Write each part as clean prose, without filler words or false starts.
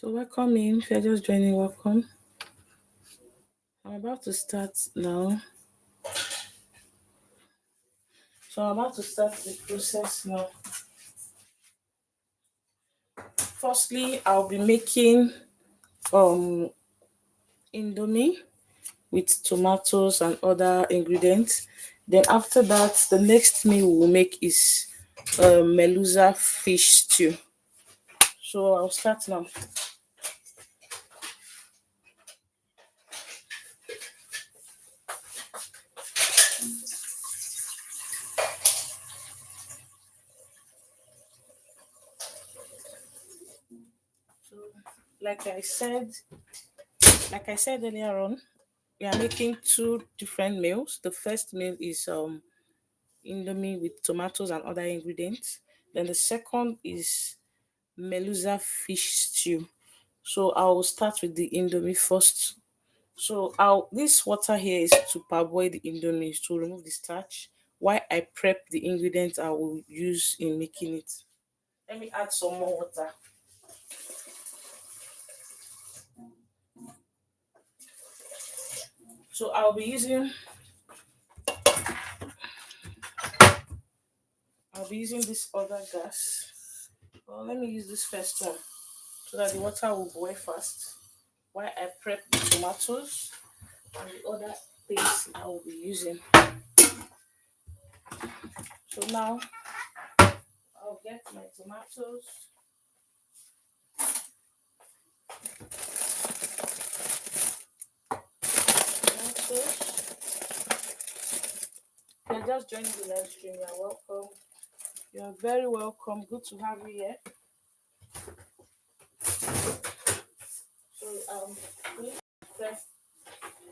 So welcome in. If you're just joining, welcome. I'm about to start now. So I'm about to start the process now. Firstly, I'll be making um indomie with tomatoes and other ingredients. Then after that, the next meal we'll make is melusa fish stew. So I'll start now. So like I said, like I said earlier on, we are making two different meals. The first meal is indomie with tomatoes and other ingredients. Then the second is melusa fish stew. So I'll start with the indomie first. So I'll this water here is to parboil the indomie to remove the starch. While I prep the ingredients I will use in making it. Let me add some more water. So I'll be using this other gas. Well, let me use this first one so that the water will boil fast. While I prep the tomatoes and the other things I will be using. So now I'll get my tomatoes. If you're just joining the live stream, you're welcome. You're very welcome. Good to have you here. So going to prep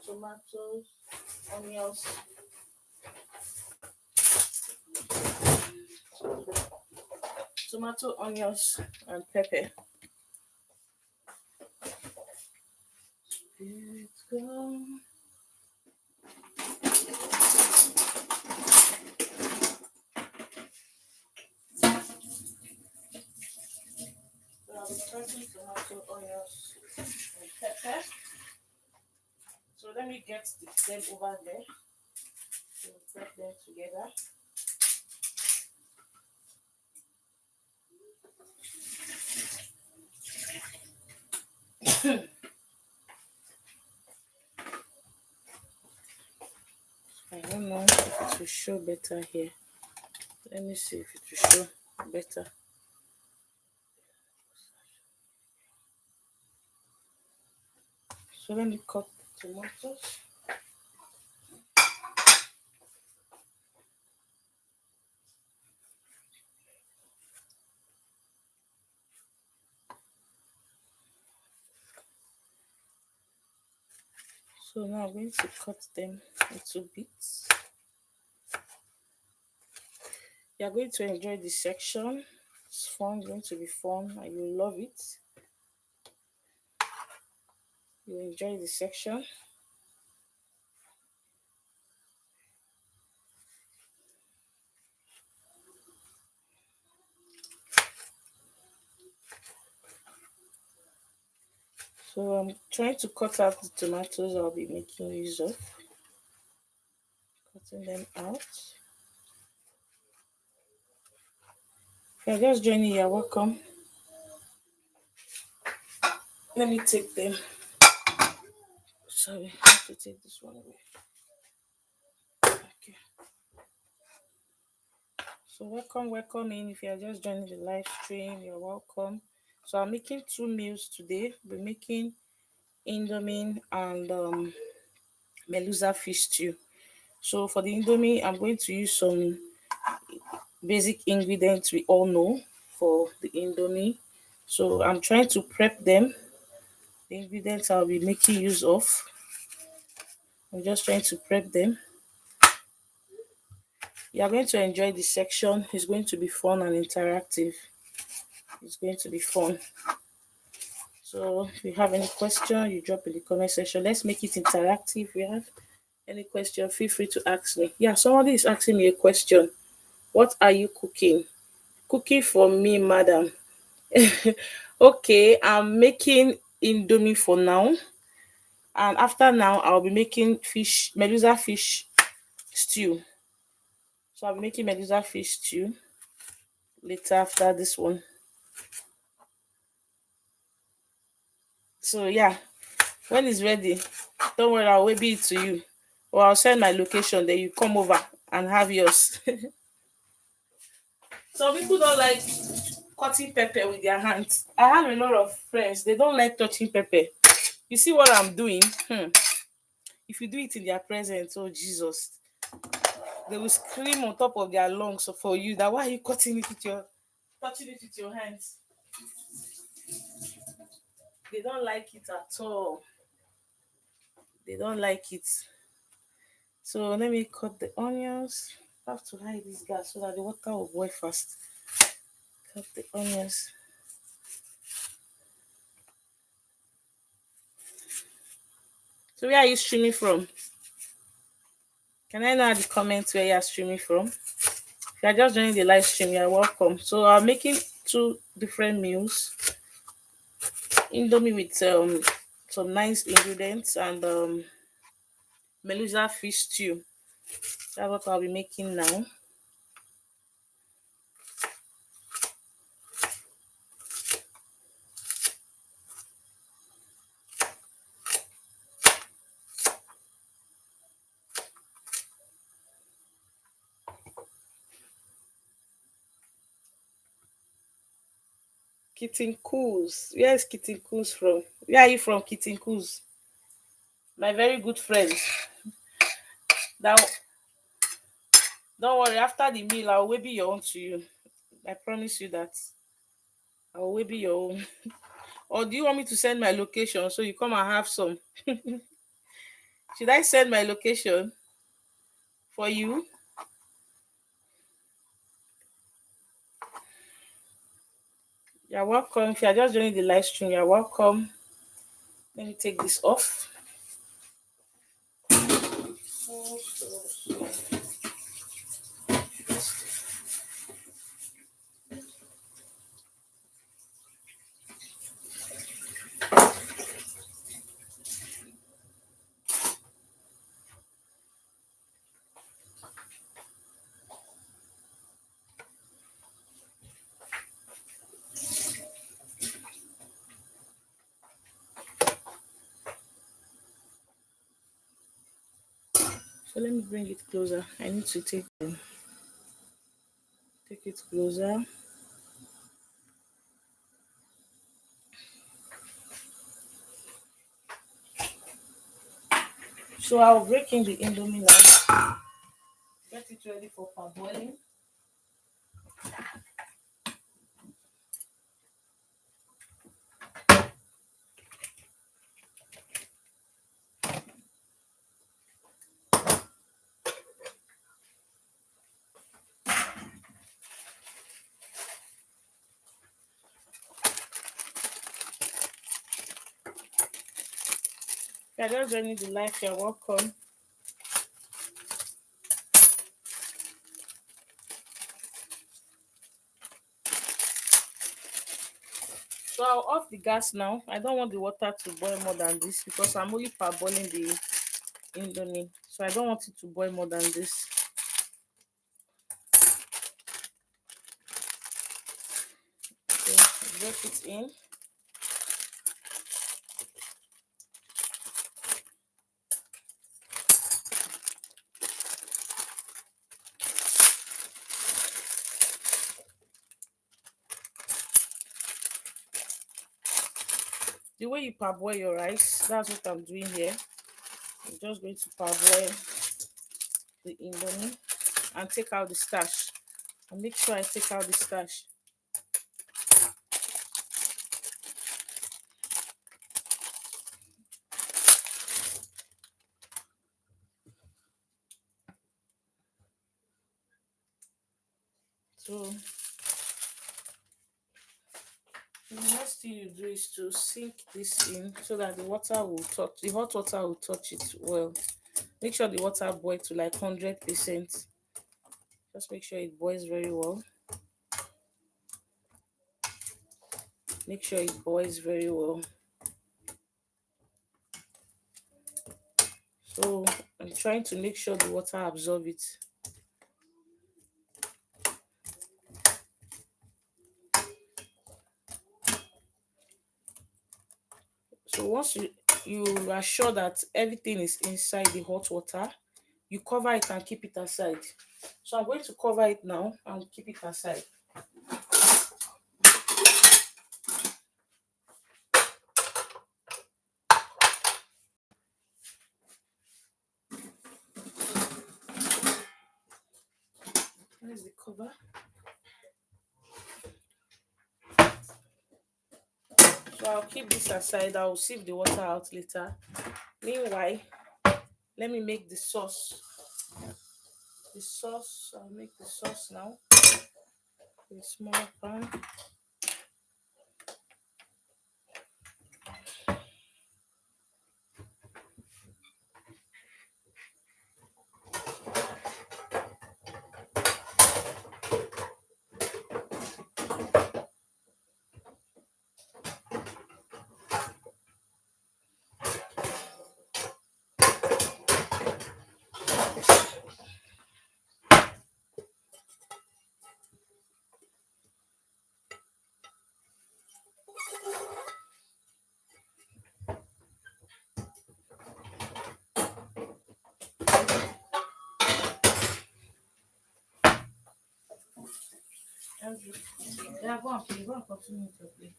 tomatoes, onions, and pepper. Let's go. So I'll be prepping tomato, onions, and pepper. So let me get them over there. So prep them together. I don't know if it will show better here. Let me see if it will show better. So let me cut the tomatoes. So now I'm going to cut them into bits. You are going to enjoy this section. It's fun, going to be fun, and you'll love it. You'll enjoy this section. So I'm trying to cut out the tomatoes I'll be making use of. Cutting them out. If you're just joining, you're welcome. Let me take them. Sorry, I have to take this one away. Okay. So welcome in. If you're just joining the live stream, you're welcome. So I'm making two meals today. We're making indomie and melusa fish stew. So for the indomie, I'm going to use some basic ingredients we all know for the indomie. So I'm trying to prep them. The ingredients I'll be making use of. I'm just trying to prep them. You are going to enjoy this section. It's going to be fun and interactive. It's going to be fun. So if you have any question, you drop in the comment section. Let's make it interactive. If you have any question, feel free to ask me. Yeah, somebody is asking me a question. What are you cooking? Cooking for me, madam. Okay, I'm making indomie for now, and after now I'll be making fish medusa fish stew. So I'll be making medusa fish stew later after this one. So yeah, when it's ready, don't worry, I'll wait it to you. Or I'll send my location, then you come over and have yours. Some people don't like cutting pepper with their hands. I have a lot of friends, they don't like touching pepper. You see what I'm doing? If you do it in their presence, oh Jesus, they will scream on top of their lungs for you that why are you cutting it with your touching it with your hands? They don't like it at all. They don't like it. So let me cut the onions. I have to hide this gas so that the water will boil fast. Cut the onions. So where are you streaming from? Can I know at the comments where you are streaming from? If you are just joining the live stream, you are welcome. So I'm making two different meals. Indomie with some nice ingredients and Melusa fish stew. That's what I'll be making now. Kitten Cools. Where is Kitten Cools from? Where are you from, Kitten Cools? My very good friend. That don't worry, after the meal, I'll be your own to you. I promise you that. I'll be your own. Or do you want me to send my location so you come and have some? Should I send my location for you? You're welcome. If you're just joining the live stream, you're welcome. Let me take this off. So let me bring it closer. I need to take it closer. So I'll break in the indomie now. Get it ready for parboiling. If you're just joining the live, you're welcome. So I'll off the gas now. I don't want the water to boil more than this because I'm only parboiling the indomie. So I don't want it to boil more than this. So drop it in. The way you parboil your rice, that's what I'm doing here. I'm just going to parboil the indomie and take out the starch. And make sure I take out the starch. So the next thing you do is to sink this in so that the water will touch, the hot water will touch it well. Make sure the water boils to like 100%. Just make sure it boils very well. Make sure it boils very well. So I'm trying to make sure the water absorb it. So once you are sure that everything is inside the hot water, you cover it and keep it aside. So I'm going to cover it now and keep it aside. Where's the cover? So I'll keep this aside. I'll sieve the water out later. Meanwhile, let me make the sauce. I'll make the sauce now. A small pan. Yeah, go and play. Go and continue to play.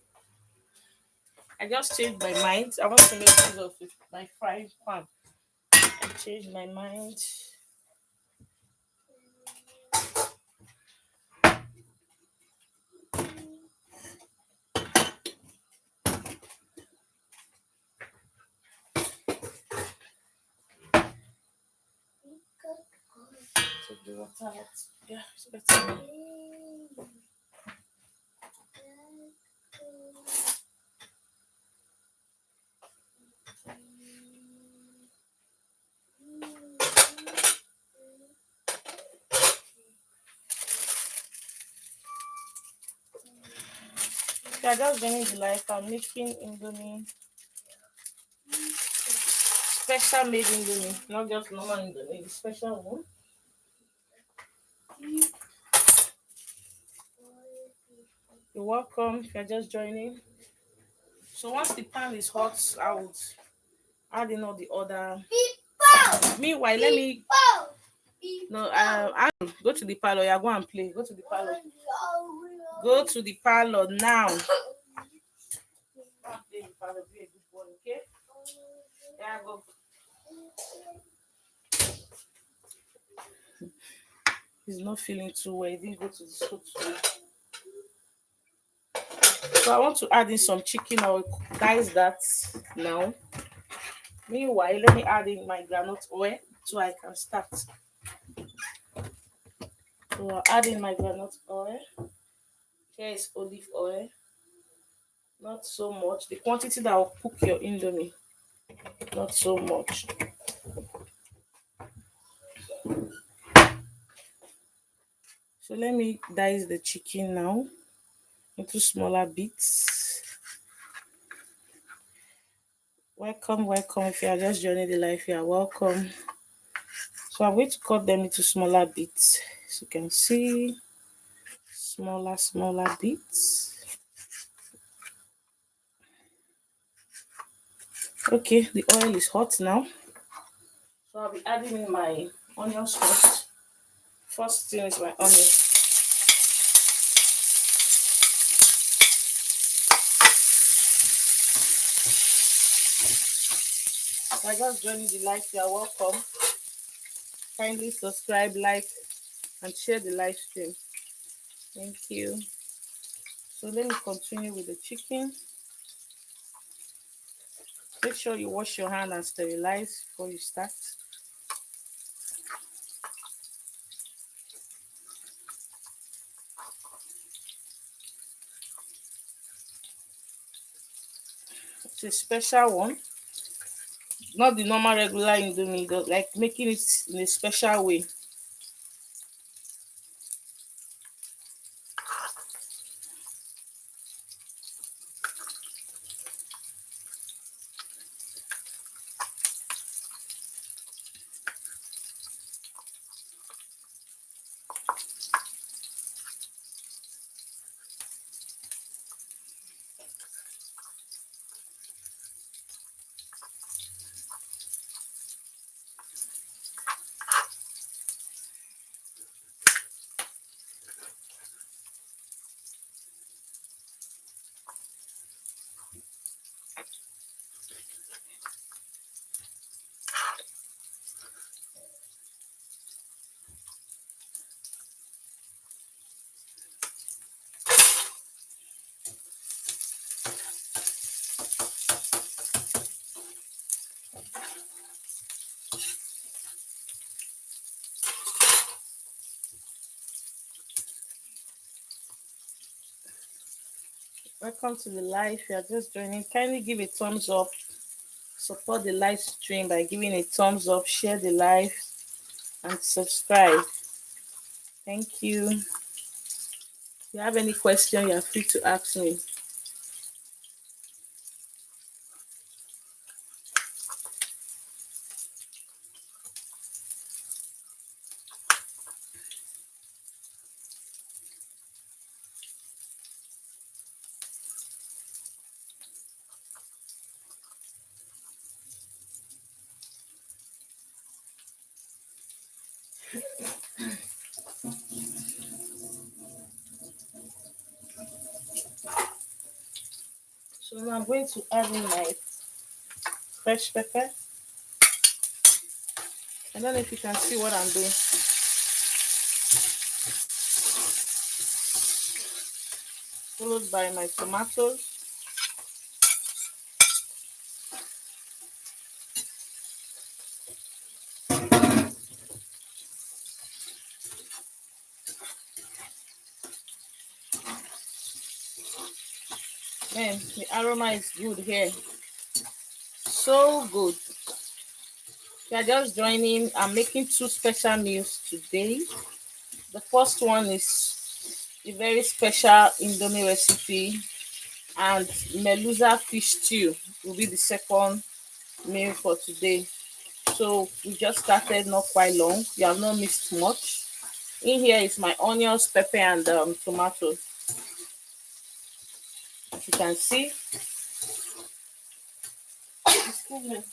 I just changed my mind. I want to make use of my frying pan. I changed my mind. Take the water out. Yeah, it's better now. Yeah, just getting the life. I'm making indomie, special made indomie, not just normal indomie, the special one. You're welcome if you're just joining. So once the pan is hot, I would add in all the other. Meanwhile, let me no I go to the parlor. Yeah, go and play. Go to the parlor. Go to the parlor now. Go and play in the parlor. Be a good boy, okay? Yeah, go. He's not feeling too well. He didn't go to the school today. So I want to add in some chicken. I'll dice that now. Meanwhile, let me add in my groundnut oil so I can start. So I'll add in my groundnut oil. Here is olive oil. Not so much. The quantity that will cook your indomie. Not so much. So let me dice the chicken now into smaller bits. Welcome, welcome. If you are just joining the live, you are welcome. So I'm going to cut them into smaller bits. As you can see, smaller bits. Okay, the oil is hot now. So I'll be adding in my onions first. First thing is my onion. If I just joining the live, you are welcome. Kindly subscribe, like, and share the live stream. Thank you. So let me continue with the chicken. Make sure you wash your hand and sterilize before you start. It's a special one, not the normal regular indomie, like making it in a special way. Welcome to the live. If you are just joining, kindly give a thumbs up. Support the live stream by giving a thumbs up, share the live, and subscribe. Thank you. If you have any question, you are free to ask me. So now I'm going to add in my fresh pepper. I don't know if you can see what I'm doing. Followed by my tomatoes. Man, the aroma is good here. So good. If you're just joining, I'm making two special meals today. The first one is a very special Indomie recipe, and Melusa fish stew will be the second meal for today. So we just started not quite long. You have not missed much. In here is my onions, pepper, and tomatoes. As you can see. Excuse me.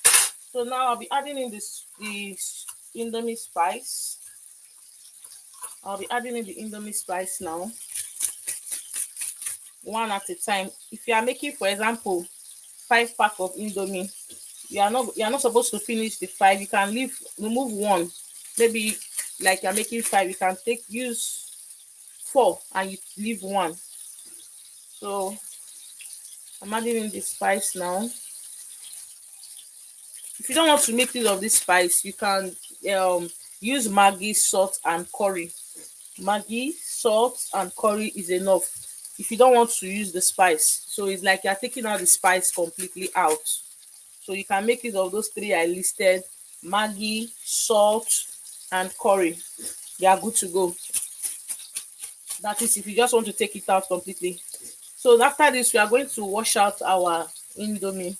So now I'll be adding in the Indomie spice. I'll be adding in the Indomie spice now, one at a time. If you are making, for example, 5 pack of Indomie, you're not supposed to finish the five. You can remove one. Maybe like you're making five, you can use four and you leave one. So I'm adding in the spice now. If you don't want to make use of this spice, you can use maggi, salt, and curry. Maggi, salt, and curry is enough if you don't want to use the spice. So it's like you're taking out the spice completely out. So you can make use of those three I listed: maggi, salt, and curry. They are good to go. That is if you just want to take it out completely. So after this, we are going to wash out our Indomie.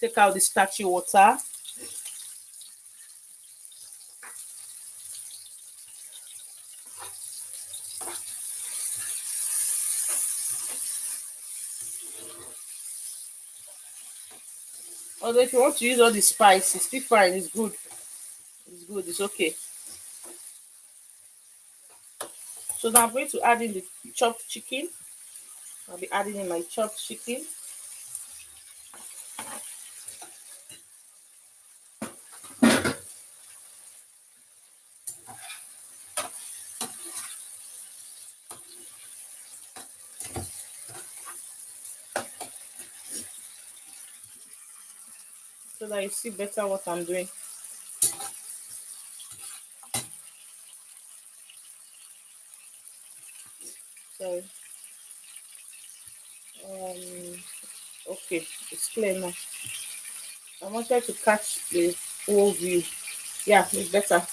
Take out the starchy water. Although if you want to use all the spice, it's still fine. It's good. It's good. It's okay. So now I'm going to add in the chopped chicken. I'll be adding in my chopped chicken. So that you see better what I'm doing. So okay, it's clear now. I wanted to catch the whole view. Yeah, it's better.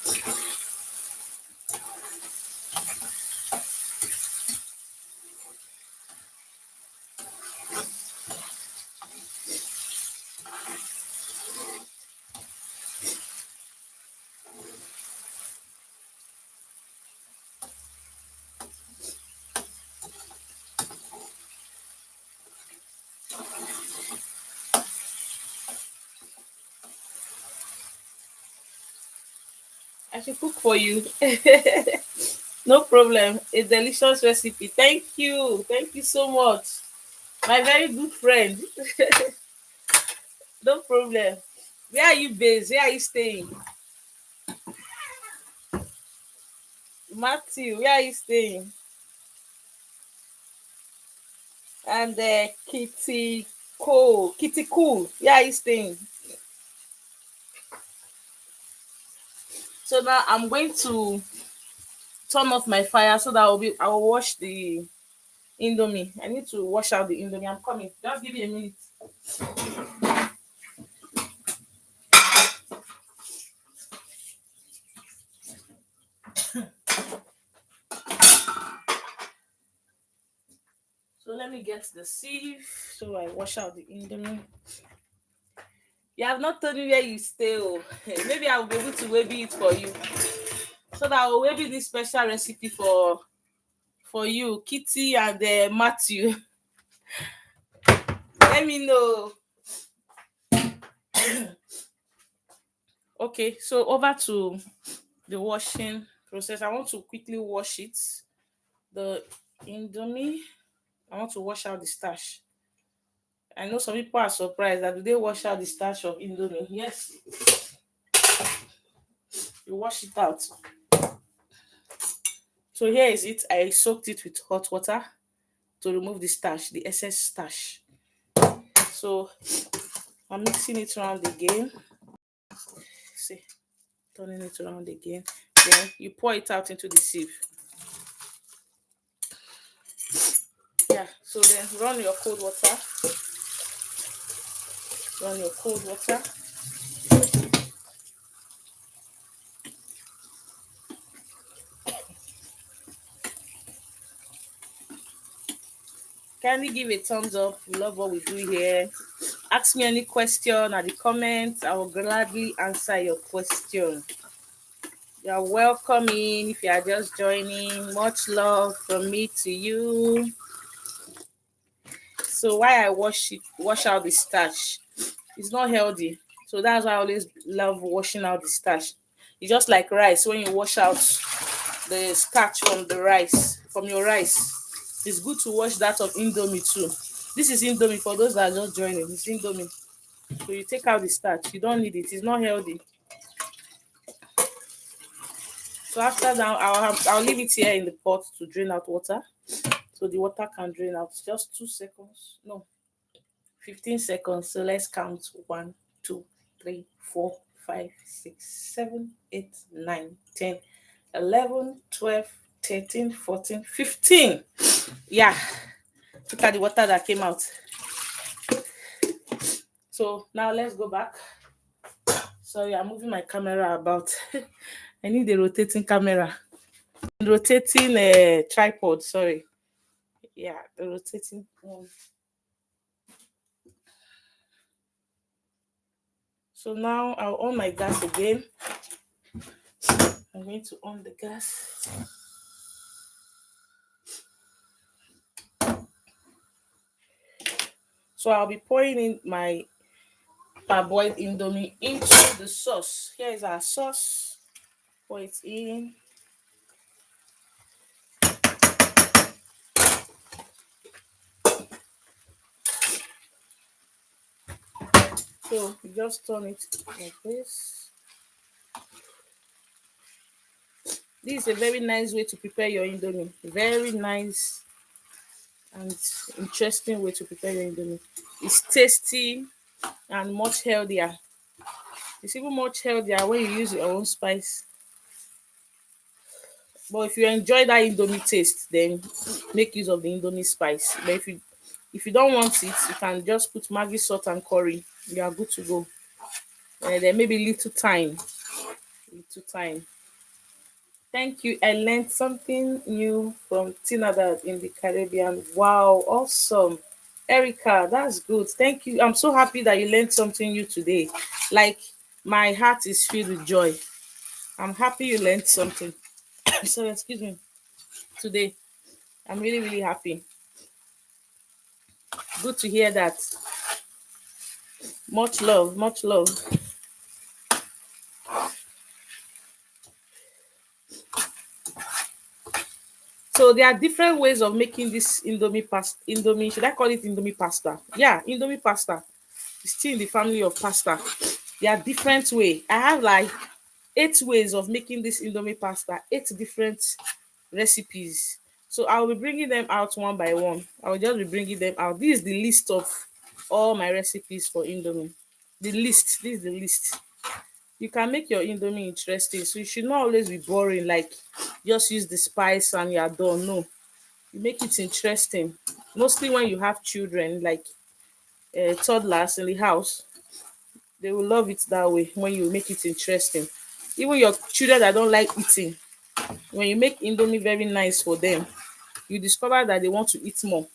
I should cook for you. No problem. A delicious recipe. Thank you. Thank you so much. My very good friend. No problem. Where are you based? Where are you staying? Matthew, where are you staying? And Kitty Cool, where are you staying? So now I'm going to turn off my fire so that I will wash the Indomie. I need to wash out the Indomie. I'm coming. Just give me a minute. So let me get the sieve. So I wash out the Indomie. You have not told me where you stay. Oh. Maybe I will be able to wave it for you. So that I will wave this special recipe for you, Kitty and Matthew. Let me know. Okay, so over to the washing process. I want to quickly wash it. The Indomie. I want to wash out the starch. I know some people are surprised that do they wash out the starch of Indomie. Yes, you wash it out. So here is it. I soaked it with hot water to remove the starch, the excess starch. So I'm mixing it around again. See, turning it around again. Then you pour it out into the sieve. Yeah, so then run your cold water. Run your cold water. Kindly give a thumbs up. We love what we do here. Ask me any question at the comments. I will gladly answer your question. You're welcome in if you are just joining. Much love from me to you. So why I wash out the starch? It's not healthy. So that's why I always love washing out the starch. It's just like rice. When you wash out the starch from the rice, from your rice, it's good to wash that of Indomie too. This is Indomie for those that are just joining. It's Indomie. So you take out the starch. You don't need it. It's not healthy. So after that, I'll leave it here in the pot to drain out water. So the water can drain out. Just 2 seconds. No, 15 seconds. So let's count 1, 2, 3, 4, 5, 6, 7, 8, 9, 10, 11, 12, 13, 14, 15. Yeah. Look at the water that came out. So now let's go back. Sorry, I'm moving my camera about. I need a rotating camera. Rotating tripod, sorry. Yeah, the rotating one. So now I'll on my gas again. I'm going to on the gas. So I'll be pouring in my parboiled indomie into the sauce. Here is our sauce. Pour it in. So you just turn it like this. This is a very nice way to prepare your indomie. Very nice and interesting way to prepare your indomie. It's tasty and much healthier. It's even much healthier when you use your own spice. But if you enjoy that indomie taste, then make use of the indomie spice. But if you don't want it, you can just put maggi, salt, and curry. You are good to go. And then maybe little thyme. Little thyme. Thank you. I learned something new from Trinidad in the Caribbean. Wow, awesome. Erica, that's good. Thank you. I'm so happy that you learned something new today. Like, my heart is filled with joy. I'm happy you learned something. So, excuse me. Today, I'm really, really happy. Good to hear that. Much love, much love. So there are different ways of making this Indomie pasta. Indomie, should I call it Indomie pasta? Yeah, Indomie pasta. It's still in the family of pasta. There are different ways. I have like 8 ways of making this Indomie pasta, 8 different recipes. So I will be bringing them out one by one. I will just be bringing them out. This is the list of all my recipes for Indomie. The list. This is the list. You can make your Indomie interesting. So you should not always be boring, like just use the spice and you're done. No. You make it interesting. Mostly when you have children, like toddlers in the house, they will love it that way when you make it interesting. Even your children that don't like eating, when you make indomie very nice for them, you discover that they want to eat more.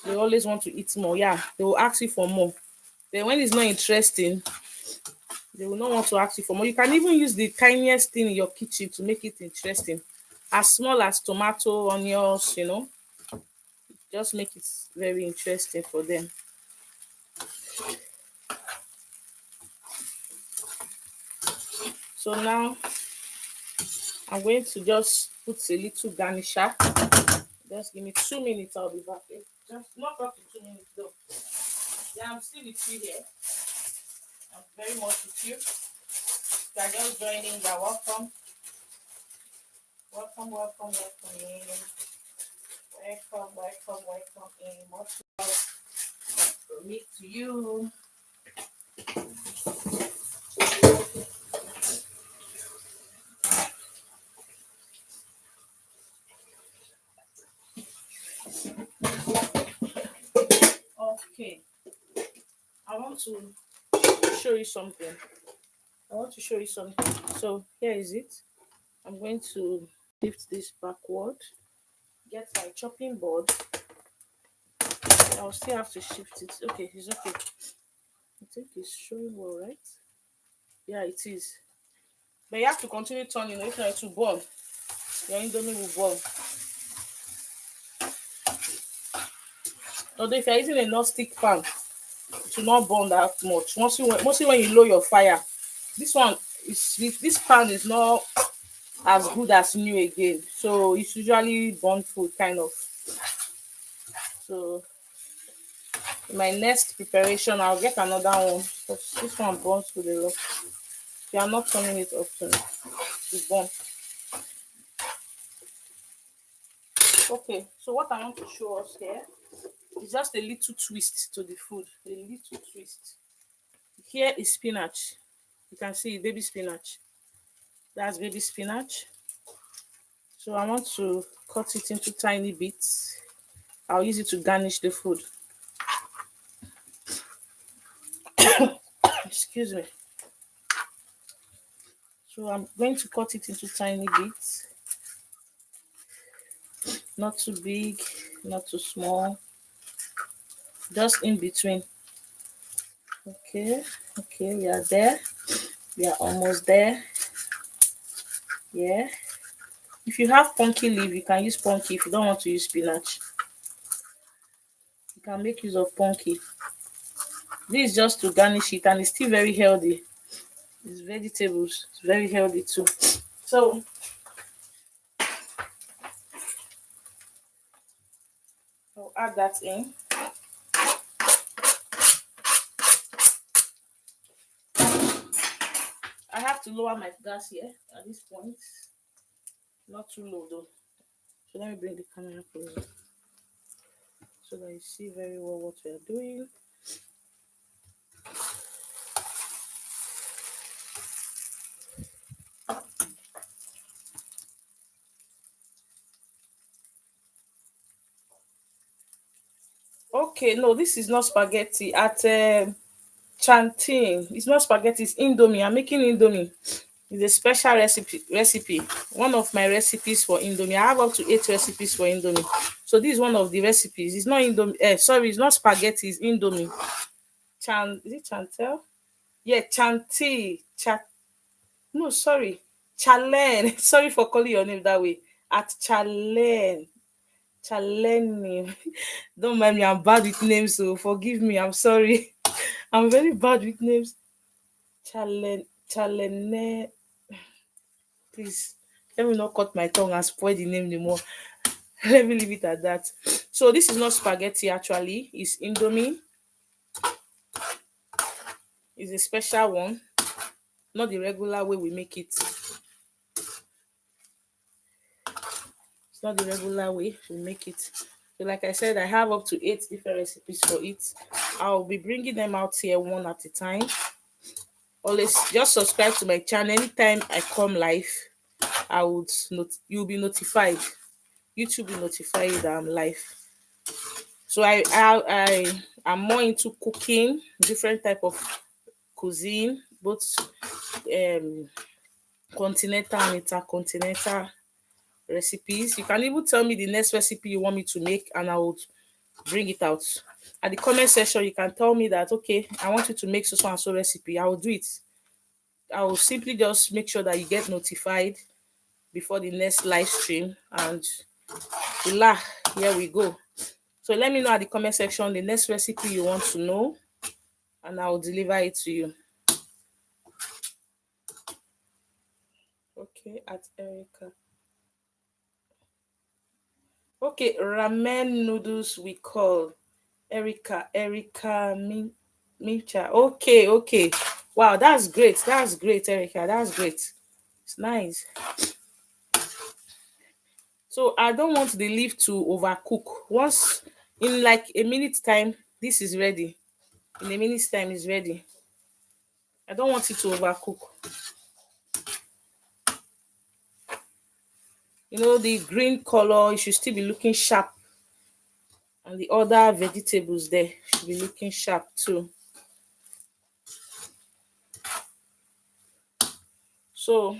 They always want to eat more. Yeah, they will ask you for more. Then when it's not interesting, they will not want to ask you for more. You can even use the tiniest thing in your kitchen to make it interesting. As small as tomato, onions, just make it very interesting for them. So now I'm going to just put a little garnisher. Just give me 2 minutes, I'll be back. Just not up to 2 minutes though. Yeah, I'm still with you here. I'm very much with you. You are just joining. You're welcome. Welcome, welcome, welcome in. Welcome, welcome, welcome in. Much love from me to you. Okay. I want to show you something. So here is it. I'm going to shift this backward. Get my chopping board. I'll still have to shift it. Okay, it's okay. I think it's showing well, right? Yeah, it is. But you have to continue turning. If not, it will burn. Your indomie will burn. Although if you're using a non-stick pan, it will not burn that much. Mostly when you lower your fire. This one this pan is not as good as new again. So it's usually burn food kind of. So in my next preparation, I'll get another one because this one burns food a lot. If you are not turning it often, it burn. Okay, so what I want to show us here is just a little twist to the food. A little twist. Here is spinach. You can see baby spinach. That's baby spinach. So I want to cut it into tiny bits. I'll use it to garnish the food. Excuse me. So I'm going to cut it into tiny bits. Not too big, not too small. Just in between. Okay, okay, we are there. We are almost there. Yeah. If you have pumpkin leaf, you can use pumpkin. If you don't want to use spinach, you can make use of pumpkin. This is just to garnish it, and it's still very healthy. It's vegetables. It's very healthy too. So I'll add that in. I have to lower my gas here at this point. Not too low though. So let me bring the camera closer so that you see very well what we are doing. Okay, no, this is not spaghetti. At Chantin, it's not spaghetti. It's indomie. I'm making indomie. It's a special recipe. One of my recipes for indomie. I have up to 8 recipes for indomie. So this is one of the recipes. It's not indomie. Sorry, it's not spaghetti. It's indomie. Is it chantel? Yeah, chanti. No, sorry. Chalen. Sorry for calling your name that way. At Chalen. Chalen. Don't mind me. I'm bad with names, so forgive me. I'm sorry. I'm very bad with names. Chalene. Please, let me not cut my tongue and spoil the name anymore. Let me leave it at that. So this is not spaghetti actually. It's indomie. It's a special one, not the regular way we make it. It's not the regular way we make it. So like I said, I have up to 8 different recipes for it. I'll be bringing them out here one at a time. Always just subscribe to my channel. Anytime I come live, I would you'll be notified. YouTube will notify you that I'm live. So I am more into cooking, different type of cuisine, both um continental and intercontinental recipes. You can even tell me the next recipe you want me to make, and I would bring it out. At the comment section, you can tell me that okay, I want you to make so and so recipe. I will do it. I will simply just make sure that you get notified before the next live stream, and voila, here we go. So let me know at the comment section the next recipe you want to know, and I will deliver it to you. Okay, at Erica. Okay, ramen noodles we call Erica Mincha. Okay, okay. Wow, that's great. That's great, Erica. That's great. It's nice. So I don't want the leaf to overcook. Once in like a minute's time, this is ready. In a minute's time, it's ready. I don't want it to overcook. You know, the green color, it should still be looking sharp. And the other vegetables there should be looking sharp too. So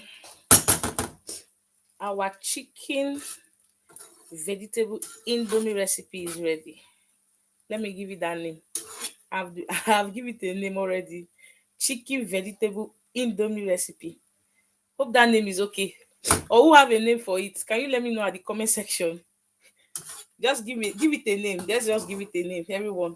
our chicken vegetable indomie recipe is ready. Let me give it that name. I've given it a name already. Chicken vegetable indomie recipe. Hope that name is okay. Or who have a name for it? Can you let me know at the comment section? Just give it a name. Let's just give it a name, everyone.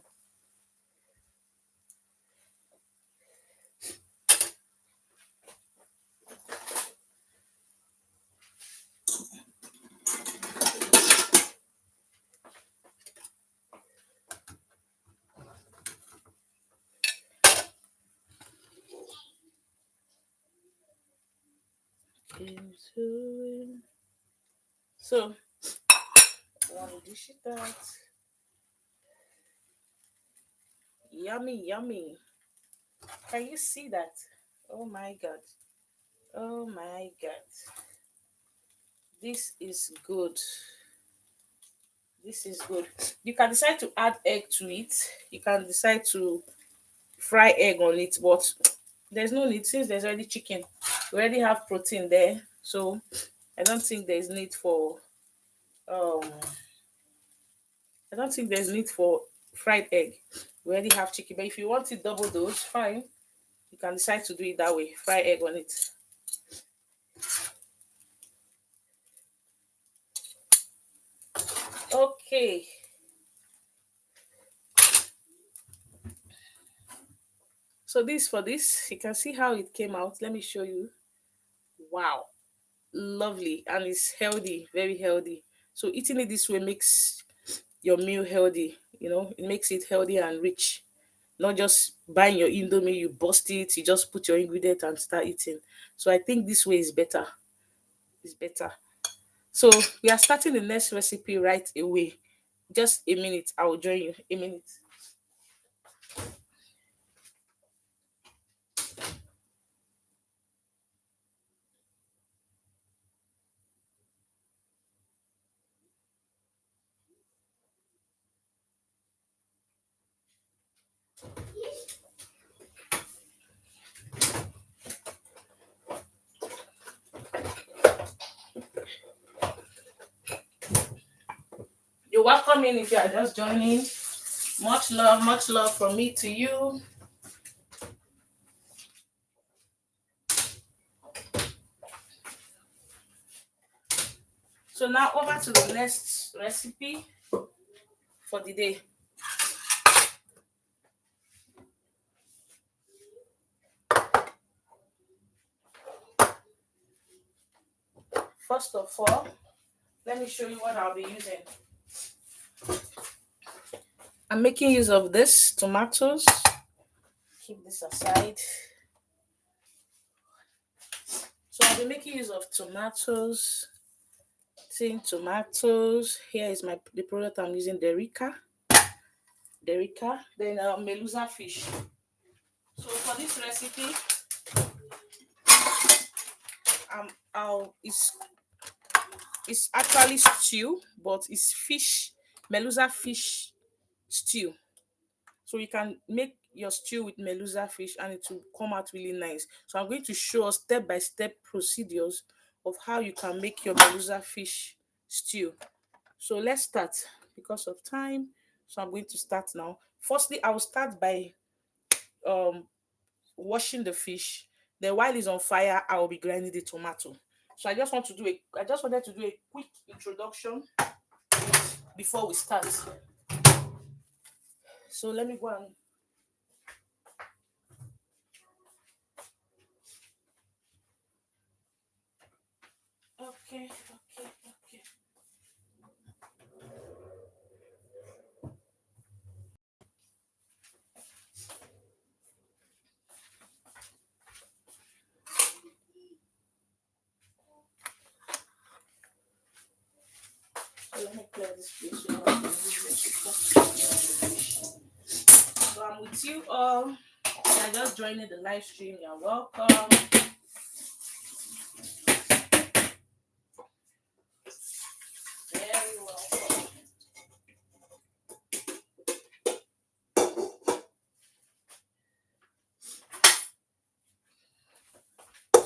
So I want to dish it out. Yummy, yummy. Can you see that? Oh my god. Oh my god. This is good. This is good. You can decide to add egg to it. You can decide to fry egg on it, but there's no need since there's already chicken. We already have protein there. So I don't think there's need for um I don't think there's need for fried egg. We already have chicken. But if you want it double dose, fine. You can decide to do it that way. Fry egg on it. Okay. So this for this, you can see how it came out. Let me show you. Wow, lovely, and it's healthy, very healthy. So eating it this way makes your meal healthy. You know, it makes it healthy and rich. Not just buying your indomie, you bust it, you just put your ingredient and start eating. So I think this way is better. It's better. So we are starting the next recipe right away. Just a minute, I will join you. A minute. You're welcome in if you are just joining. Much love from me to you. So now over to the next recipe for the day. First of all, let me show you what I'll be using. I'm making use of this tomatoes. Keep this aside. So I'll be making use of tomatoes. Tin tomatoes. Here is the product I'm using, Derica. Then Melusa fish. So for this recipe, I'll it's It's actually stew, but it's fish, melusa fish stew. So you can make your stew with melusa fish and it will come out really nice. So I'm going to show us step by step procedures of how you can make your melusa fish stew. So let's start because of time. So I'm going to start now. Firstly, I will start by um washing the fish. Then while it's on fire, I will be grinding the tomato. So I just wanted to do a quick introduction before we start. So let me go and okay. So let me clear this place. So I'm with you all. You're just joining the live stream. You're welcome. Very welcome.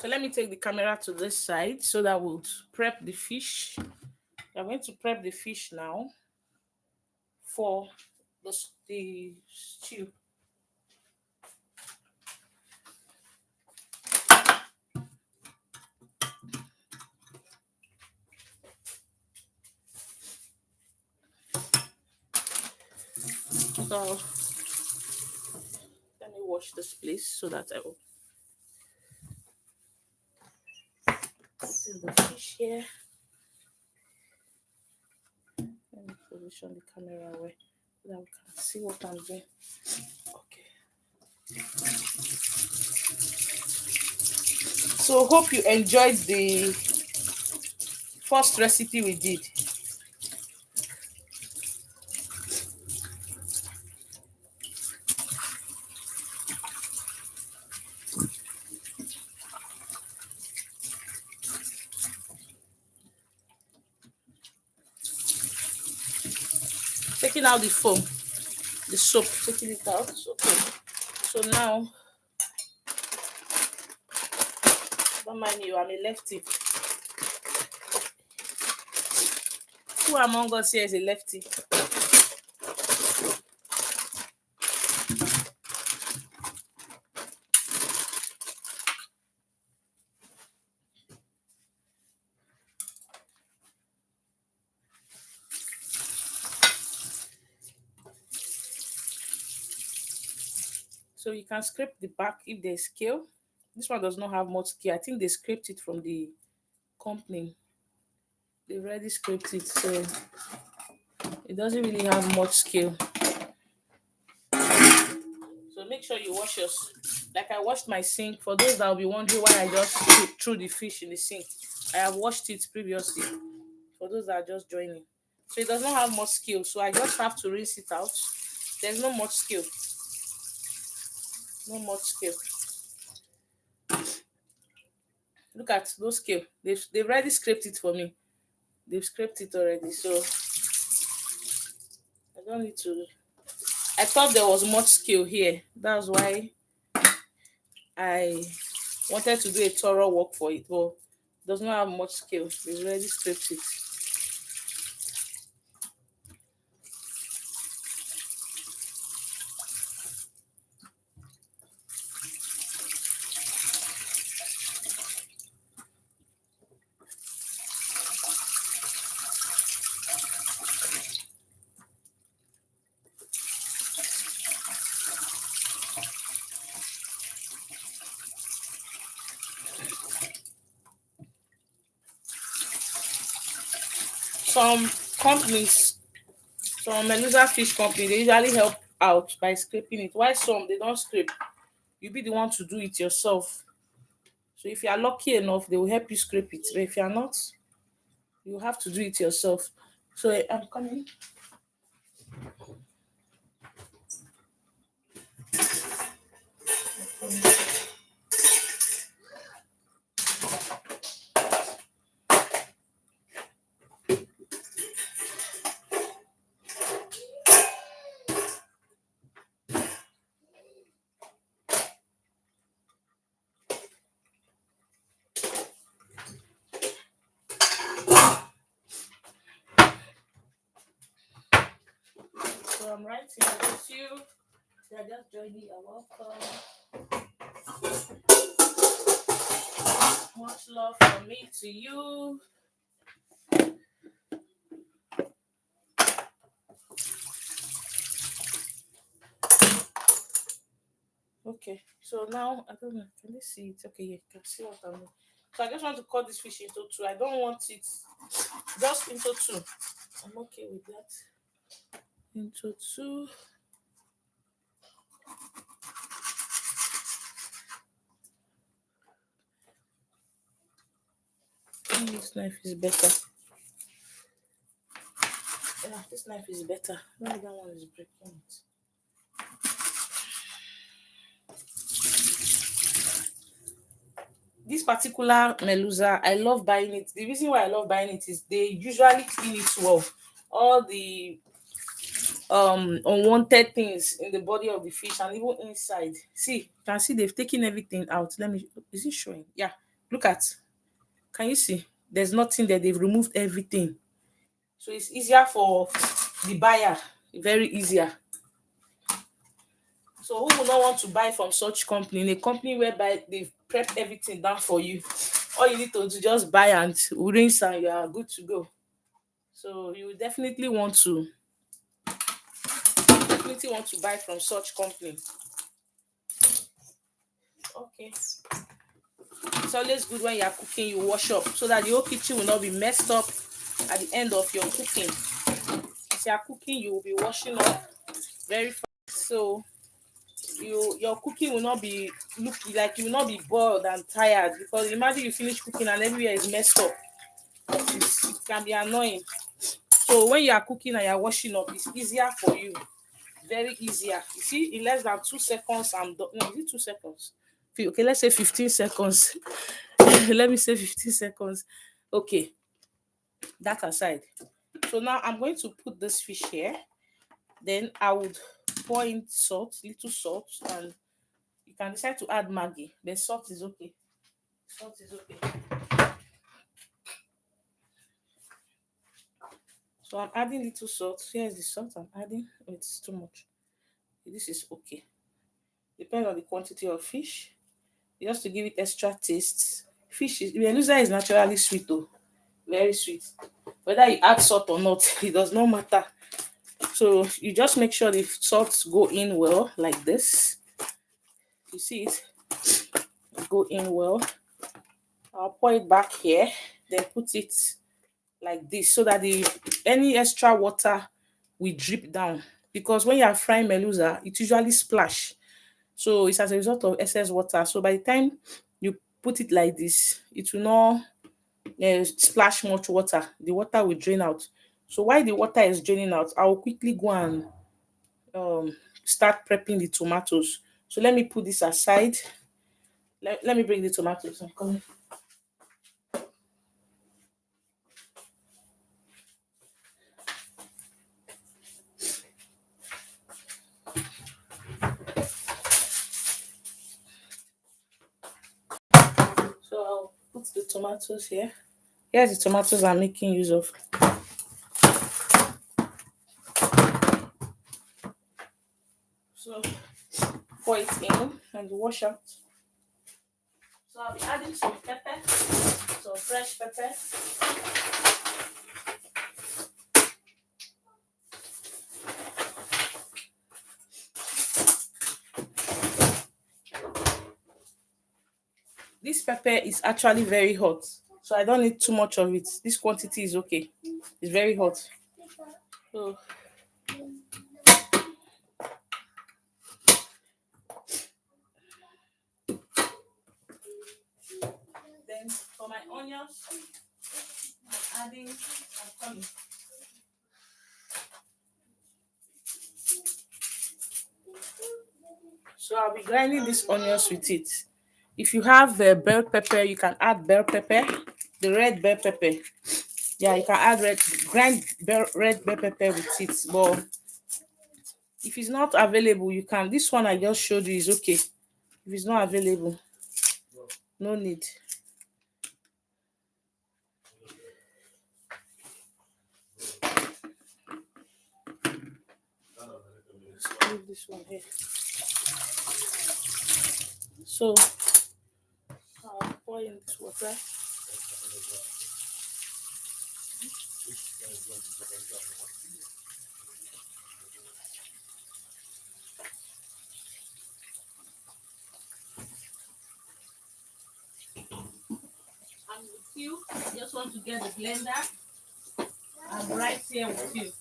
So let me take the camera to this side so that we'll prep the fish. I'm going to prep the fish now for the stew. So let me wash this place so that I will see the fish here. Let me position the camera where so that we can see what I'm doing. Okay. So hope you enjoyed the first recipe we did. Taking out the foam, the soap, taking it out. Okay. So now, don't mind you, I'm a lefty. Who among us here is a lefty? So you can scrape the back if there's scale. This one does not have much scale. I think they scraped it from the company. They already scraped it, so it doesn't really have much scale. So make sure you wash yours. Like I washed my sink. For those that will be wondering why I just threw the fish in the sink, I have washed it previously. For those that are just joining, so it does not have much scale. So I just have to rinse it out. There's no much scale. No much scale. Look at those scale. They've already scraped it for me. They've scraped it already. So I don't need to. I thought there was much scale here. That's why I wanted to do a thorough work for it, but it does not have much scale. They've already scraped it. Some companies, some Melusa fish company, they usually help out by scraping it. Why some they don't scrape? You be the one to do it yourself. So if you are lucky enough, they will help you scrape it. But if you are not, you have to do it yourself. So I'm coming. right here with you. They are just joining. You're welcome. Much love from me to you. Okay, so now I don't know. Can you see it? Okay, you can see what I mean. So I just want to cut this fish into two. I don't want it just into two. I'm okay with that. Into two. This knife is better. Yeah, this knife is better. No, that one is breaking it. This particular melusa, I love buying it. The reason why I love buying it is they usually clean it well. All the unwanted things in the body of the fish and even inside. See, you can see they've taken everything out. Let me, is it showing? Yeah, look at, can you see? There's nothing there. They've removed everything. So it's easier for the buyer, very easier. So who would not want to buy from such company? In a company whereby they've prepped everything down for you. All you need to do just buy and rinse and you are good to go. So you will definitely want to buy from such company. Okay. It's always good when you are cooking, you wash up so that the whole kitchen will not be messed up at the end of your cooking. As you are cooking, you will be washing up very fast. So your cooking will not be look like you will not be bored and tired, because imagine you finish cooking and everywhere is messed up. It can be annoying. So when you are cooking and you are washing up, it's easier for you. Very easier. You see, in less than 2 seconds, I'm done. No, is it 2 seconds? Okay, let's say 15 seconds. Let me say 15 seconds. Okay, that aside. So now I'm going to put this fish here. Then I would pour in salt, little salt, and you can decide to add maggi. Then salt is okay. Salt is okay. So I'm adding little salt. Here's the salt I'm adding. It's too much. This is okay. Depends on the quantity of fish. Just to give it extra taste. Fish is Melusa is naturally sweet though. Very sweet. Whether you add salt or not, it does not matter. So you just make sure the salt go in well like this. You see it go in well. I'll pour it back here, then put it like this so that the any extra water will drip down. Because when you are frying melusa, it usually splash. So it's as a result of excess water. So by the time you put it like this, it will not splash much water. The water will drain out. So while the water is draining out, I will quickly go and start prepping the tomatoes. So let me put this aside. Let me bring the tomatoes. I'm coming. So I'll put the tomatoes here. Here's the tomatoes I'm making use of. So pour it in and wash out. So I'll be adding some pepper, some fresh pepper. This pepper is actually very hot, so I don't need too much of it. This quantity is okay. It's very hot. So then for my onions, I'm coming. So I'll be grinding these onions with it. If you have bell pepper, you can add bell pepper, the red bell pepper. Yeah, you can add red bell pepper with it. But if it's not available, you can. This one I just showed you is okay. If it's not available, no need. leave this one here. So I'll pour in this water. I'm with you. Just want to get the blender. I'm right here with you.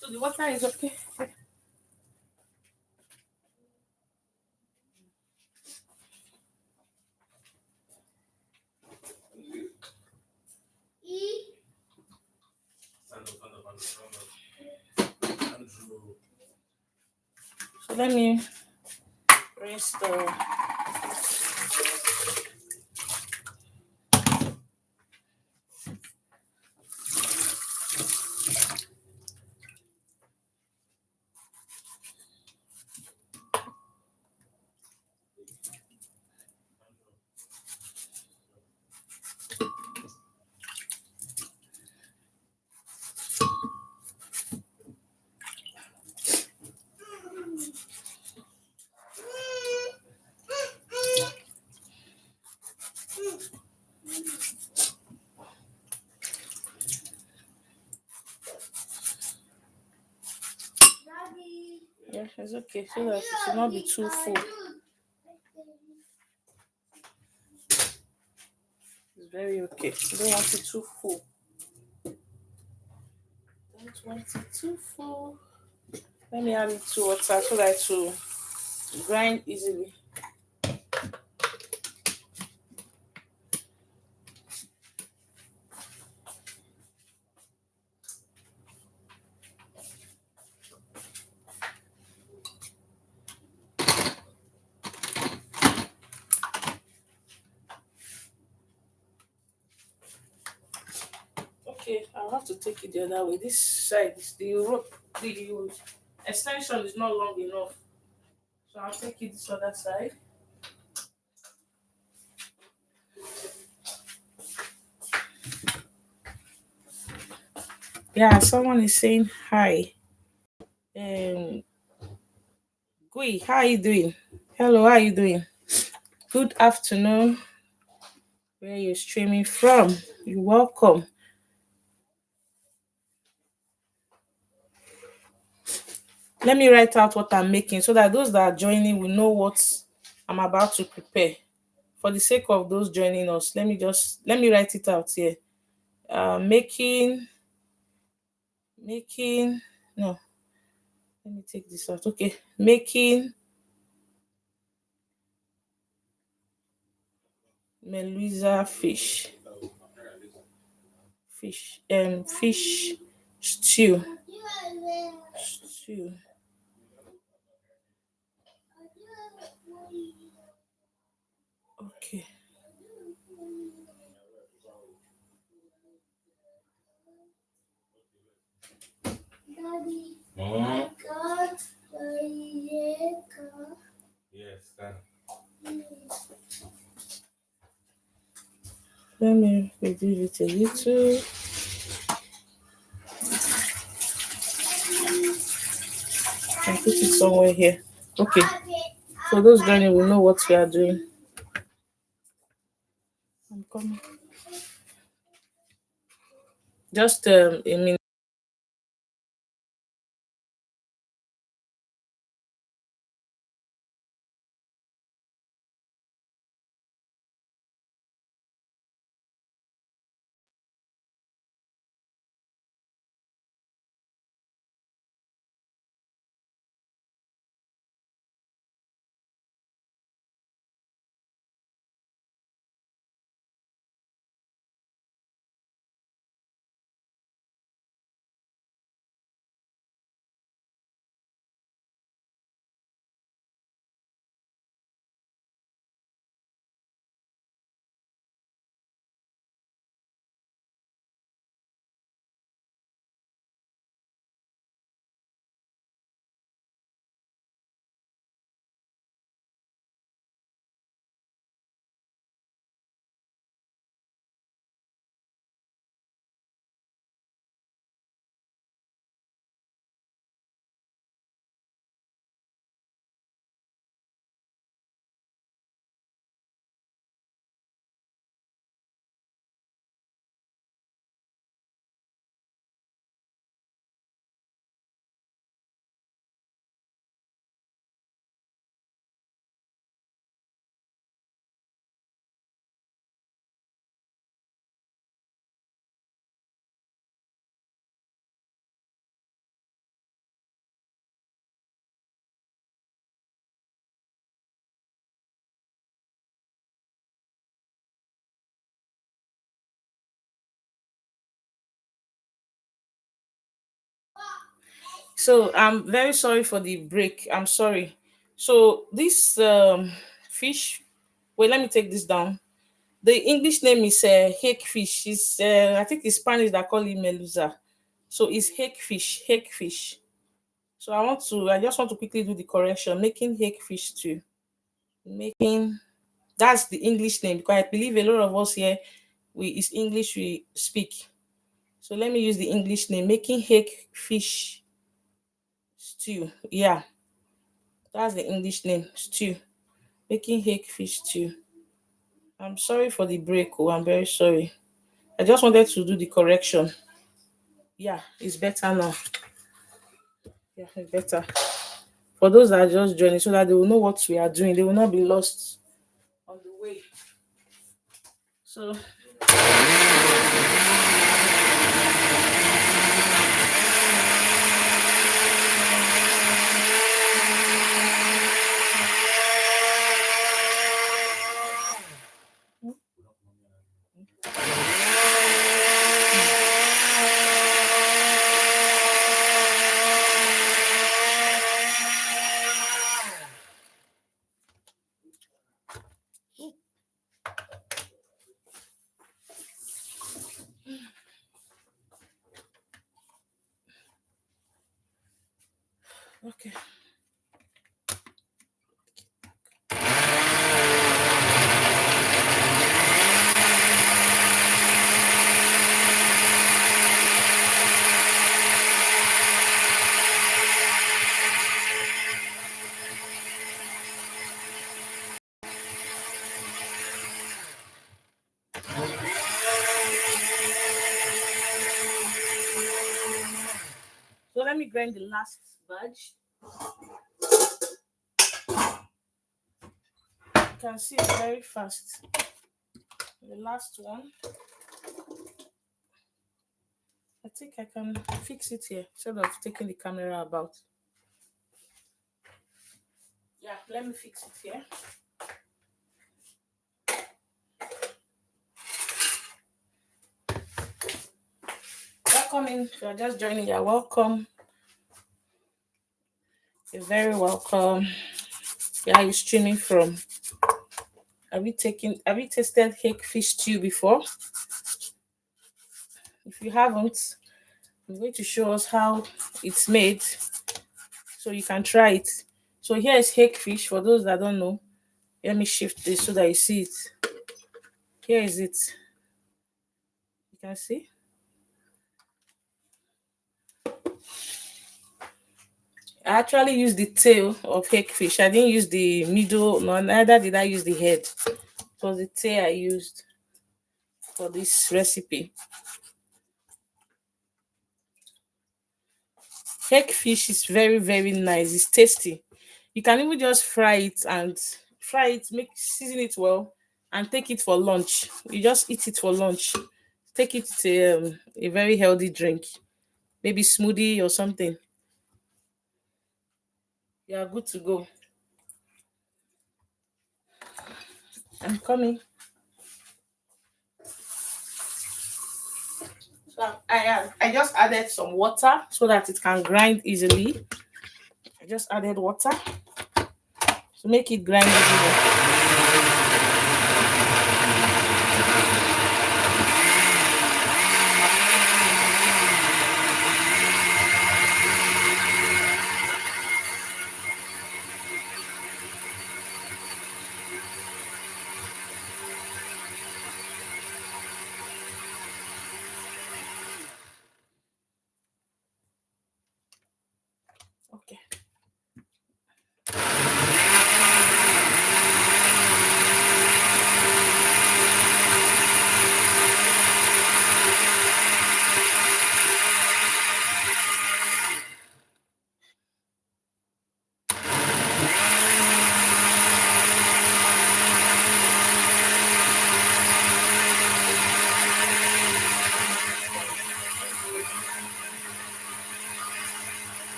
So the water is okay. So let me rinse the. Yeah, it's okay. So that it will not be too full. It's very okay. You don't want it too full. Don't want it too full. Let me add it to water so that it will grind easily. Okay, I'll have to take it the other way. This side is the rope, the extension is not long enough. So I'll take it this other side. Yeah, someone is saying hi. Um, Gui, how are you doing? Hello, how are you doing? Good afternoon. Where you're streaming from? You're welcome. Let me write out what I'm making so that those that are joining will know what I'm about to prepare. For the sake of those joining us, let me write it out here. Making no, let me take this out. Okay, making Meluisa fish stew. Okay. I got yes, let me reduce it a little. And put it somewhere here. Okay. So those joining will know what we are doing. I'm coming. Just a minute. So I'm very sorry for the break. I'm sorry. So this fish. Wait, let me take this down. The English name is hake fish. It's I think it's Spanish that call it melusa. So it's hake fish. Hake fish. So I just want to quickly do the correction. Making hake fish stew. Making that's the English name because I believe a lot of us here we is English we speak. So let me use the English name. Making hake fish stew. Yeah, that's the English name. Stew. Making hake fish stew. I'm sorry for the break. Oh, I'm very sorry. I just wanted to do the correction. Yeah, it's better now. Yeah, it's better. For those that are just joining, so that they will know what we are doing. They will not be lost on the way. So okay. So let me grind the last batch. You can see it's very fast. The last one. I think I can fix it here instead of taking the camera about. Yeah, let me fix it here. Welcome in. If you're just joining, you're welcome. You're very welcome. Where are you streaming from? Have you tasted hake fish stew before? If you haven't, I'm going to show us how it's made so you can try it. So here is hake fish for those that don't know. Let me shift this so that you see it. Here is it. You can see. I actually used the tail of hake fish. I didn't use the middle, no, neither did I use the head. It was the tail I used for this recipe. Hake fish is very, very nice. It's tasty. You can even just fry it, make season it well, and take it for lunch. You just eat it for lunch. Take it to a very healthy drink, maybe smoothie or something. You are good to go. I'm coming. So I just added some water so that it can grind easily. I just added water to make it grind easily. Okay.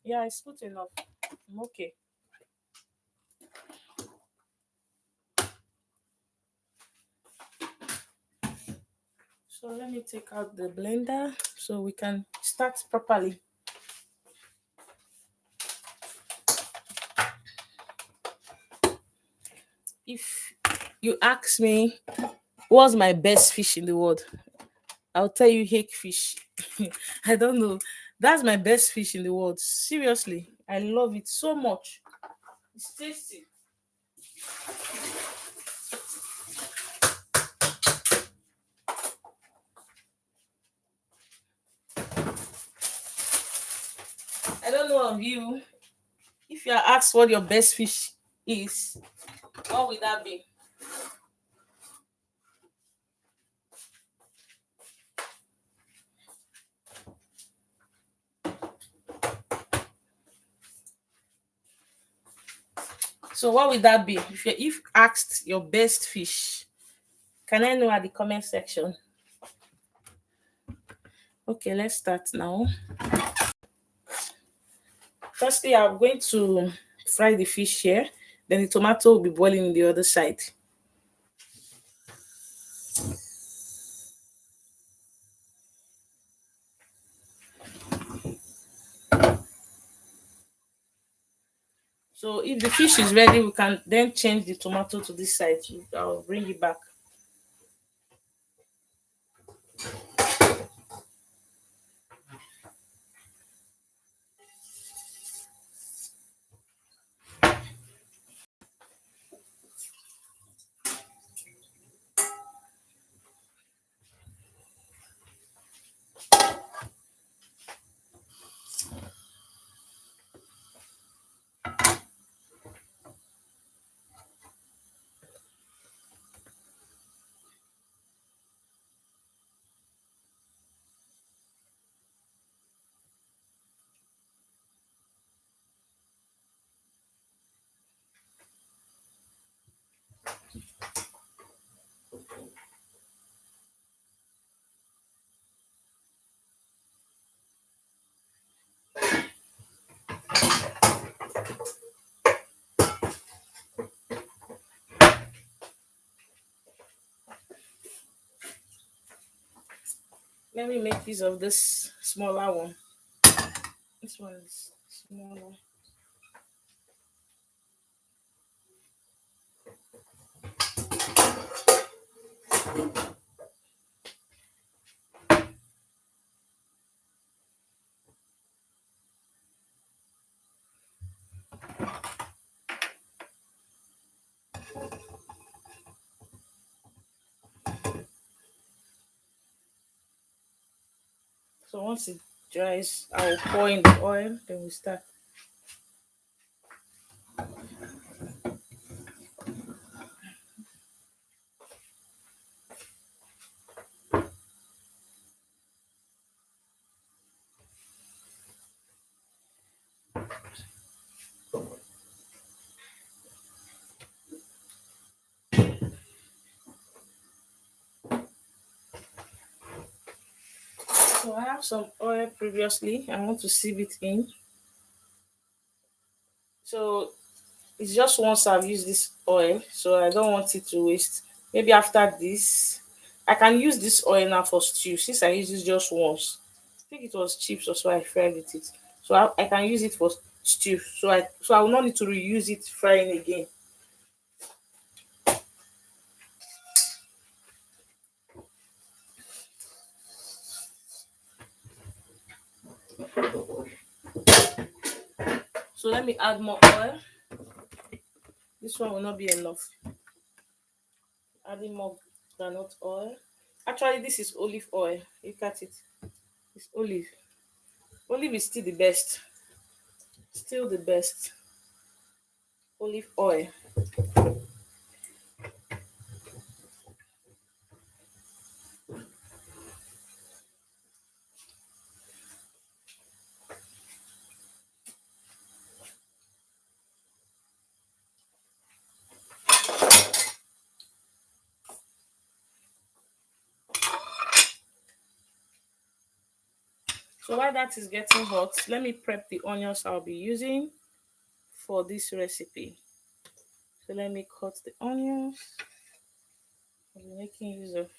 Yeah, it's good enough. I'm okay. So let me take out the blender so we can start properly. If you ask me what's my best fish in the world, I'll tell you hake fish. I don't know. That's my best fish in the world. Seriously, I love it so much. It's tasty. I don't know of you. If you are asked what your best fish is, what would that be? So what would that be? If asked your best fish, can I know at the comment section? Okay, let's start now. Firstly, I'm going to fry the fish here. Then the tomato will be boiling on the other side. So if the fish is ready, we can then change the tomato to this side. I'll bring it back. Let me make use of this smaller one. This one is smaller. So once it dries, I will pour in the oil. Then we start. So I have some oil previously. I want to sieve it in. So it's just once I've used this oil, so I don't want it to waste. Maybe after this, I can use this oil now for stew. Since I used this just once, I think it was cheap, so I fried with it. So I can use it for stew. So I will not need to reuse it frying again. So let me add more oil. This one will not be enough. Adding more granite oil. Actually, this is olive oil. Look at it. It's olive. Olive is still the best. Still the best. Olive oil. So while that is getting hot, let me prep the onions I'll be using for this recipe. So let me cut the onions. I'll be making use of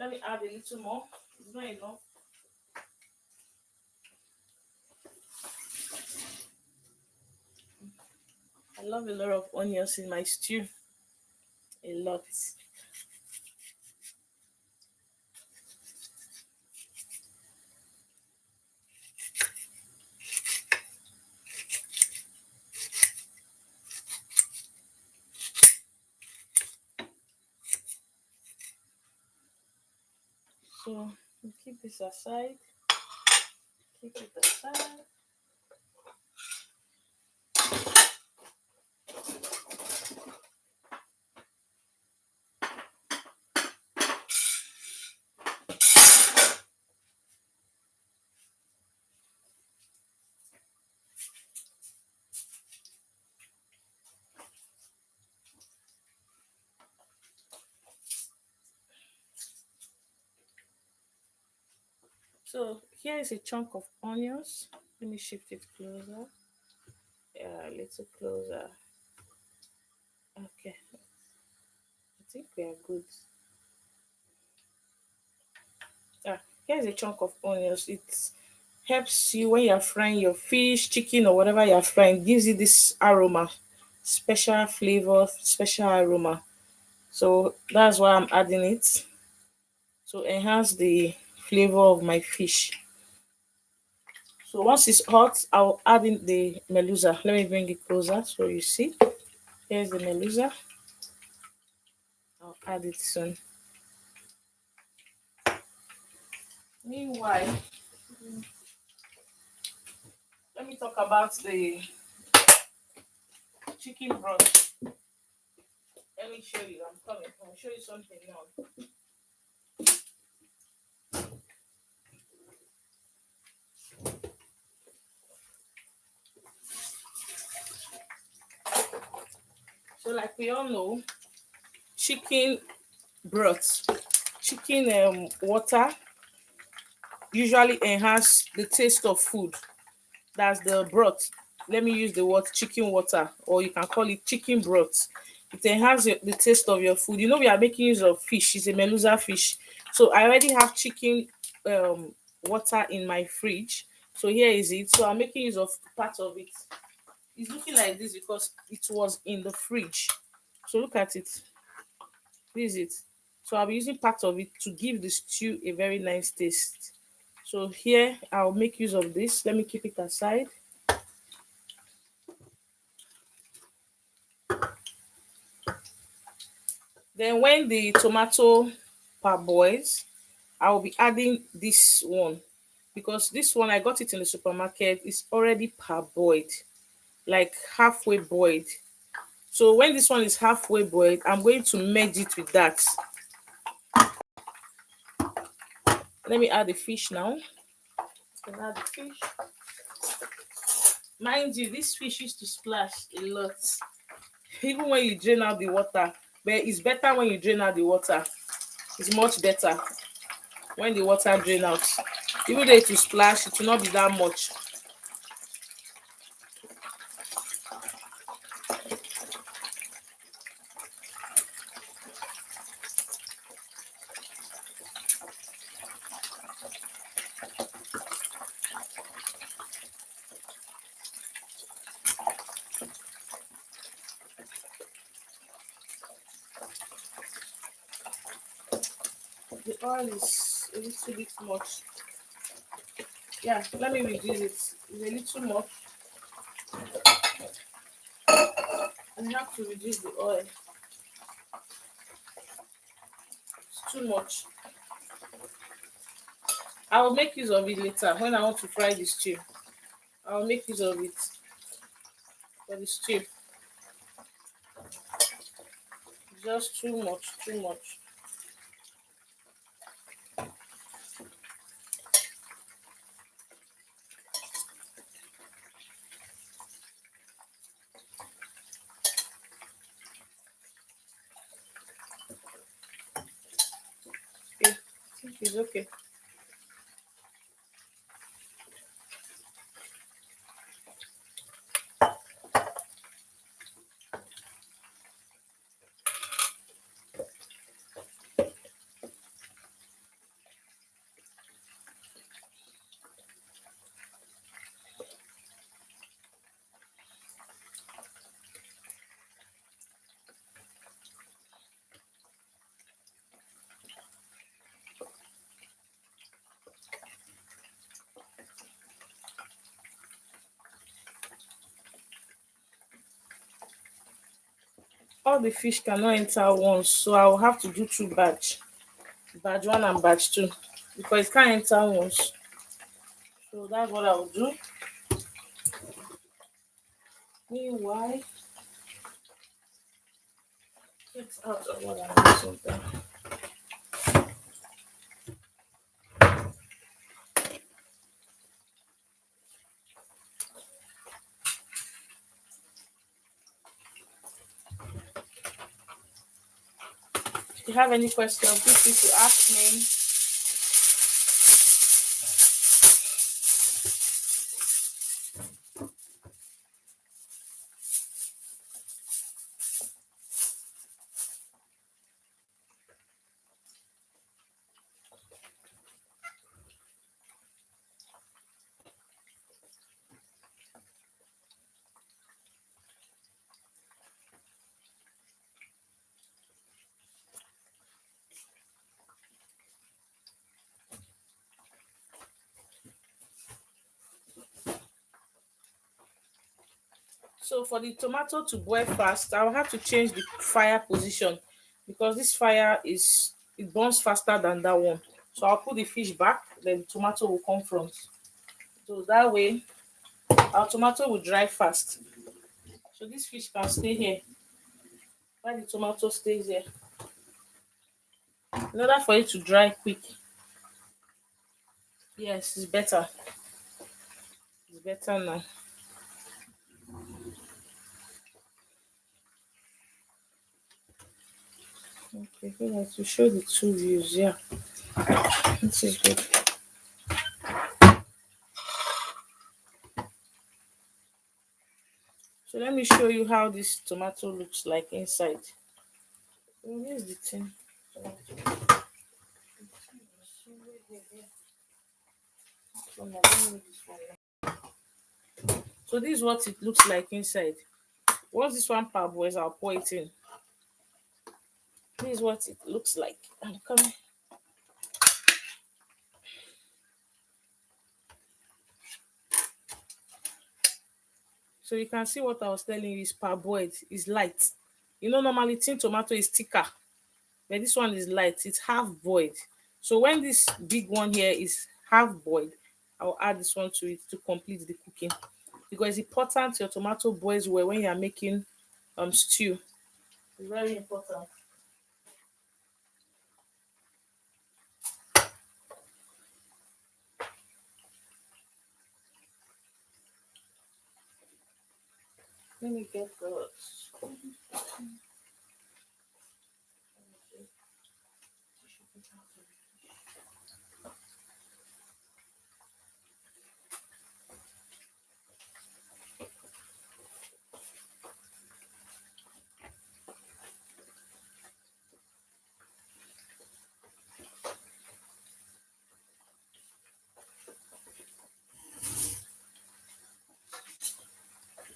Let me add a little more. It's not enough. I love a lot of onions in my stew. A lot. So we keep this aside. Keep it aside. So here is a chunk of onions. Let me shift it closer. Yeah, a little closer. Okay, I think we are good. Yeah, here's a chunk of onions. It helps you when you're frying your fish, chicken, or whatever you're frying. Gives you this aroma, special flavor, special aroma. So that's why I'm adding it to enhance the flavor of my fish. So once it's hot, I'll add in the melusa. Let me bring it closer so you see. Here's the melusa. I'll add it soon. Meanwhile, let me talk about the chicken broth. Let me show you. I'm coming. I'll show you something now. So, like we all know, chicken broth, chicken water usually enhance the taste of food. That's the broth. Let me use the word chicken water, or you can call it chicken broth. It enhances the taste of your food. You know, we are making use of fish. It's a melusa fish. So I already have chicken water in my fridge. So here is it. So I'm making use of part of it. It's looking like this because it was in the fridge. So look at it. This is it. So I'll be using part of it to give the stew a very nice taste. So here I'll make use of this. Let me keep it aside. Then when the tomato parboils, I will be adding this one because this one I got it in the supermarket is already parboiled, like halfway boiled. So when this one is halfway boiled, I'm going to merge it with that. Let me add the fish now. I can add the fish. Mind you, this fish used to splash a lot, even when you drain out the water. But it's better when you drain out the water. It's much better when the water drain out. Even though it will splash, it will not be that much. The oil is a little bit much. Yeah, let me reduce it. It's a little much. I have to reduce the oil. It's too much. I will make use of it later when I want to fry the stew. I will make use of it for the stew. Just too much, too much. Okay, I think it's okay. all the fish cannot enter once, so I will have to do two batch one and batch two, because it can't enter once. So that's what I will do. Meanwhile, get out of what I'm using there. If you have any questions, feel free to ask me. So for the tomato to boil fast, I'll have to change the fire position, because this fire is, it burns faster than that one. So I'll put the fish back, then the tomato will come front. So that way our tomato will dry fast. So this fish can stay here while the tomato stays here. In order for it to dry quick. Yes, it's better. It's better now. Okay, so to show the two views, yeah. This is good. So let me show you how this tomato looks like inside. Where's the thing? So this is what it looks like inside. Once this one parboils, I'll pour it in. This is what it looks like. I'm coming. So you can see what I was telling you is parboiled, is light. You know, normally tin tomato is thicker, but this one is light, it's half boiled. So when this big one here is half boiled, I'll add this one to it to complete the cooking, because it's important your tomato boils well when you're making stew. It's very important. Let me get the.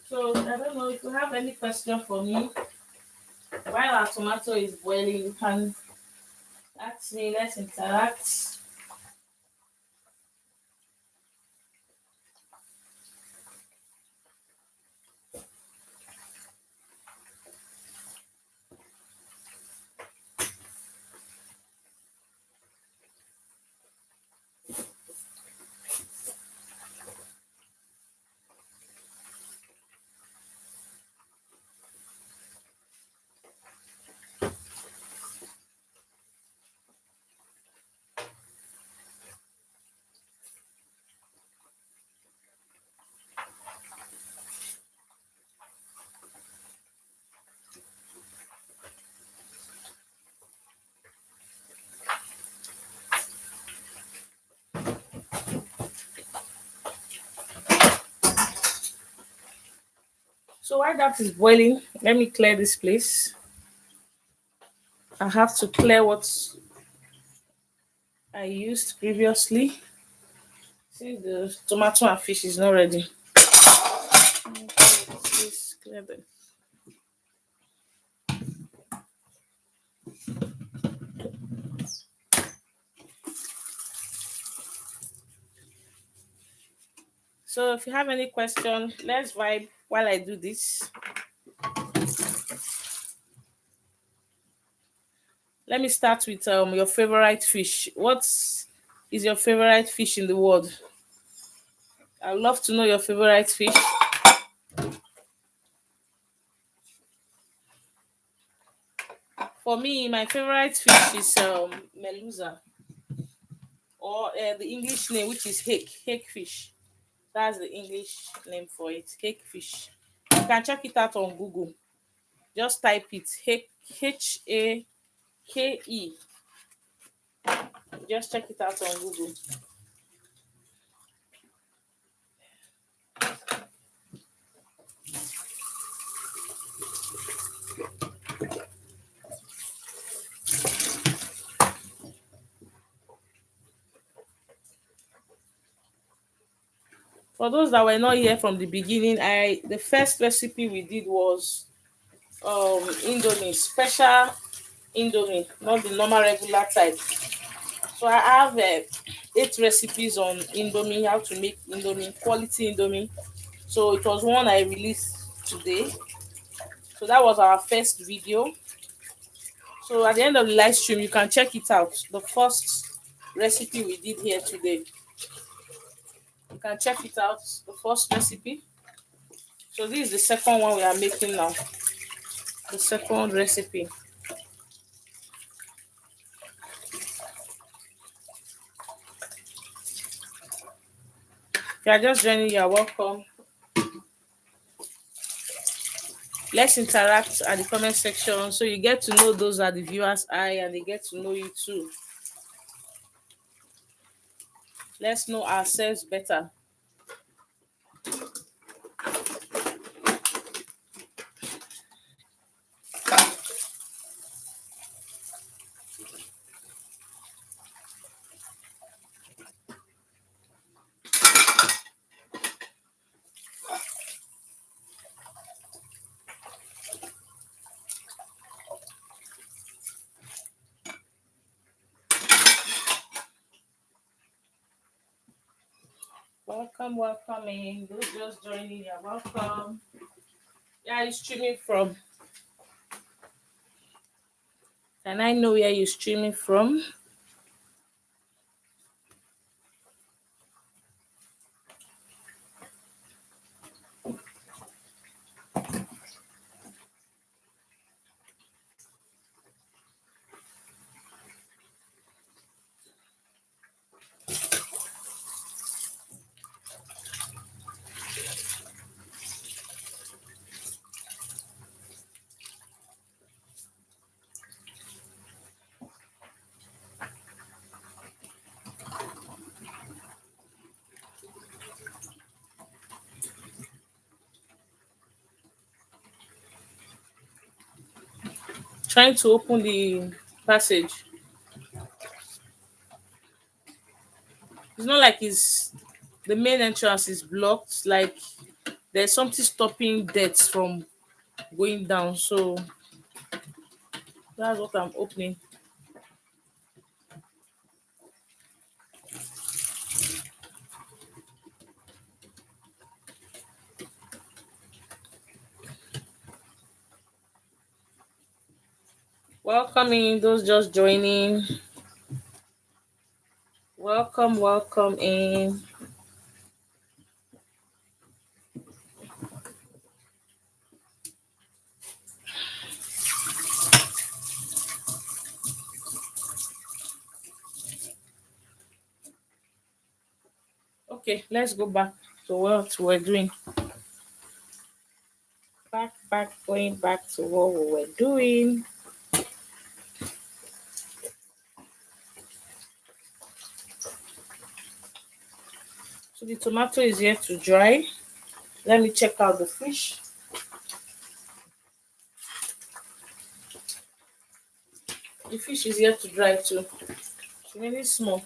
So I don't know if you have any question for me while our tomato is boiling. You can ask me. Let's interact. So while that is boiling, let me clear this place. I have to clear what I used previously. See, the tomato and fish is not ready. Please clear them. So if you have any question, let's vibe while I do this. Let me start with your favorite fish. What is your favorite fish in the world? I'd love to know your favorite fish. For me, my favorite fish is melusa, or the English name, which is hake fish. That's the English name for it, hake fish. You can check it out on Google. Just type it, hake, Hake. Just check it out on Google. For those that were not here from the beginning, the first recipe we did was Indomie, special Indomie, not the normal regular type. So I have 8 recipes on Indomie, how to make Indomie, quality Indomie. So it was one I released today. So that was our first video. So at the end of the live stream, you can check it out. The first recipe we did here today. You can check it out, the first recipe. So this is the second one we are making now. The second recipe. If you are just joining, you are welcome. Let's interact at the comment section so you get to know those are the viewers' eye and they get to know you too. Let's know ourselves better. Welcome, welcome in. Those just joining, you're welcome. Yeah, you streaming from? Can I know where you're streaming from? Trying to open the passage. It's not like it's the main entrance is blocked. Like there's something stopping deaths from going down. So that's what I'm opening. Welcome in those just joining. Welcome, welcome in. Okay, let's go back to what we're doing. Going back to what we were doing. So the tomato is here to dry. Let me check out the fish. The fish is here to dry too. It's really small.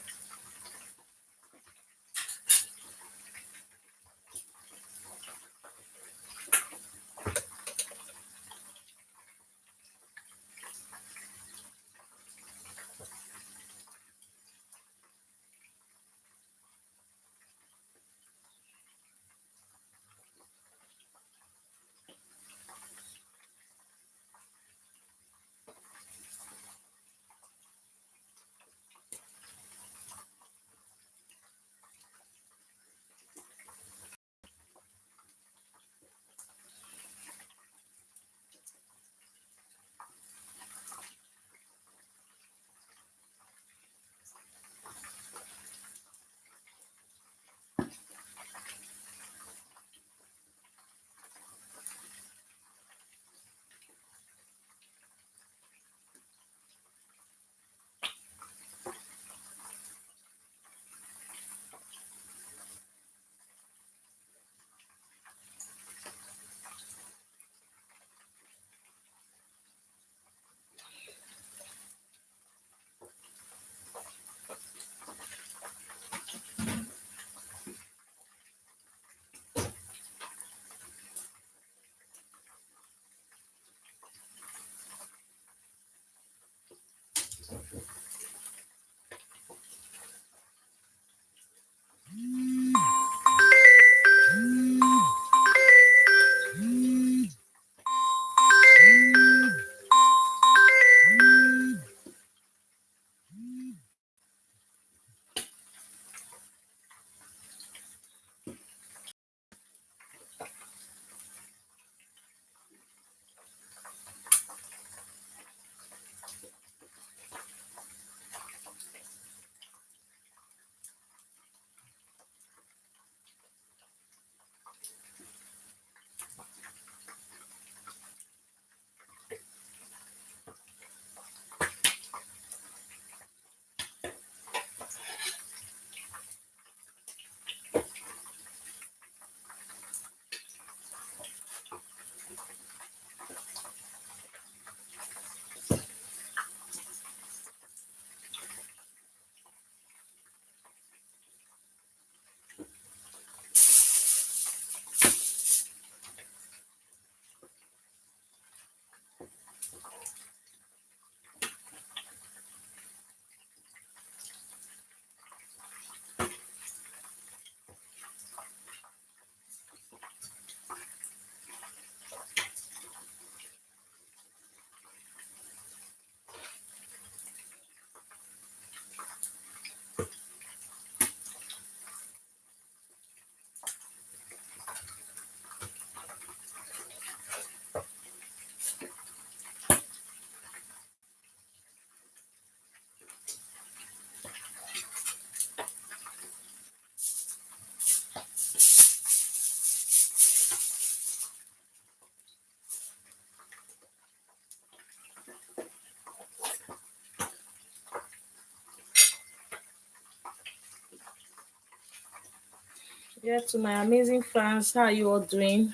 Yeah, to my amazing fans, how are you all doing?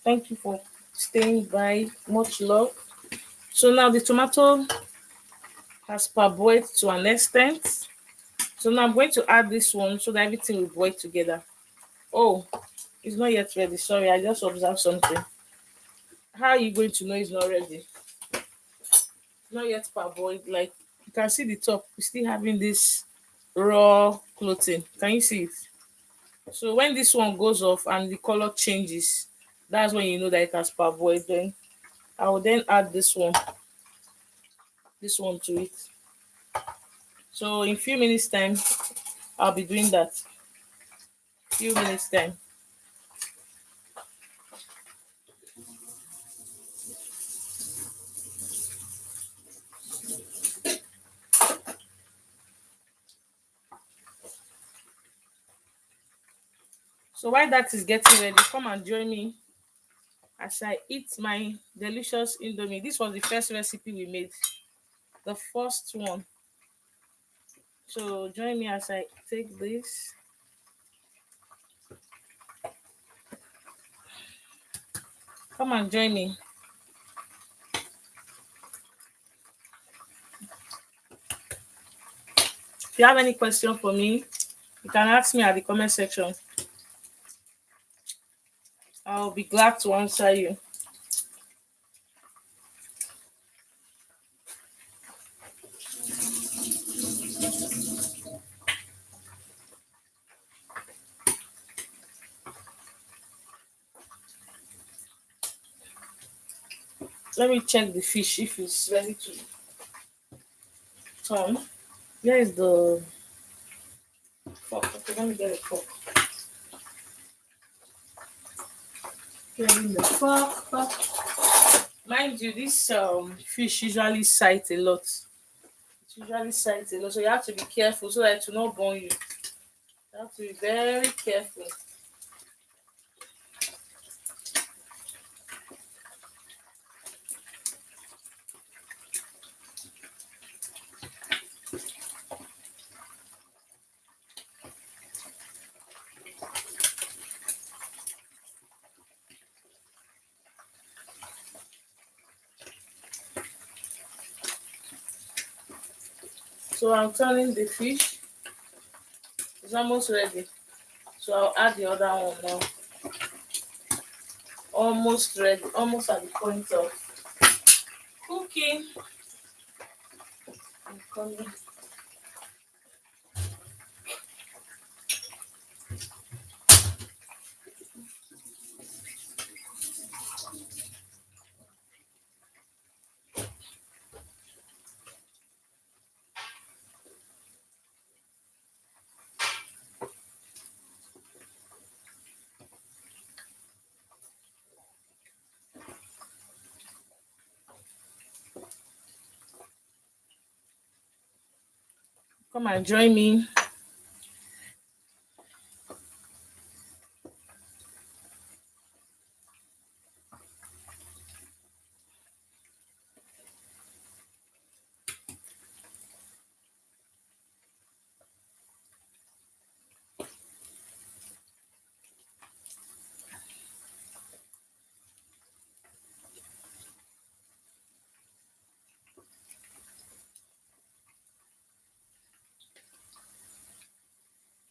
Thank you for staying by. Much love. So now the tomato has parboiled to an extent. So now I'm going to add this one so that everything will boil together. Oh, it's not yet ready. Sorry, I just observed something. How are you going to know it's not ready? Not yet parboiled. Like you can see the top, we're still having this raw clothing. Can you see it? So when this one goes off and the color changes, that's when you know that it has parboiled. Then I will then add this one to it. So in few minutes time, I'll be doing that. Few minutes time. So while that is getting ready, come and join me as I eat my delicious indomie. This was the first recipe we made, the first one. So join me as I take this. Come and join me. If you have any question for me, you can ask me at the comment section. I'll be glad to answer you. Let me check the fish if it's ready to turn. Where is the fork? Okay, let me get a fork. Getting the fork. Mind you, this fish usually sight a lot. It usually sight a lot, so you have to be careful so that it will not burn you. You have to be very careful. So I'm turning the fish. It's almost ready. So I'll add the other one now. Almost ready. Almost at the point of cooking. I'm coming. Come and join me.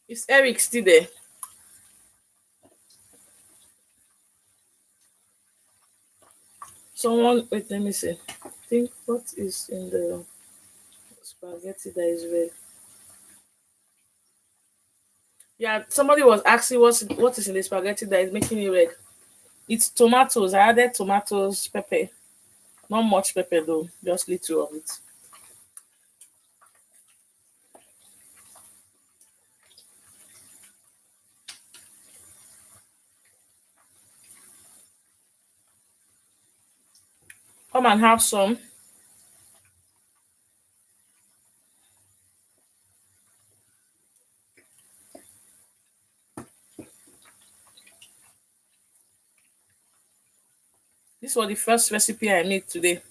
Is Eric still there? Someone, wait, let me see. I think what is in the spaghetti that is red? Yeah, somebody was asking what is in the spaghetti that is making it red. It's tomatoes. I added tomatoes, pepper. Not much pepper though, just little of it. Come and have some. This was the first recipe I made today.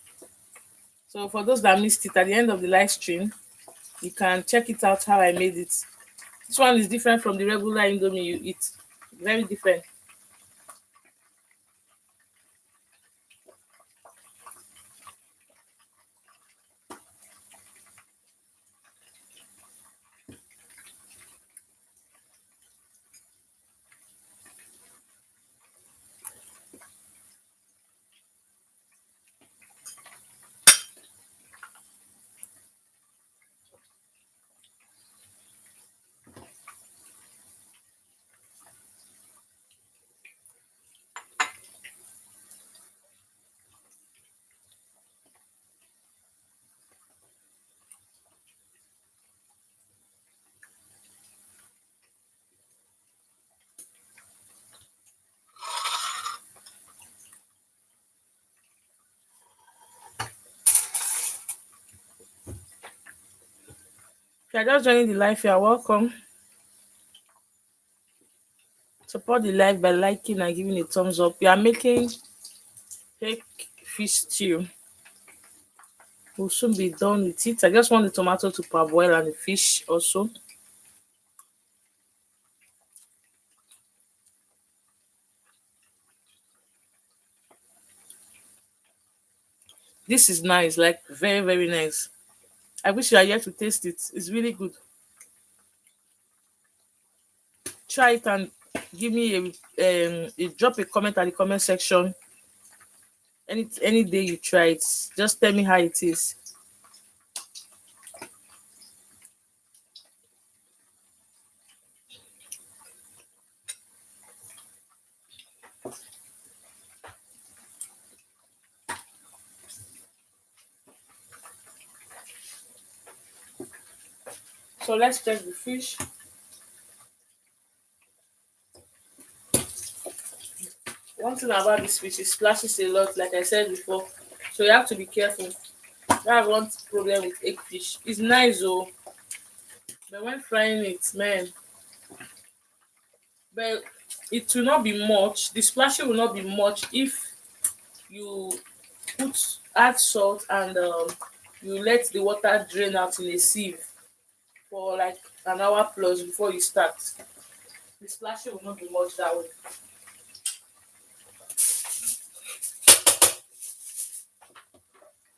So for those that missed it at the end of the live stream, you can check it out how I made it. This one is different from the regular indomie you eat. Very different. If you're just joining the live, you're welcome. Support the live by liking and giving a thumbs up. We are making hake fish stew. We'll soon be done with it. I just want the tomato to parboil and the fish also. This is nice, like very, very nice. I wish you are here to taste it. It's really good. Try it and give me a drop a comment at the comment section. Any day you try it, just tell me how it is. So let's check the fish. One thing about this fish, it splashes a lot, like I said before. So you have to be careful. That's one problem with egg fish. It's nice though, but when frying it, man, but it will not be much. The splashing will not be much if you add salt and you let the water drain out in a sieve for like an hour plus before you start. The splashing will not be much that way.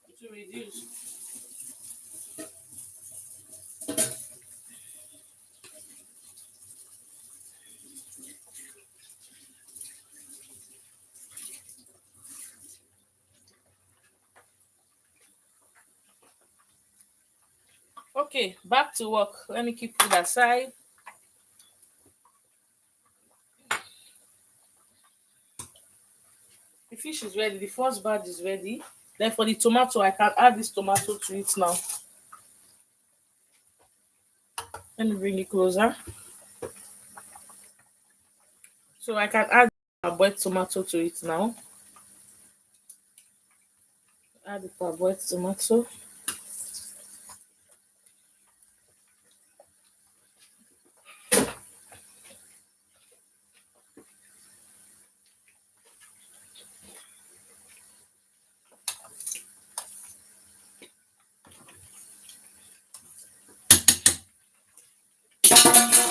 It will reduce. Okay, back to work. Let me keep food aside. The fish is ready. The first batch is ready. Then for the tomato, I can add this tomato to it now. Let me bring it closer. So I can add a boiled tomato to it now. Add the parboiled tomato.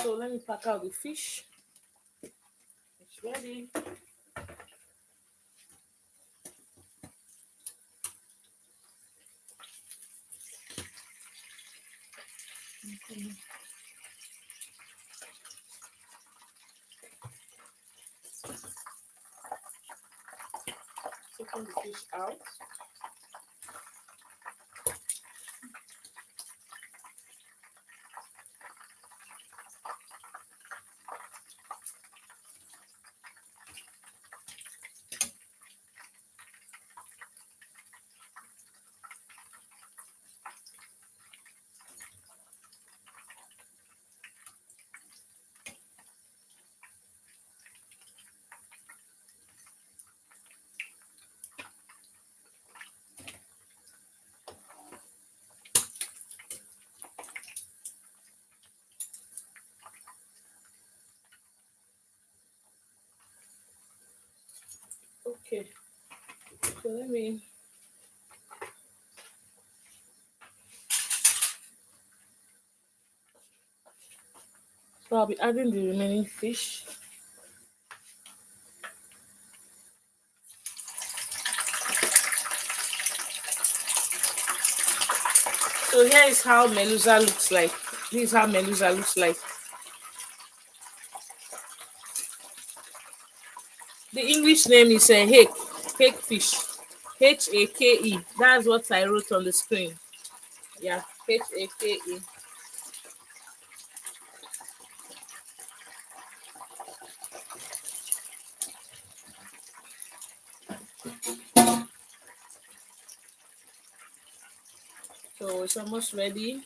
So let me pack out the fish. It's ready. Taking the fish out. Okay. So let me. So I'll be adding the remaining fish. So here is how Melusa looks like. This is how Melusa looks like. The English name is hake, hake fish. Hake. That's what I wrote on the screen. Yeah, hake. So it's almost ready.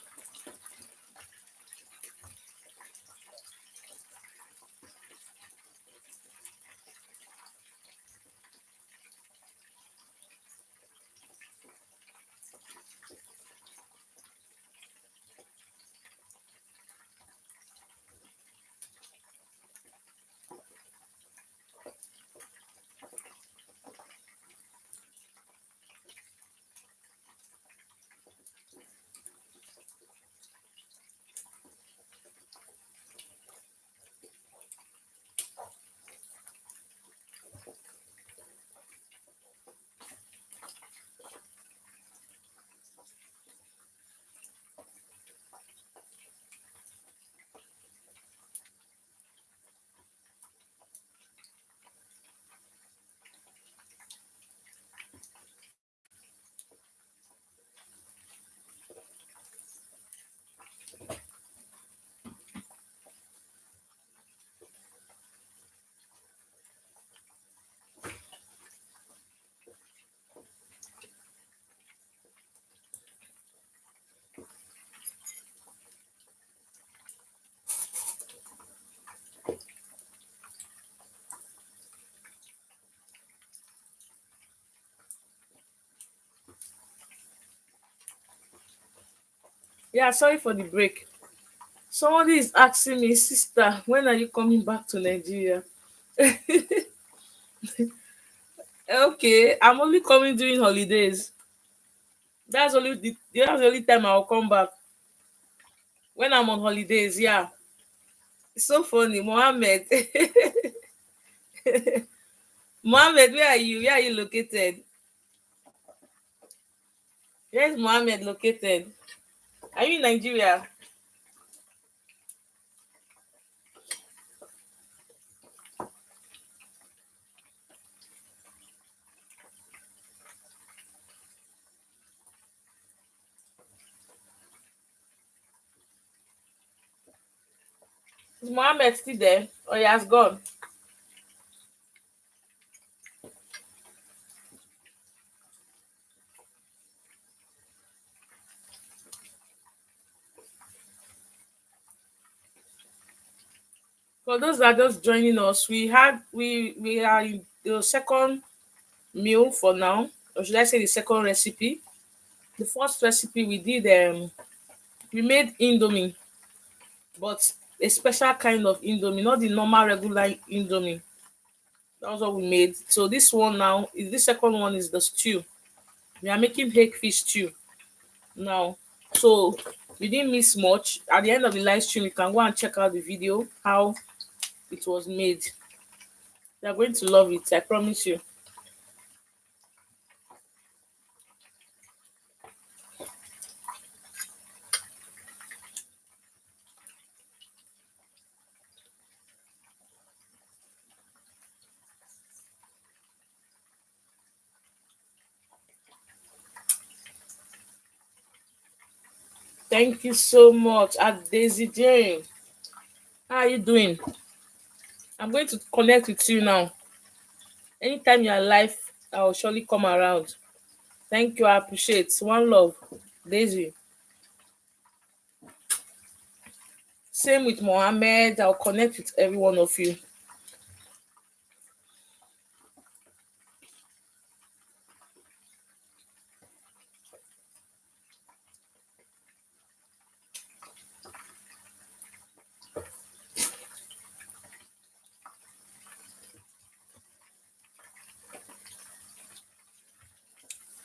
Yeah, sorry for the break. Somebody is asking me, sister, when are you coming back to Nigeria? Okay, I'm only coming during holidays. That's the only time I'll come back. When I'm on holidays, yeah. It's so funny, Mohammed. Mohammed, where are you? Where are you located? Where is Mohammed located? Are you in Nigeria? Is Mohammed still there? Or he has gone? For those that are just joining us, we are in the second meal for now, or should I say the second recipe. The first recipe we did, we made indomie, but a special kind of indomie, not the normal regular indomie. That's what we made. So this second one is the stew. We are making hake fish stew now. So we didn't miss much. At the end of the live stream, you can go and check out the video how it was made. You're going to love it, I promise you. Thank you so much. At Daisy Jane. How are you doing? I'm going to connect with you now. Anytime you're live, I'll surely come around. Thank you. I appreciate. One love. Daisy. Same with Mohammed. I'll connect with every one of you.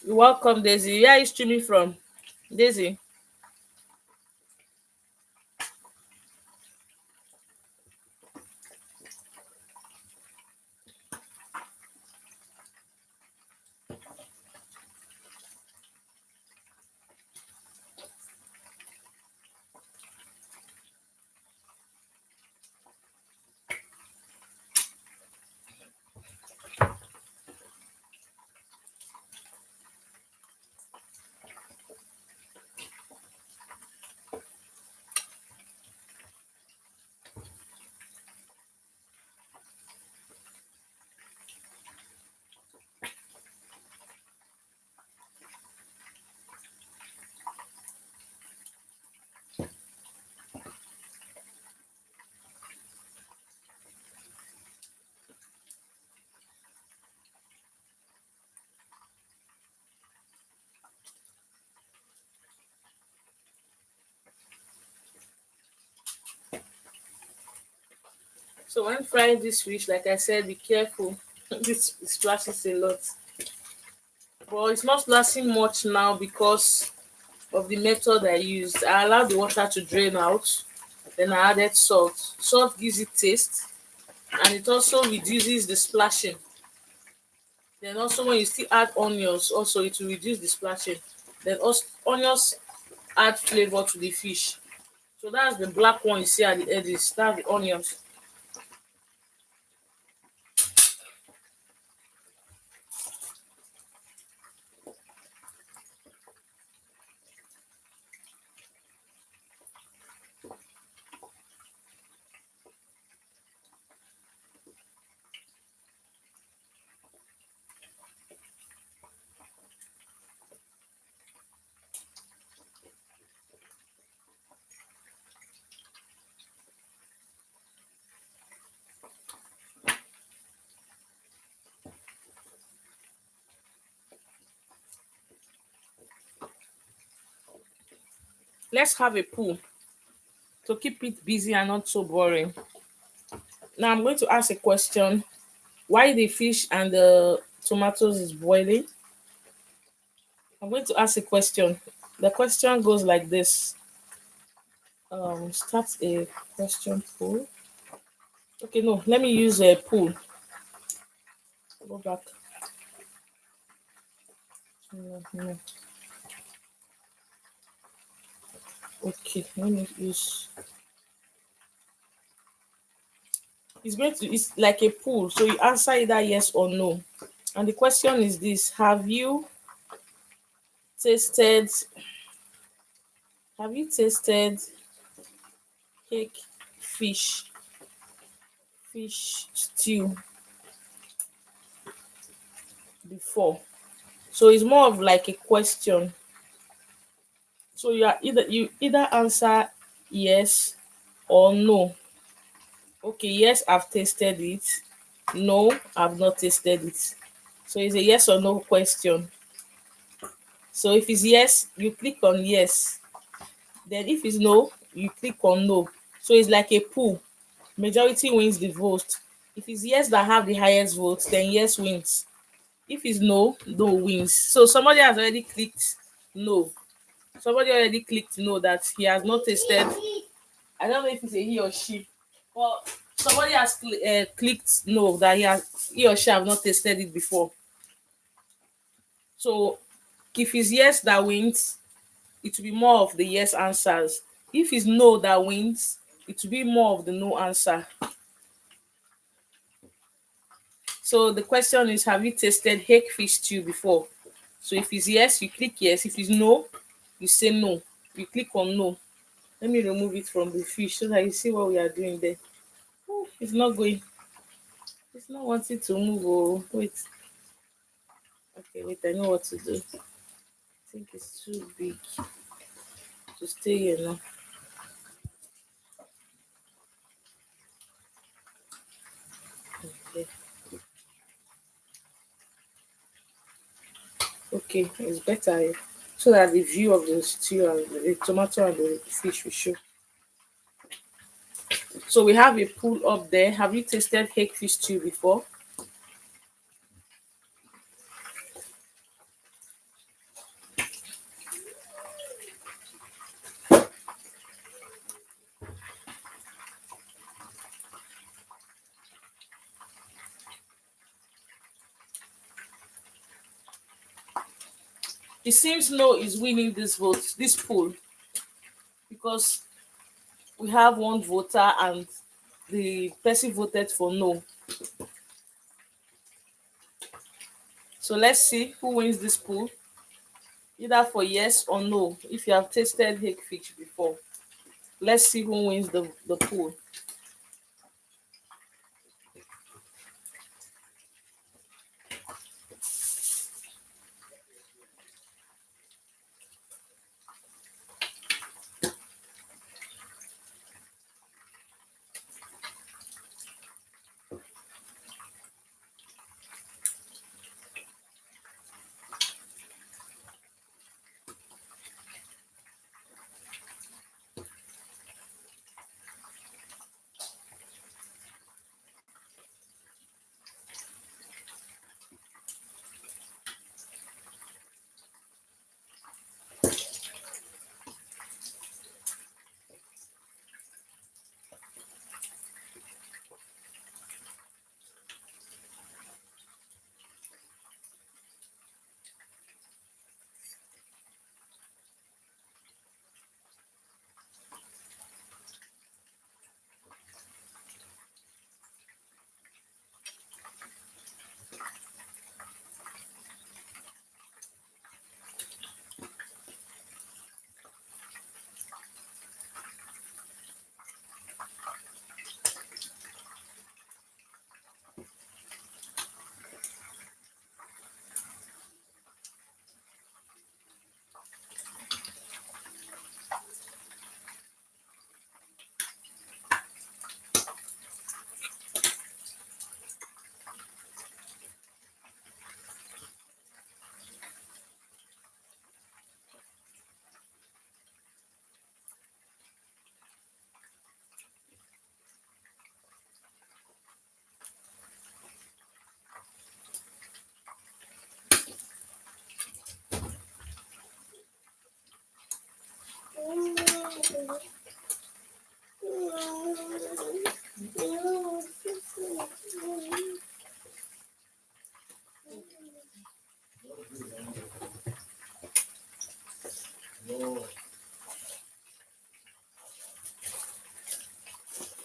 You're welcome, Daisy. Where are you streaming from? Daisy. So when frying this fish, like I said, be careful. This splashes a lot. But it's not splashing much now because of the method I used. I allowed the water to drain out. Then I added salt. Salt gives it taste and it also reduces the splashing. Then also when you still add onions, also it will reduce the splashing. Then also onions add flavor to the fish. So that's the black one you see at the edges. That's the onions. Let's have a pool to keep it busy and not so boring. Now I'm going to ask a question. Why the fish and the tomatoes is boiling? I'm going to ask a question. The question goes like this. Start a question pool. Okay, no, let me use a pool. Go back. No, no. Okay, let me use. It's like a pool, so you answer either yes or no. And the question is this: tasted have you tasted hake fish stew before? So it's more of like a question. So you either answer yes or no. Okay, yes, I've tasted it. No, I've not tasted it. So it's a yes or no question. So if it's yes, you click on yes. Then if it's no, you click on no. So it's like a pool. Majority wins the vote. If it's yes that have the highest votes, then yes wins. If it's no, no wins. So somebody has already clicked no. Somebody already clicked no that he has not tasted. I don't know if it's a he or she. Well, somebody has clicked no that he or she have not tasted it before. So if it's yes that wins, it will be more of the yes answers. If it's no that wins, it will be more of the no answer. So the question is, have you tasted hake fish stew before? So if it's yes, you click yes. If it's no, you say no. You click on no. Let me remove it from the fish so that you see what we are doing there. Oh, it's not going. It's not wanting to move. Oh, wait. Okay, wait. I know what to do. I think it's too big to stay here now. Okay. Okay, it's better so that the view of the stew and the tomato and the fish will show. So we have a pool up there. Have you tasted hake fish stew before? It seems no is winning this vote, this poll, because we have one voter and the person voted for no. So let's see who wins this poll, either for yes or no. If you have tasted hake fish before, let's see who wins the poll.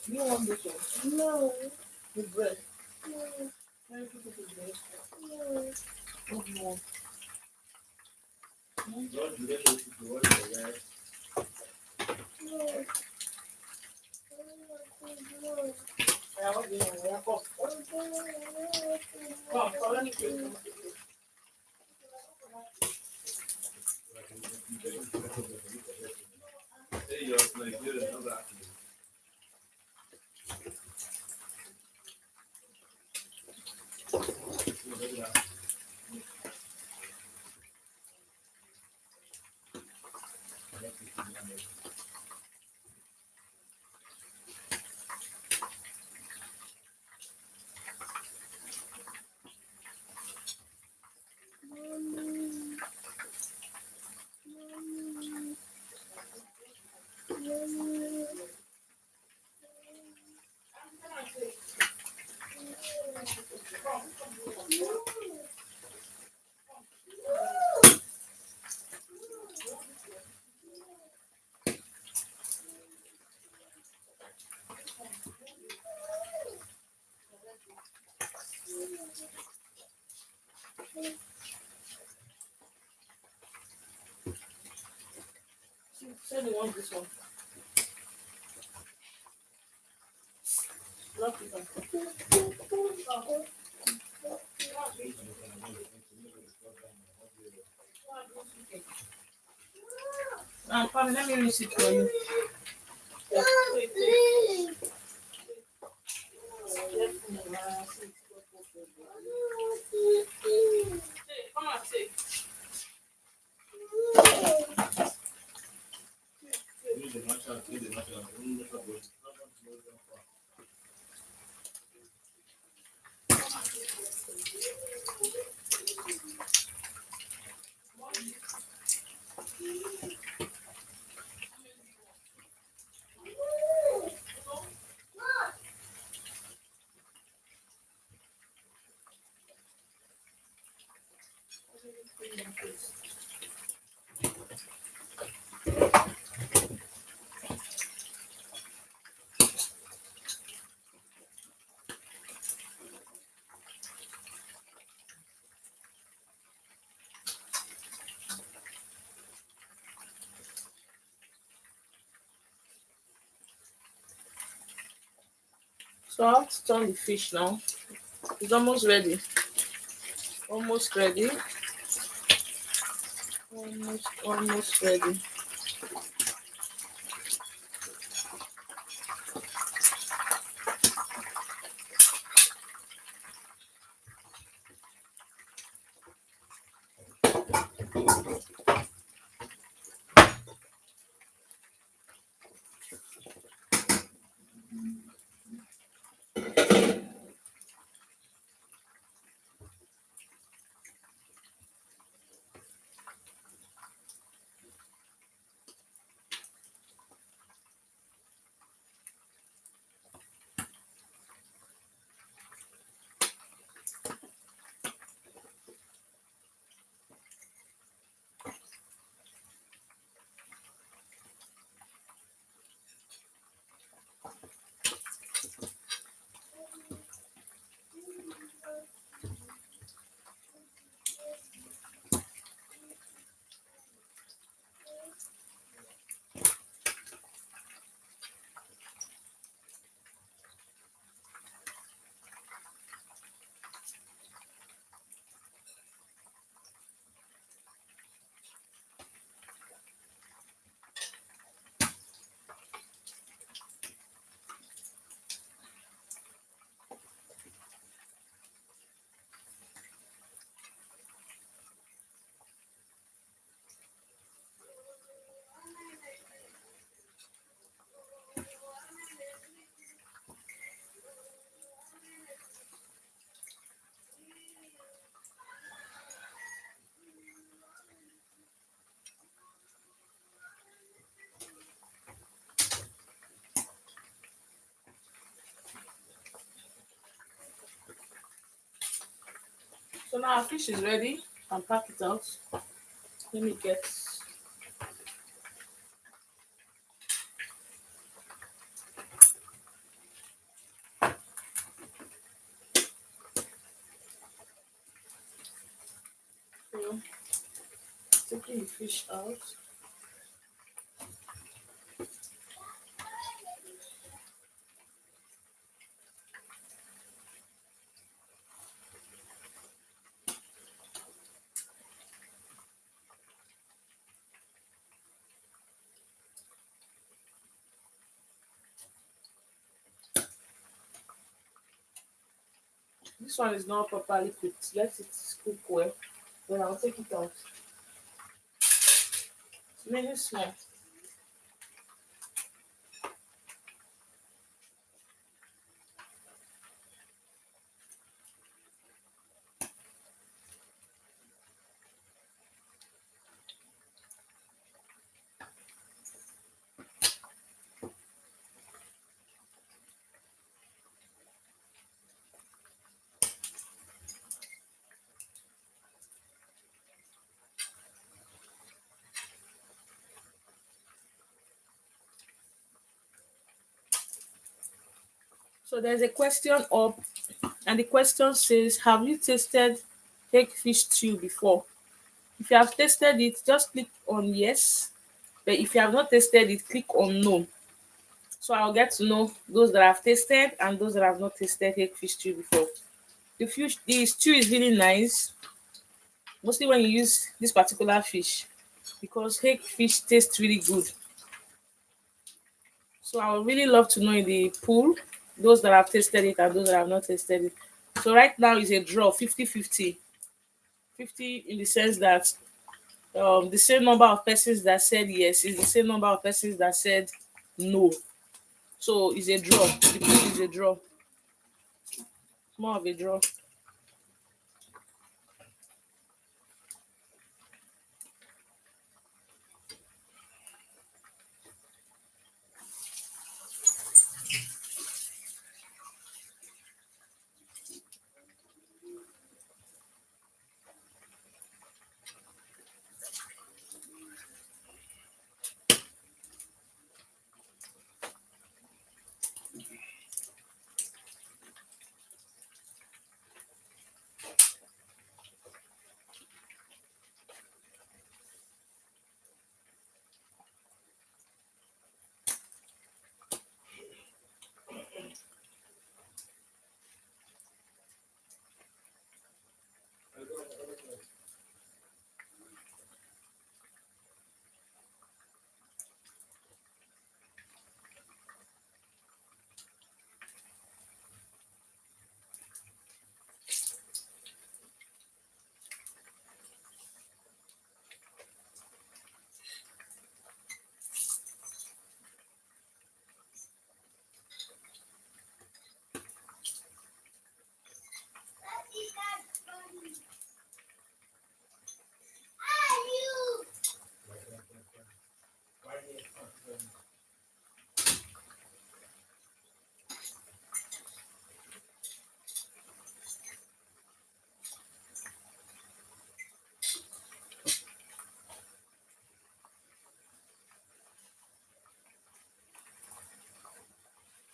You want this one? No. With bread? No. Can you put it with bread? No. What do you want? No. Yeah, what do you want? Yeah, come. Come, let me take it. Say you want this one. Lock it up. Come, let me rinse it for you. Come on, take. So I have to turn the fish now. It's almost ready. Almost ready. Almost ready. So now our fish is ready. and pack it out. Let me get. So, taking the fish out. This one is not properly cooked. Let it cook well. Then I'll take it out. It's really small. So there's a question up, and the question says, "Have you tasted hake fish stew before?" If you have tasted it, just click on yes. But if you have not tasted it, click on no. So I'll get to know those that have tasted and those that have not tasted hake fish stew before. The stew is really nice, mostly when you use this particular fish, because hake fish tastes really good. So I would really love to know in the pool those that have tasted it and those that have not tasted it. So right now is a draw 50-50. 50 in the sense that the same number of persons that said yes is the same number of persons that said no. So it's a draw. The pool is a draw. More of a draw.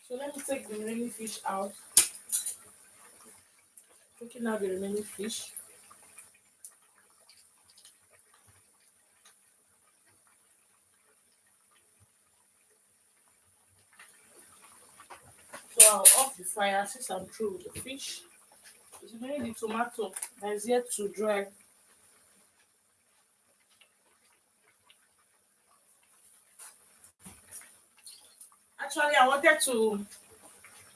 So let me take the remaining fish out. Taking out the remaining fish. So I'll off the fire since I'm through with the fish. It's mainly the tomato that is yet to dry. Actually, I wanted to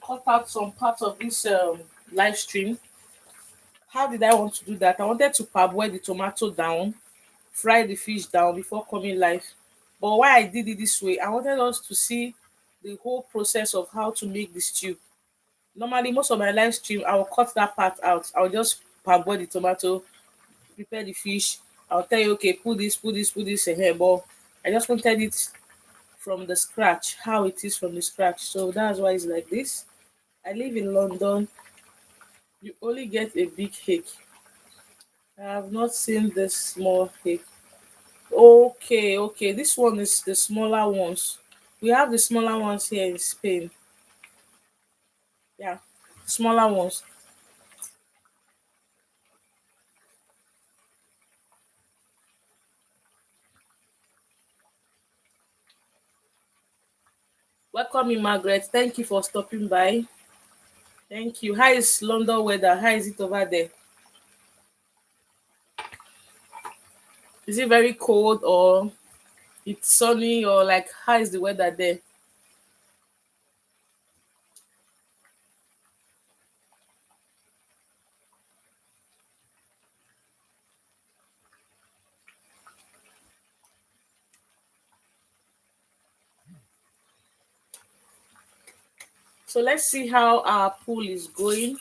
cut out some part of this live stream. How did I want to do that? I wanted to parboil the tomato down, fry the fish down before coming live. But why I did it this way, I wanted us to see the whole process of how to make the stew. Normally, most of my live stream, I will cut that part out. I'll just parboil the tomato, prepare the fish. I'll tell you, okay, put this ahead. But I just wanted it from the scratch, how it is from the scratch. So that's why it's like this. I live in London. You only get a big cake. I have not seen this small hake. Okay, okay. This one is the smaller ones. We have the smaller ones here in Spain. Yeah, smaller ones. Welcome you, Margaret. Thank you for stopping by. Thank you. How is London weather? How is it over there? Is it very cold or it's sunny or like how is the weather there? So let's see how our pool is going.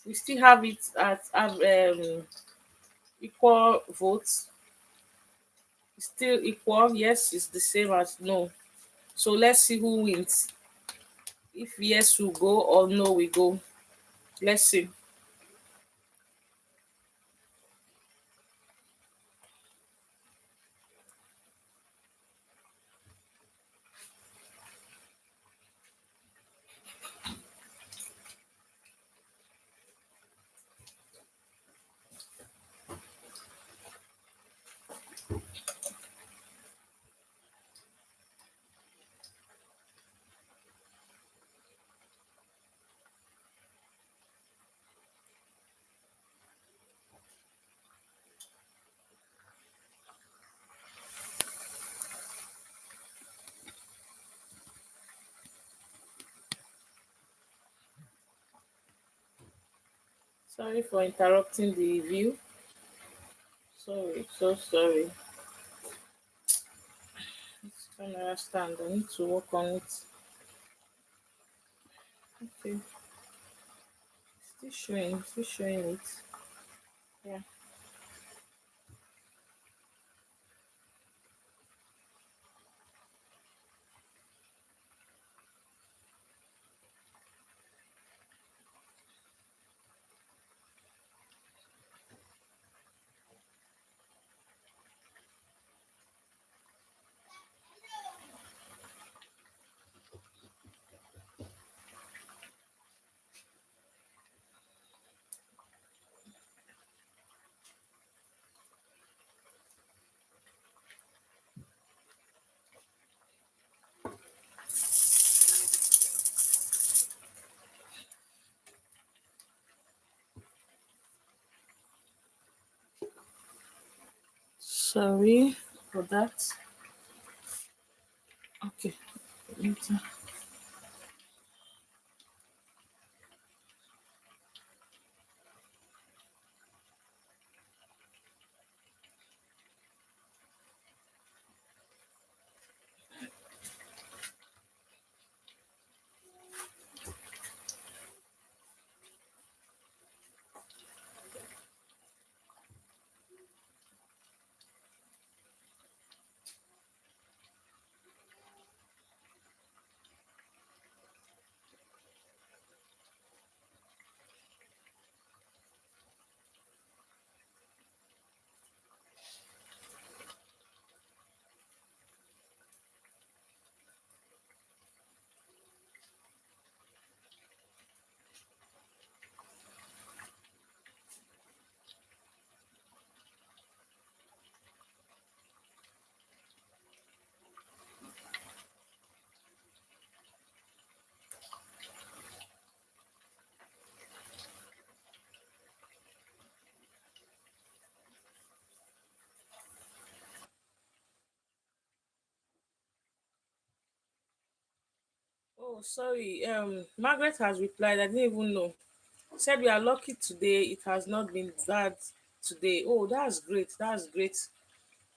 We still have it at equal votes. Still equal. Yes, it's the same as no. So let's see who wins. If yes, we go or no, we go. Let's see. Sorry for interrupting the view. Sorry, so sorry. I don't understand. I need to work on it. Okay, still showing it. Yeah. Sorry for that. Okay. Oh, sorry. Margaret has replied. I didn't even know. Said we are lucky today. It has not been bad today. Oh, that's great. That's great.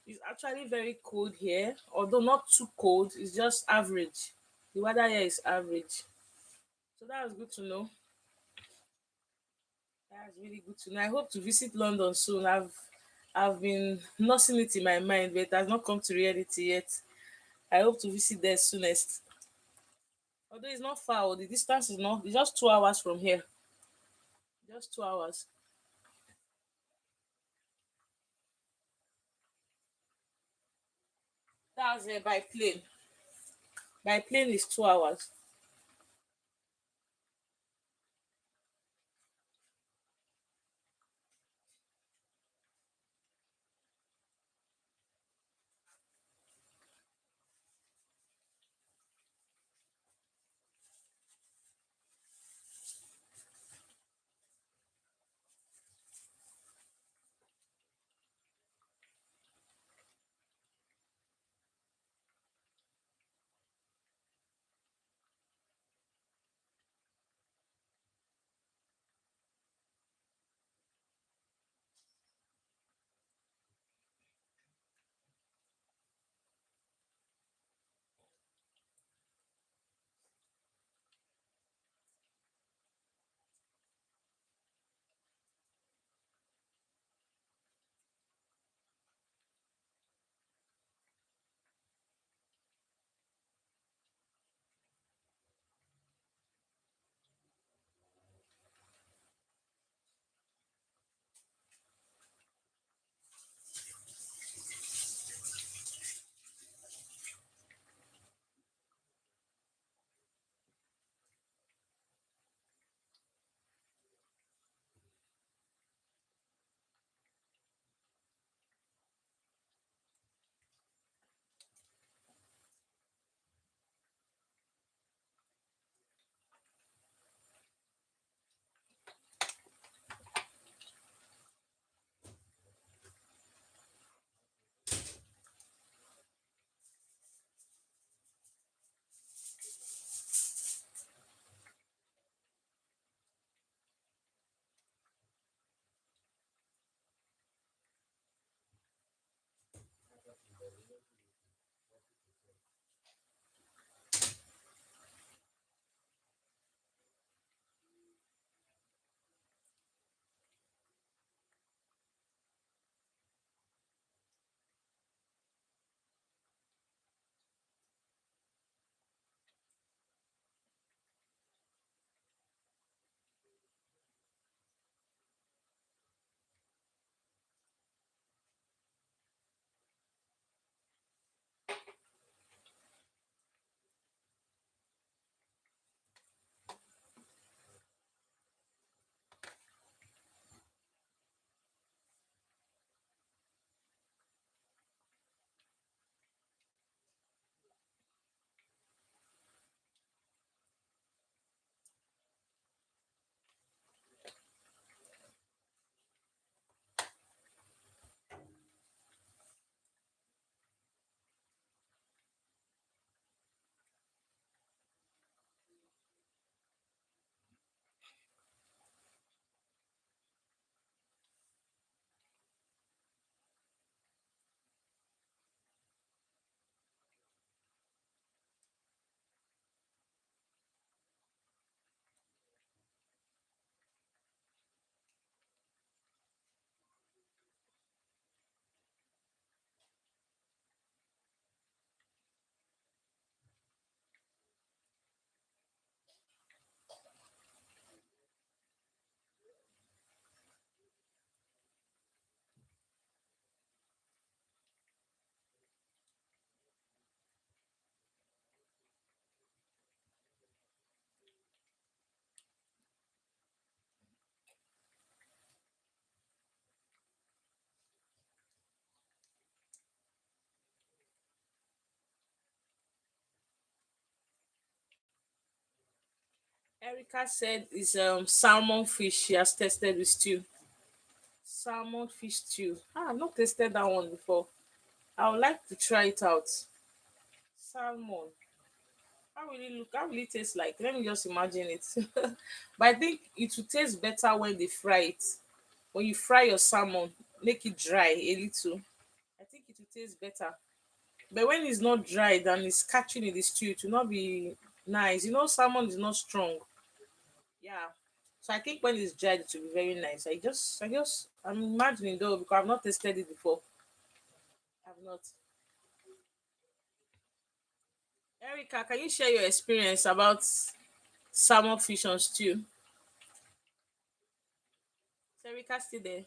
It's actually very cold here, although not too cold. It's just average. The weather here is average. So that's good to know. That's really good to know. I hope to visit London soon. I've been nursing it in my mind, but it has not come to reality yet. I hope to visit there soonest. Although it's not far, the distance is not. It's just 2 hours from here. Just 2 hours. That's by plane. By plane is 2 hours. Erica said it's salmon fish she has tested with stew. Salmon fish stew. I've not tasted that one before. I would like to try it out. Salmon. How will it look? How will it taste like? Let me just imagine it. But I think it will taste better when they fry it. When you fry your salmon, make it dry a little. I think it will taste better. But when it's not dried and it's catching in the stew, it will not be nice. Salmon is not strong. Yeah. So I think when it's dried, it will be very nice. I'm imagining though because I've not tasted it before. I've not. Erica, can you share your experience about salmon fish on stew? Is Erica still there?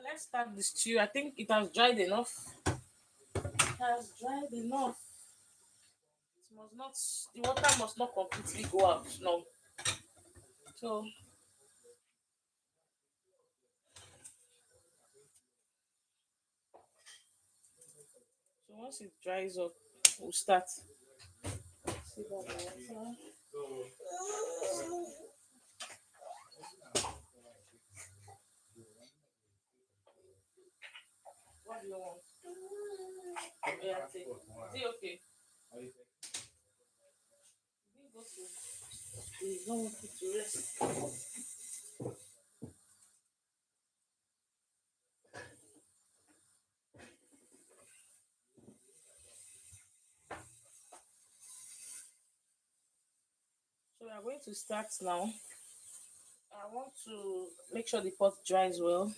let's start the stew. I think it has dried enough. It has dried enough. It must not. The water must not completely go out. No. So, so once it dries up, we'll start. See that water. What do you want? Yeah, take. Is it okay? You go to. You don't want it to rest. So we are going to start now. I want to make sure the pot dries well.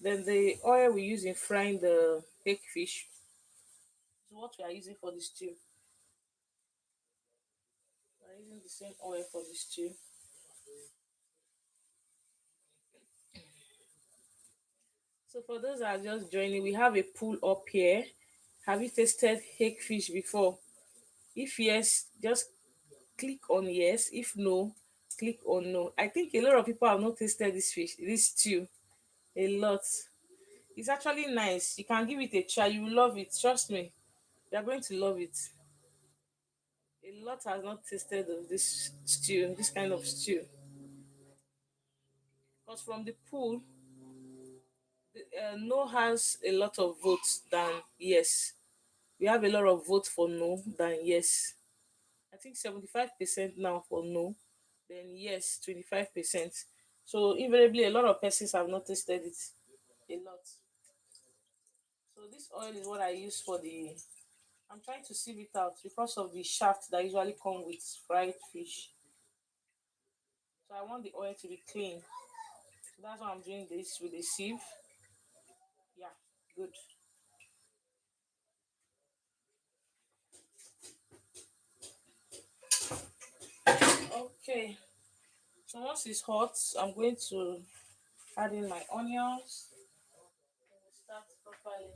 Then the oil we use in frying the hake fish is what we are using for the stew. We are using the same oil for the stew. So for those that are just joining, we have a pool up here. Have you tasted hake fish before? If yes, just click on yes. If no, click on no. I think a lot of people have not tasted this fish, this stew. A lot. It's actually nice. You can give it a try. You will love it. Trust me. You are going to love it. A lot has not tasted of this stew, this kind of stew. Because from the pool, no has a lot of votes than yes. We have a lot of votes for no than yes. I think 75% now for no, then yes, 25%. So invariably, a lot of persons have not tasted it. A lot. So this oil is what I use for the. I'm trying to sieve it out because of the shaft that usually come with fried fish. So I want the oil to be clean. So that's why I'm doing this with a sieve. Yeah, good. Okay. So once it's hot, I'm going to add in my onions. Start properly.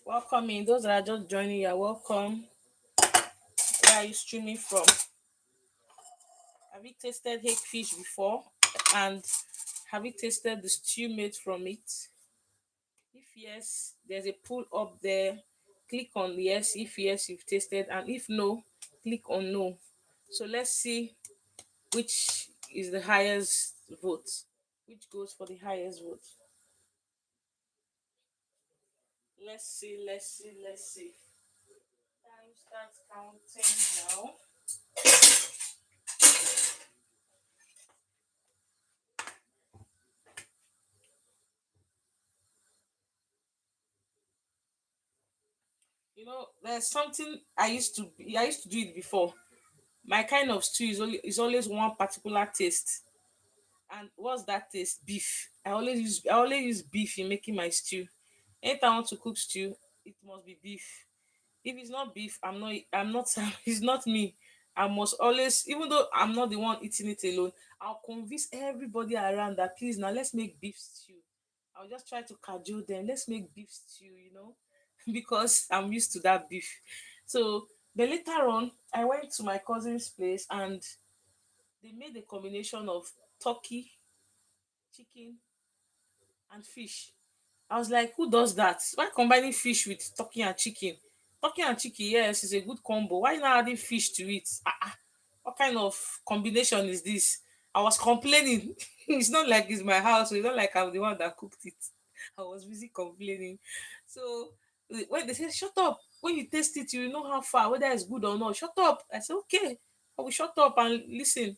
Welcome in. Those that are just joining, you're welcome. Where are you streaming from? Have you tasted hake fish before? And have you tasted the stew made from it? If yes, there's a pull up there. Click on yes if yes you've tasted, and if no, click on no. So let's see which is the highest vote. Which goes for the highest vote? Let's see. Time starts counting now. There's something I used to do it before. My kind of stew is always one particular taste. And what's that taste? Beef. I always use beef in making my stew. Anytime I want to cook stew, it must be beef. If it's not beef, I'm not it's not me. I must always, even though I'm not the one eating it alone, I'll convince everybody around that please now let's make beef stew. I'll just try to cajole them. Let's make beef stew, because I'm used to that beef. So but later on, I went to my cousin's place and they made a combination of turkey, chicken, and fish. I was like, who does that? Why combining fish with turkey and chicken? Turkey and chicken, yes, is a good combo. Why not adding fish to it? What kind of combination is this? I was complaining. It's not like it's my house, so it's not like I'm the one that cooked it. I was busy complaining. So when they said, shut up, when you taste it, you know how far, whether it's good or not. Shut up. I said, okay, I will shut up and listen.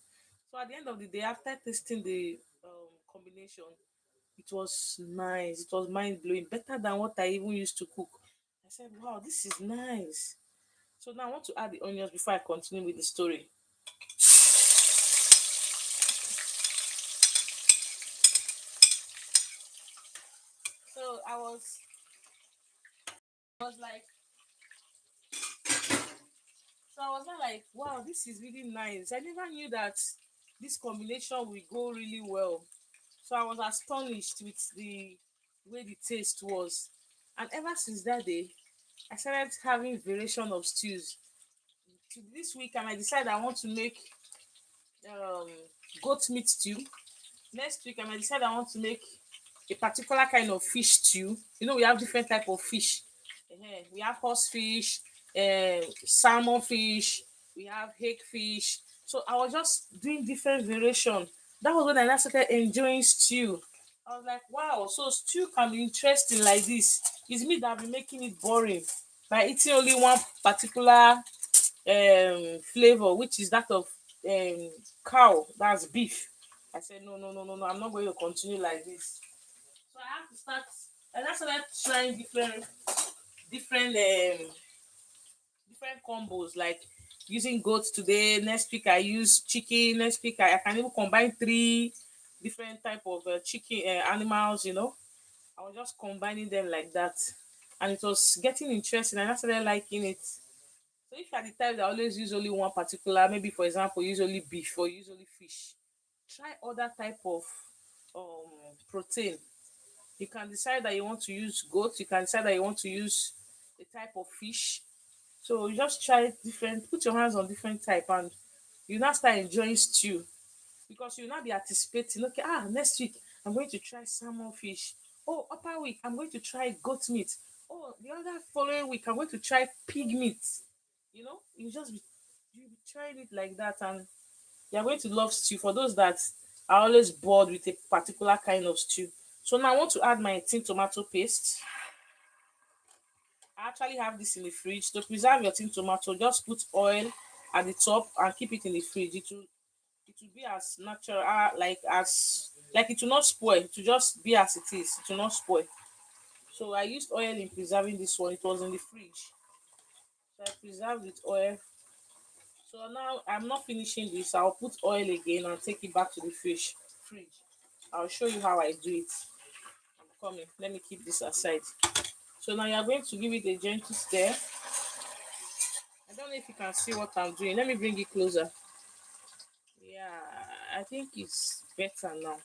So at the end of the day, after tasting the combination, it was nice. It was mind blowing, better than what I even used to cook. I said, wow, this is nice. So now I want to add the onions before I continue with the story. So I was like, like, wow, this is really nice. I never knew that this combination will go really well. So I was astonished with the way the taste was. And ever since that day, I started having variation of stews. This week, and I decided I want to make um, goat meat stew. Next week, I might decide I want to make a particular kind of fish stew. You know, we have different type of fish. We have horse fish, salmon fish, we have hake fish. So I was just doing different variation. That was when I now started enjoying stew. I was like, wow, so stew can be interesting like this. It's me that have been making it boring by eating only one particular flavor, which is that of cow, that's beef. I said, no, no, no, no, no, I'm not going to continue like this. So I have to start, and I started trying different different combos, like using goats today. Next week I use chicken. Next week I can even combine three different type of chicken animals. I was just combining them like that, and it was getting interesting, and I started liking it. So if you're the type that always use only one particular, maybe for example, use only beef or use only fish, try other type of protein. You can decide that you want to use goat, you can decide that you want to use a type of fish. So you just try different, put your hands on different type, and you now start enjoying stew, because you now be anticipating, okay, next week I'm going to try salmon fish. Oh, upper week I'm going to try goat meat. Oh, the other following week I'm going to try pig meat. You be trying it like that, and you're going to love stew. For those that are always bored with a particular kind of stew. So now I want to add my tin tomato paste. I actually have this in the fridge. To preserve your tin tomato, just put oil at the top and keep it in the fridge. It will be as natural, like it will not spoil. It will just be as it is. It will not spoil. So I used oil in preserving this one. It was in the fridge. So I preserved with oil. So now I'm not finishing this. I'll put oil again and take it back to the fridge. I'll show you how I do it. I'm coming. Let me keep this aside. So now you're going to give it a gentle stir. I don't know if you can see what I'm doing. Let me bring it closer. Yeah, I think it's better now.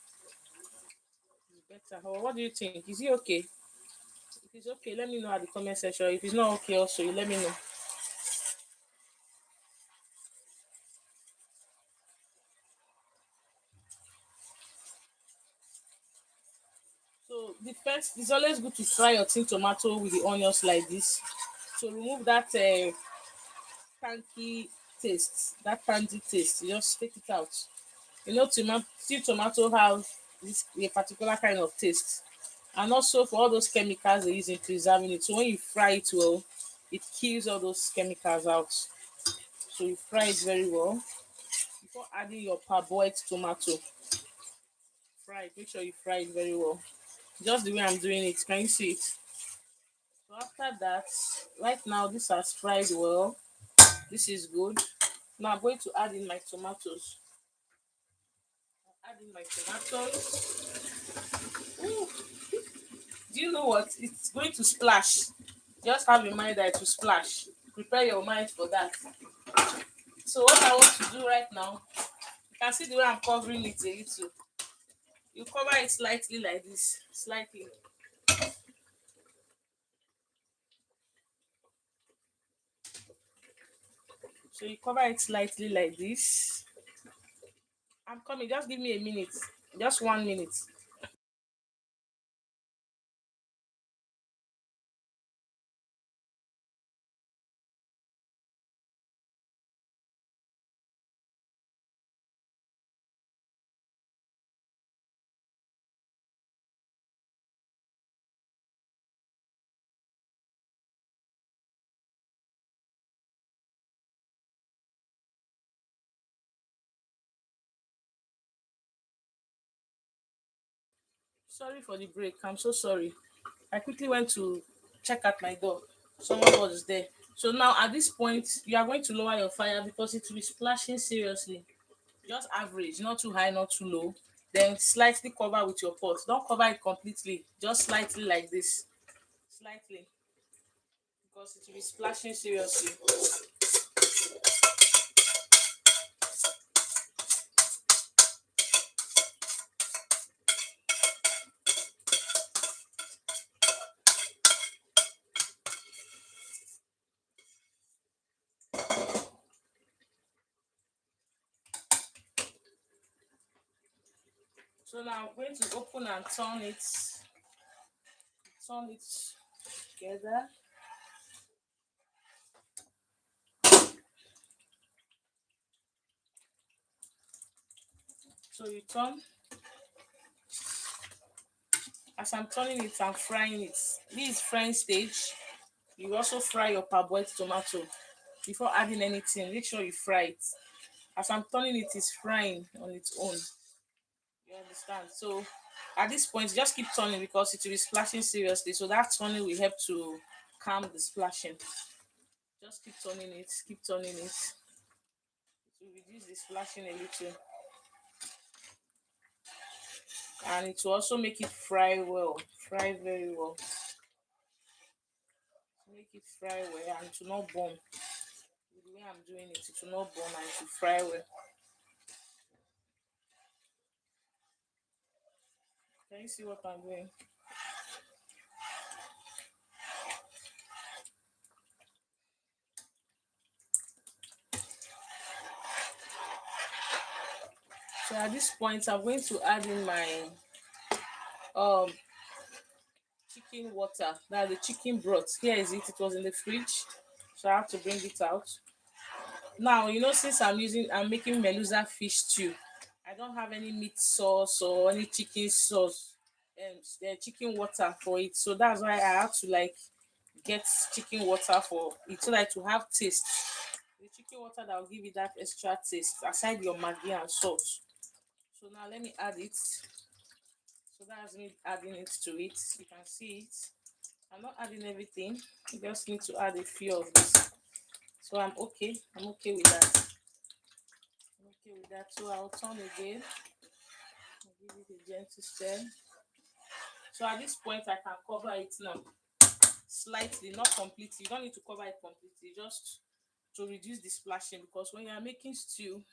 It's better. What do you think? Is it okay? If it's okay, let me know at the comment section. If it's not okay, also, you let me know. So the first, it's always good to fry your tin tomato with the onions like this. So remove that tangy tangy taste. You just take it out. Tomato have this a particular kind of taste, and also for all those chemicals they use in preserving it. So when you fry it well, it kills all those chemicals out. So you fry it very well before adding your parboiled tomato. Fry it. Make sure you fry it very well. Just the way I'm doing it. Can you see it? So after that, right now this has fried well. This is good. Now I'm going to add in my tomatoes. Add in my tomatoes. Ooh, do you know what? It's going to splash. Just have in mind that it will splash. Prepare your mind for that. So what I want to do right now, you can see the way I'm covering it a little. You cover it slightly like this. Slightly. So you cover it slightly like this. I'm coming. Just give me a minute. Just 1 minute. Sorry for the break. I'm so sorry. I quickly went to check at my door. Someone was there. So now at this point, you are going to lower your fire because it will be splashing seriously. Just average, not too high, not too low. Then slightly cover with your pot. Don't cover it completely. Just slightly like this. Slightly. Because it will be splashing seriously. So now I'm going to open and turn it together. So you turn, as I'm turning it, I'm frying it. This is frying stage. You also fry your parboiled tomato before adding anything. Make sure you fry it. As I'm turning it, it's frying on its own. You understand? So at this point, just keep turning because it will be splashing seriously. So that turning will help to calm the splashing. Just keep turning it, keep turning it. To reduce the splashing a little. And it will also make it fry well, fry very well. Make it fry well and to not burn. The way I'm doing it, it will not burn and it will fry well. Can you see what I'm doing? So at this point, I'm going to add in my um chicken water. Now the chicken broth. Here is it. It was in the fridge, so I have to bring it out. Now since I'm making melusa fish stew. I don't have any meat sauce or any chicken sauce, chicken water for it. So that's why I have to like get chicken water for it so that to have taste. The chicken water that will give you that extra taste aside your maggi and salt. So now let me add it. So that's me adding it to it. You can see it. I'm not adding everything. You just need to add a few of this. So I'm okay. I'm okay with that. I'm okay with that. So I'll turn again. I'll give it a gentle stir. So at this point, I can cover it now. Slightly, not completely. You don't need to cover it completely, just to reduce the splashing. Because when you are making stew,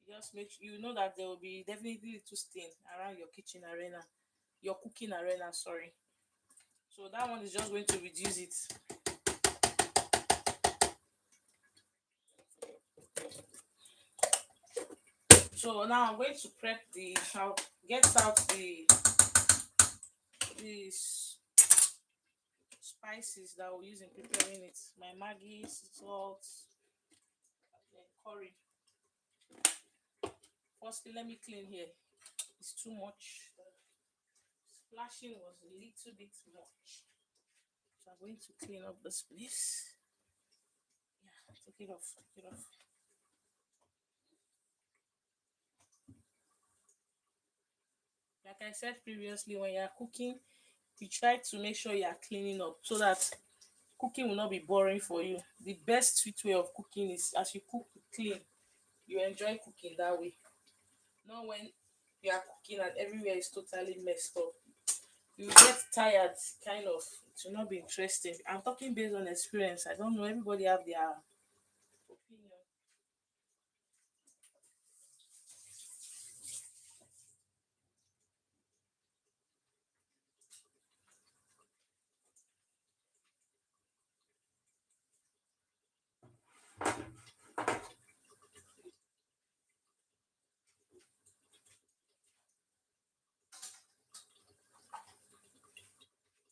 just make you know that there will be definitely little stain around your kitchen arena, your cooking arena. Sorry. So that one is just going to reduce it. So now I'm going to prep I'll get out the spices that we'll use in preparing it. My maggi, salt, and curry. Firstly, let me clean here. It's too much. Splashing was a little bit much. So I'm going to clean up this place. Yeah, take it off. Take it off. Like I said previously, when you're cooking, you try to make sure you are cleaning up so that cooking will not be boring for you. The best sweet way of cooking is as you cook clean, you enjoy cooking that way. Not when you are cooking and everywhere is totally messed up. You get tired, kind of. It will not be interesting. I'm talking based on experience. I don't know. Everybody have their opinion.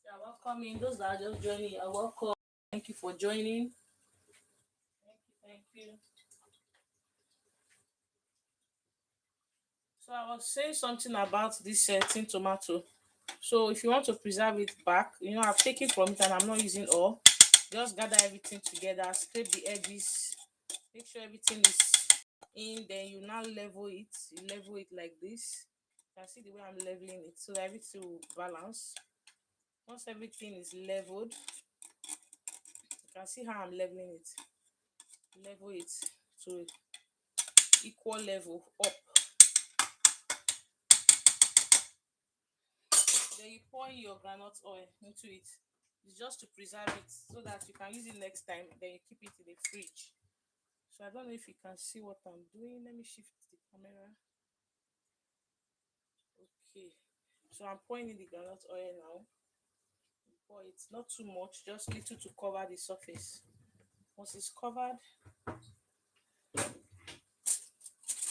You're welcome in. Those that are just joining, you're welcome. Thank you for joining. Thank you. Thank you. So I was saying something about this tin tomato. So if you want to preserve it back, I've taken from it and I'm not using all. Just gather everything together, scrape the edges, make sure everything is in. Then you now level it. You level it like this. You can see the way I'm leveling it so that everything will balance. Once everything is leveled, you can see how I'm leveling it. Level it to equal level up. Then you pour in your groundnut oil into it. It's just to preserve it so that you can use it next time. Then you keep it in the fridge. So I don't know if you can see what I'm doing. Let me shift the camera. Okay. So I'm pouring in the groundnut oil now. Pour it not too much, just little to cover the surface. Once it's covered,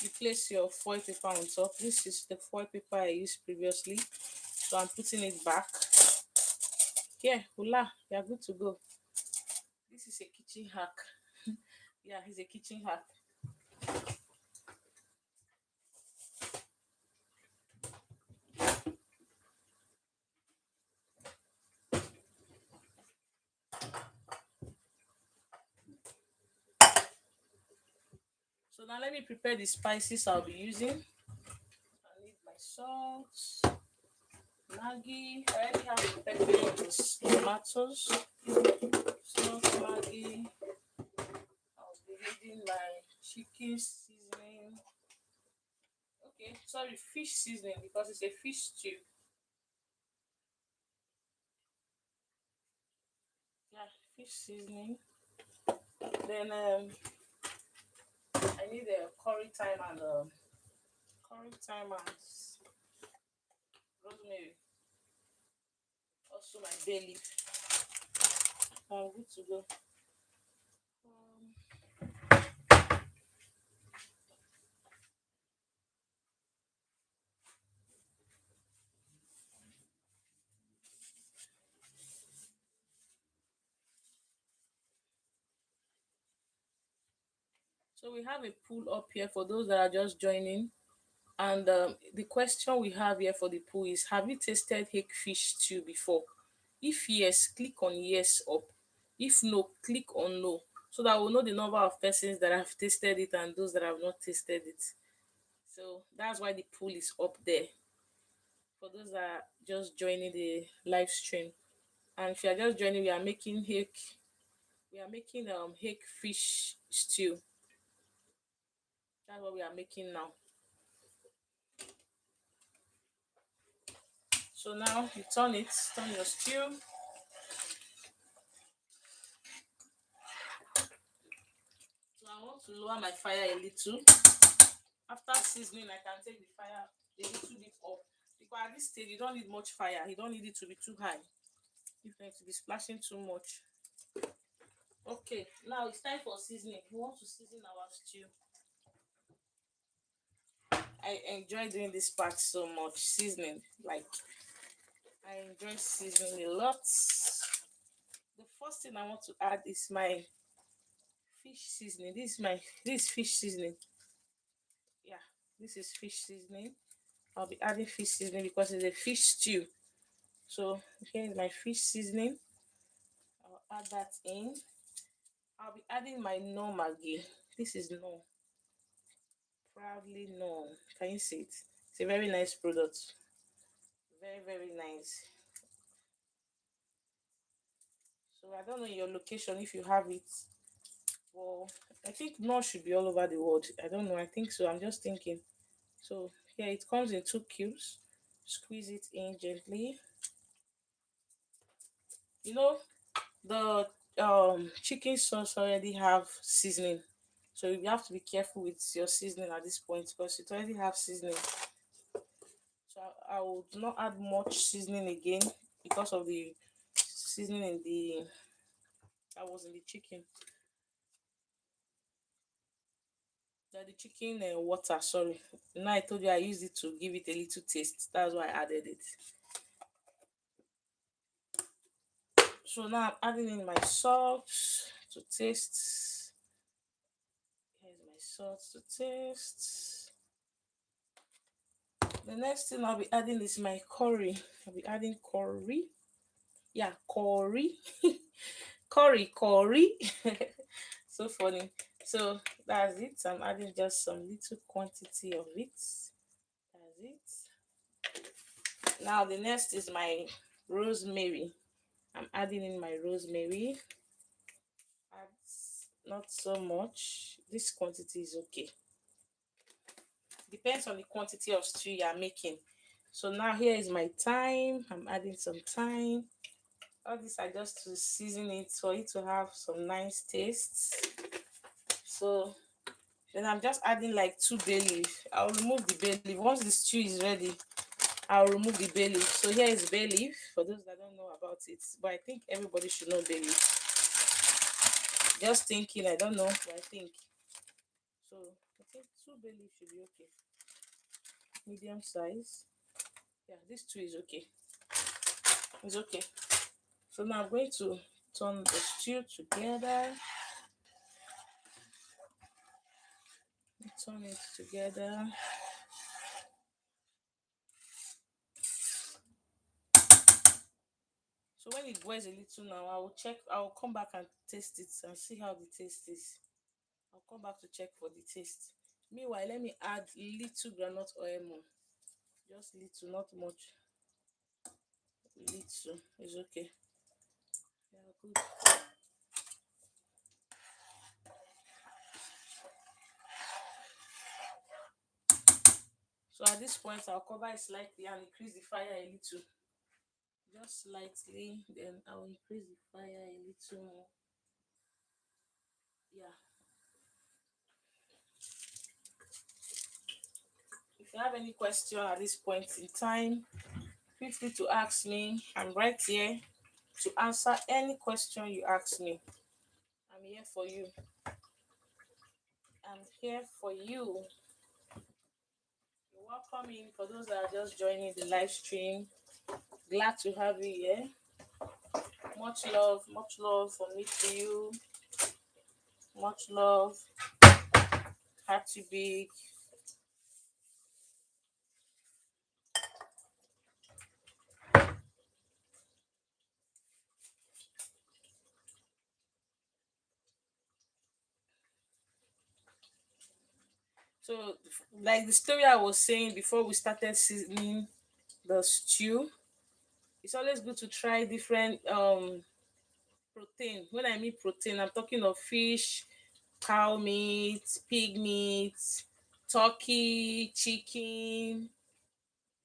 you place your foil paper on top. This is the foil paper I used previously, so I'm putting it back here. Hula, you are good to go. This is a kitchen hack. Yeah, it's a kitchen hack. So now let me prepare the spices I'll be using. I need my salt, maggi. I already have prepared the tomatoes, salt, maggi. I'll be needing my chicken seasoning. Okay, sorry, fish seasoning because it's a fish stew. Yeah, fish seasoning. Then I need a curry thyme and rosemary. Also my bay leaf. I'm good to go. Um, so we have a poll up here for those that are just joining. And the question we have here for the poll is: have you tasted hake fish stew before? If yes, click on yes up. If no, click on no. So that we'll know the number of persons that have tasted it and those that have not tasted it. So that's why the poll is up there for those that are just joining the live stream. And if you are just joining, we are making hake fish stew. That's what we are making now. So now you turn your stew. So I want to lower my fire a little. After seasoning, I can take the fire a little bit up. Because at this stage, you don't need much fire. You don't need it to be too high. You're going to be splashing too much. Okay, now it's time for seasoning. We want to season our stew. I enjoy doing this part so much. Seasoning, like I enjoy seasoning a lot. The first thing I want to add is my fish seasoning. This fish seasoning. Yeah, this is fish seasoning. I'll be adding fish seasoning because it's a fish stew. So here is my fish seasoning. I'll add that in. I'll be adding my no maggi. This is no. Proudly no. Can you see it? It's a very nice product. Very, very nice. So I don't know your location if you have it. Well, I think no should be all over the world. I don't know. I think so. I'm just thinking. So here it comes in 2 cubes. Squeeze it in gently. You know, the chicken sauce already have seasoning, so you have to be careful with your seasoning at this point because it already have seasoning. So I would not add much seasoning again because of the seasoning in the that was in the chicken. The chicken water, sorry. Now I told you I used it to give it a little taste. That's why I added it. So now I'm adding in my salt to taste. Here's my salt to taste. The next thing I'll be adding is my curry. I'll be adding curry. Yeah, curry. curry. So funny. So that's it. I'm adding just some little quantity of it. That's it. Now the next is my rosemary. I'm adding in my rosemary. Add not so much. This quantity is okay. Depends on the quantity of stew you are making. So now here is my thyme. I'm adding some thyme. All this are just to season it for it to have some nice taste. So then I'm just adding like 2 bay leaf. I'll remove the bay leaf once the stew is ready. I'll remove the bay leaf. So here is bay leaf for those that don't know about it, but I think everybody should know bay leaf. Just thinking, I don't know, but I think so. Okay, two bay leaf should be okay. Medium size. Yeah, this two is okay. It's okay. So now I'm going to turn the stew together. Turn it together. So when it boils a little now, I will check. I will come back and taste it and see how the taste is. I'll come back to check for the taste. Meanwhile, let me add little groundnut oil more. Just little, not much. Little is okay. Yeah, good. So at this point, I'll cover it slightly and increase the fire a little. Just slightly, then I'll increase the fire a little more. Yeah. If you have any question at this point in time, feel free to ask me. I'm right here to answer any question you ask me. I'm here for you. I'm here for you. You're welcome in. For those that are just joining the live stream, glad to have you here. Much love from me to you. Much love. Heart to big. So, like the story I was saying before we started seasoning the stew, it's always good to try different protein. When I mean protein, I'm talking of fish, cow meat, pig meat, turkey, chicken,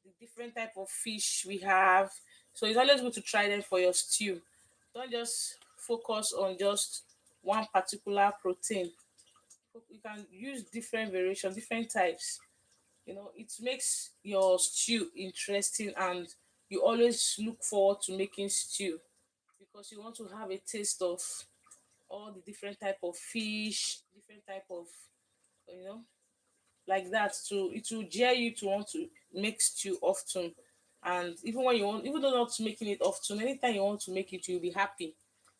the different type of fish we have. So it's always good to try them for your stew. Don't just focus on just one particular protein. You can use different variation, different types. It makes your stew interesting, and you always look forward to making stew because you want to have a taste of all the different type of fish, different type of you know like that. To it will dare you to want to make stew often. And even when you want, even though not making it often, anytime you want to make it, you'll be happy.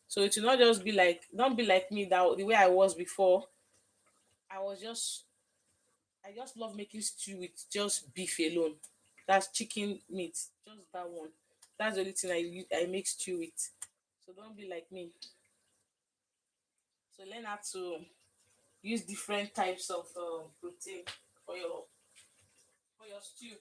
So it will not just be like, don't be like me, that the way I was before. I was just I just love making stew with just beef alone. That's chicken meat, just that one. That's the only thing I make stew with. So don't be like me. So learn how to use different types of protein for your stew.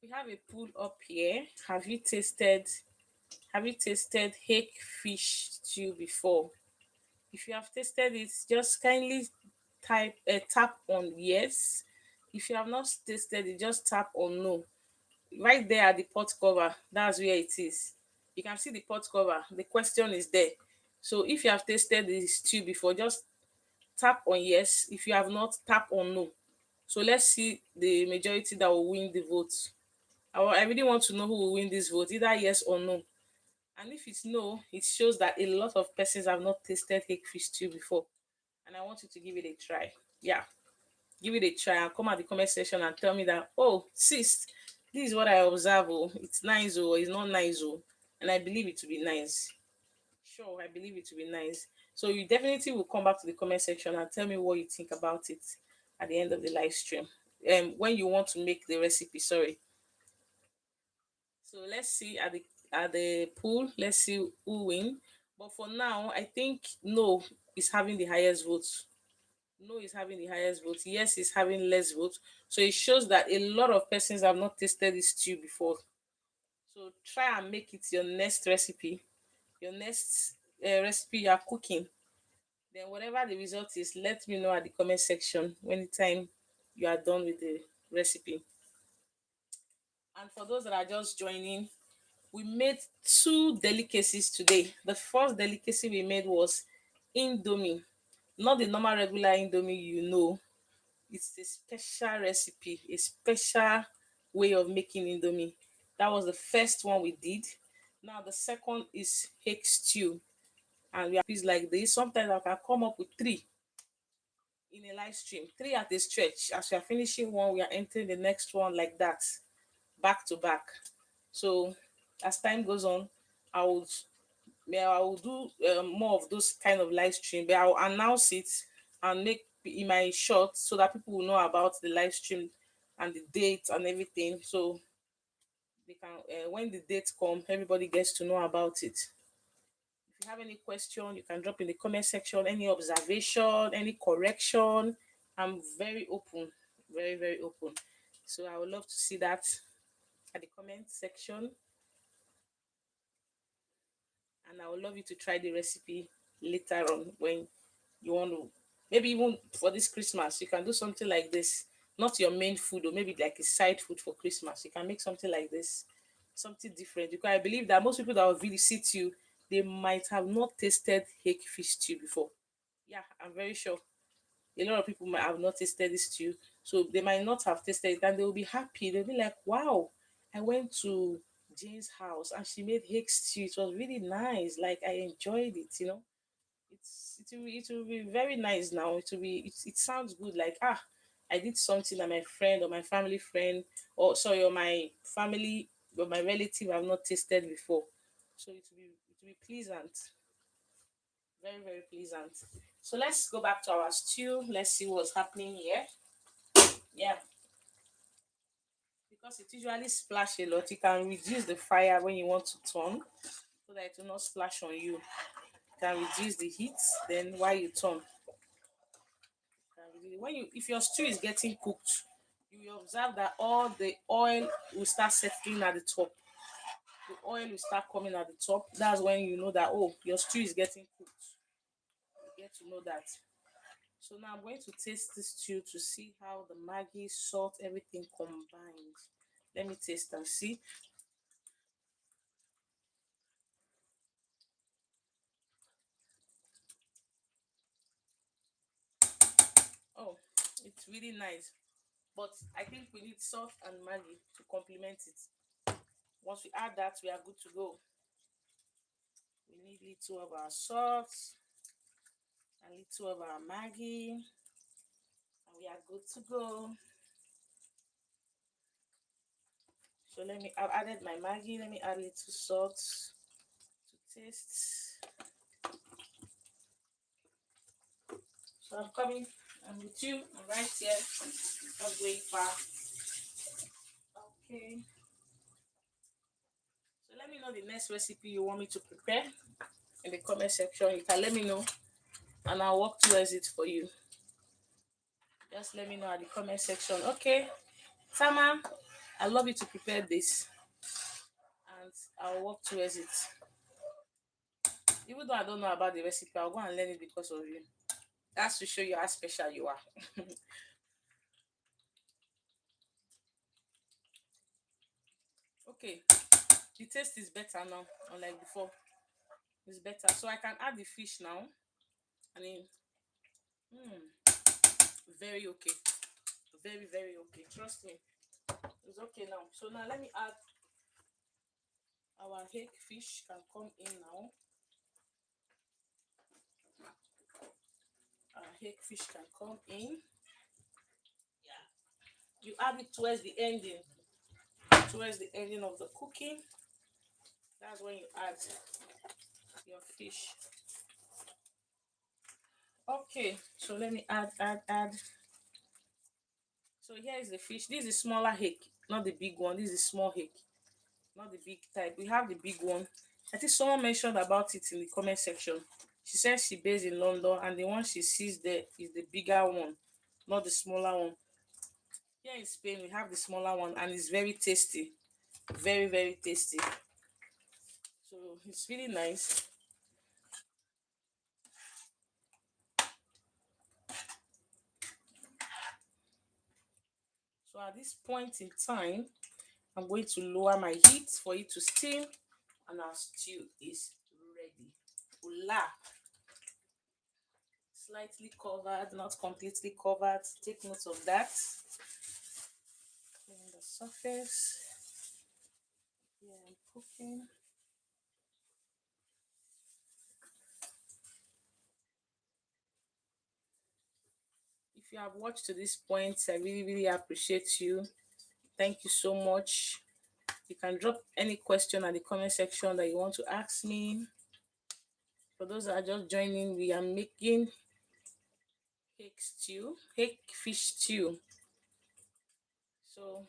We have a pool up here. Have you tasted hake fish stew before? If you have tasted it, just kindly tap on yes. If you have not tasted it, just tap on no. Right there at the pot cover, that's where it is. You can see the pot cover. The question is there. So if you have tasted the stew before, just tap on yes. If you have not, tap on no. So let's see the majority that will win the vote. I really want to know who will win this vote, either yes or no. And if it's no, it shows that a lot of persons have not tasted cake fish stew before. And I want you to give it a try. Yeah, give it a try and come at the comment section and tell me that, oh, sis, this is what I observe. Oh, it's nice, oh, it's not nice, oh. And I believe it to be nice. Sure, I believe it to be nice. So you definitely will come back to the comment section and tell me what you think about it at the end of the live stream. When you want to make the recipe, sorry. So let's see at the pool. Let's see who win. But for now, I think no is having the highest votes. No is having the highest vote. Yes is having less votes. So it shows that a lot of persons have not tasted this stew before. So try and make it your next recipe. Your next recipe you are cooking. Then whatever the result is, let me know at the comment section when the time you are done with the recipe. And for those that are just joining, we made two delicacies today. The first delicacy we made was indomie, not the normal regular indomie, It's a special recipe, a special way of making indomie. That was the first one we did. Now the second is hake stew, and we have things like this. Sometimes I can come up with three in a live stream, three at a stretch. As we are finishing one, we are entering the next one like that, back to back. So as time goes on, I would yeah, I will do more of those kind of live stream, but I'll announce it and make in my short so that people will know about the live stream and the date and everything. So they can, when the date come, everybody gets to know about it. If you have any question, you can drop in the comment section. Any observation, any correction, I'm very open, very very open. So I would love to see that at the comment section, and I would love you to try the recipe later on when you want to, maybe even for this Christmas you can do something like this, not your main food, or maybe like a side food for Christmas. You can make something like this, something different, because I believe that most people that will visit you, they might have not tasted hake fish stew before. Yeah, I'm very sure a lot of people might have not tasted this stew, so they might not have tasted it and they will be happy. They'll be like, wow, I went to Jane's house and she made hake stew, it was really nice, like I enjoyed it. It will be very nice. Now it sounds good, like, I did something that my friend or my family friend, or sorry, or my family or my relative have not tasted before. So it will be pleasant, very very pleasant. So let's go back to our stew. Let's see what's happening here. Yeah, because it usually splash a lot, you can reduce the fire when you want to turn so that it will not splash on you. You can reduce the heat, then while you turn, when you if your stew is getting cooked, you will observe that all the oil will start settling at the top. The oil will start coming at the top. That's when you know that, oh, your stew is getting cooked. You get to know that. So now I'm going to taste this stew to see how the maggi, salt, everything combined. Let me taste and see. Oh, it's really nice. But I think we need salt and maggi to complement it. Once we add that, we are good to go. We need little of our salt, a little of our maggi, and we are good to go. So I've added my maggi. Let me add little salt to taste. So I'm with you. I'm right here. Not going far. Okay. So let me know the next recipe you want me to prepare in the comment section. You can let me know and I'll walk towards it for you. Just let me know at the comment section. Okay, Tama, I love you to prepare this and I'll walk towards it. Even though I don't know about the recipe, I'll go and learn it because of you. That's to show you how special you are. Okay, the taste is better now, unlike before. It's better. So I can add the fish now. I mean, very okay. Very, very okay. Trust me. It's okay now. So now let me add our hake fish can come in now. Our hake fish can come in. Yeah. You add it towards the ending of the cooking. That's when you add your fish. Okay, so let me add. So here is the fish. This is smaller hake, not the big one. This is small hake, not the big type. We have the big one. I think someone mentioned about it in the comment section. She says she based in London, and the one she sees there is the bigger one, not the smaller one. Here in Spain, we have the smaller one, and it's very tasty, very very tasty. So it's really nice. So at this point in time, I'm going to lower my heat for it to steam, and our stew is ready. Voila! slightly covered, not completely covered. Take note of that. Clean the surface. Yeah, I'm cooking. If you have watched to this point, I really, really appreciate you. Thank you so much. You can drop any question at the comment section that you want to ask me. For those that are just joining, we are making hake fish stew. So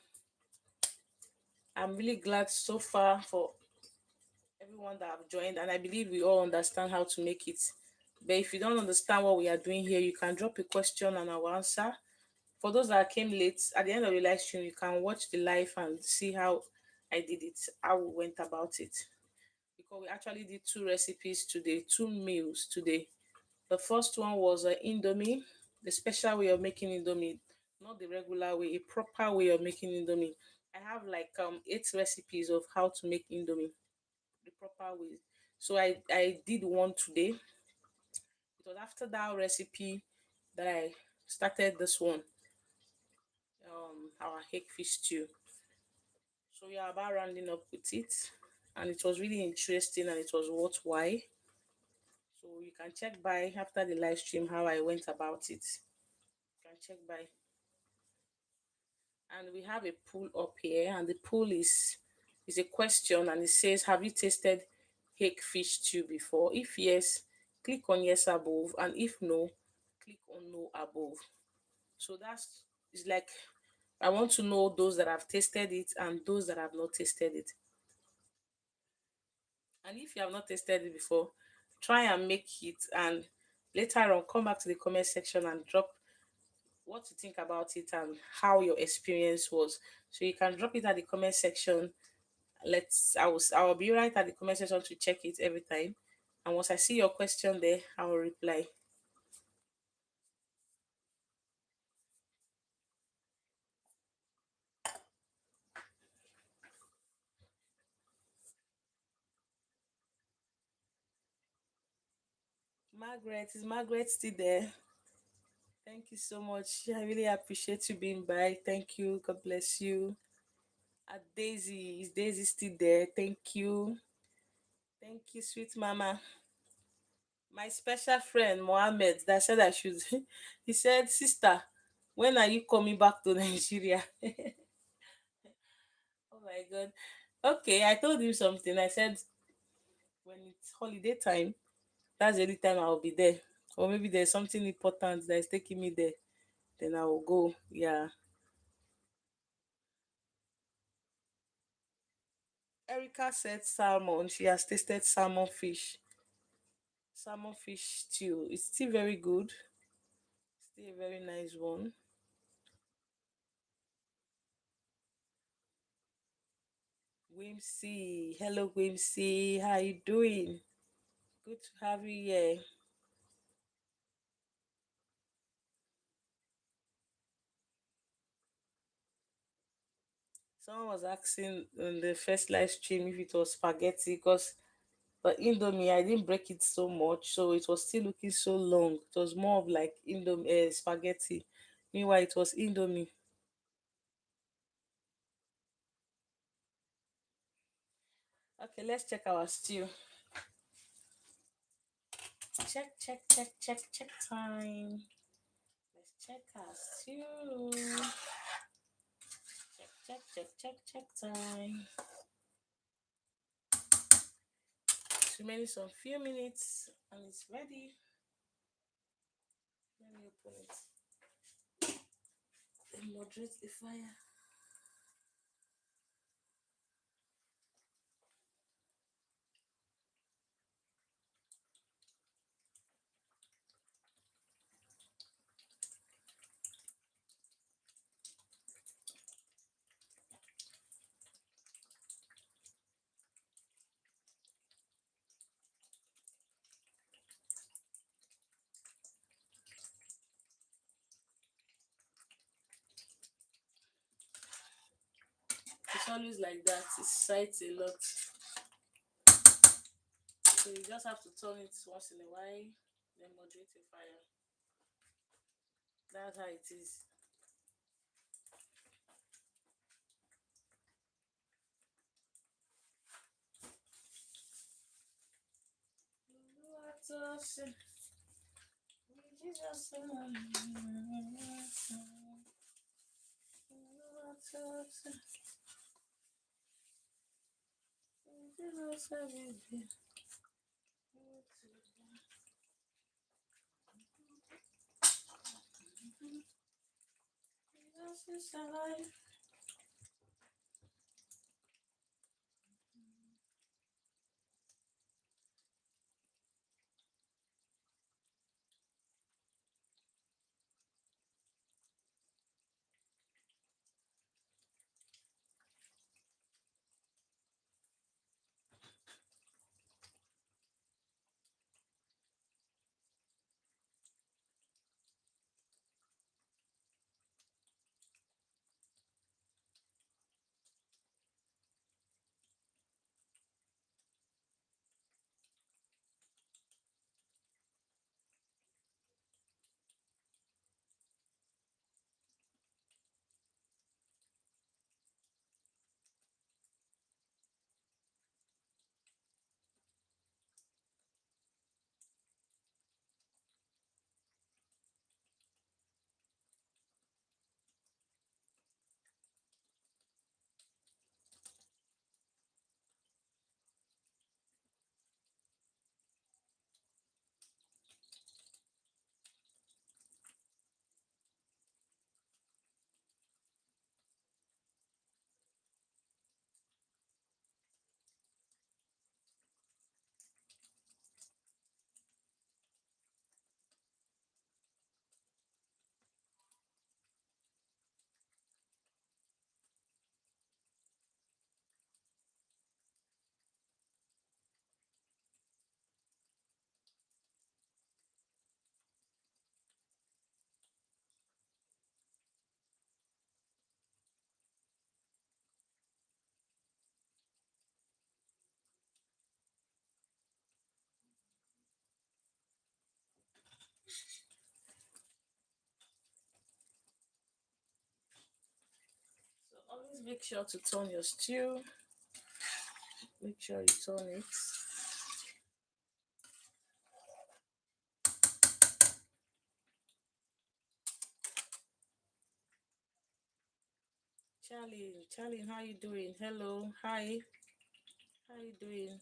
I'm really glad so far for everyone that have joined, and I believe we all understand how to make it. But if you don't understand what we are doing here, you can drop a question and I'll answer. For those that came late, at the end of the live stream, you can watch the live and see how I did it, how we went about it. Because we actually did two recipes today, two meals today. The first one was indomie, the special way of making indomie, not the regular way, a proper way of making indomie. I have like 8 recipes of how to make indomie the proper way. So I did one today. It was after that recipe that I started this one, our hake fish stew. So we are about rounding up with it, and it was really interesting and it was worthwhile. So you can check by after the live stream how I went about it. You can check by. And we have a poll up here, and the poll is a question, and it says, "Have you tasted hake fish stew before? If yes, click on yes above, and if no, click on no above." So that's it's like I want to know those that have tasted it and those that have not tasted it. And if you have not tasted it before, try and make it, and later on come back to the comment section and drop what you think about it and how your experience was. So you can drop it at the comment section. I will be right at the comment section to check it every time. And once I see your question there, I will reply. Margaret, is Margaret still there? Thank you so much. I really appreciate you being by. Thank you. God bless you. At Daisy, is Daisy still there? Thank you. Thank you, sweet mama. My special friend Mohammed that said I should. He said, "Sister, when are you coming back to Nigeria?" Oh my god. Okay, I told him something. I said when it's holiday time, that's the only time I'll be there. Or maybe there's something important that is taking me there. Then I will go. Yeah. Erica said salmon. She has tasted salmon fish. Salmon fish stew. It's still very good. Still a very nice one. Whimsy. Hello, Whimsy. How you doing? Good to have you here. Someone was asking in the first live stream if it was spaghetti because the Indomie, I didn't break it so much, so it was still looking so long. It was more of like Indomie spaghetti. Meanwhile, it was Indomie. Okay, let's check our stew. Check, check, check, check, check time. Let's check our stew. Check, check, check, check, check time. It's remaining some few minutes and it's ready. Let me open it. Then moderate the fire. It's always like that. It sights a lot. So you just have to turn it once in a while, then moderate the fire. That's how it is. So always make sure to turn your stew. Make sure you turn it. Charlie, how you doing? Hello, hi. How you doing?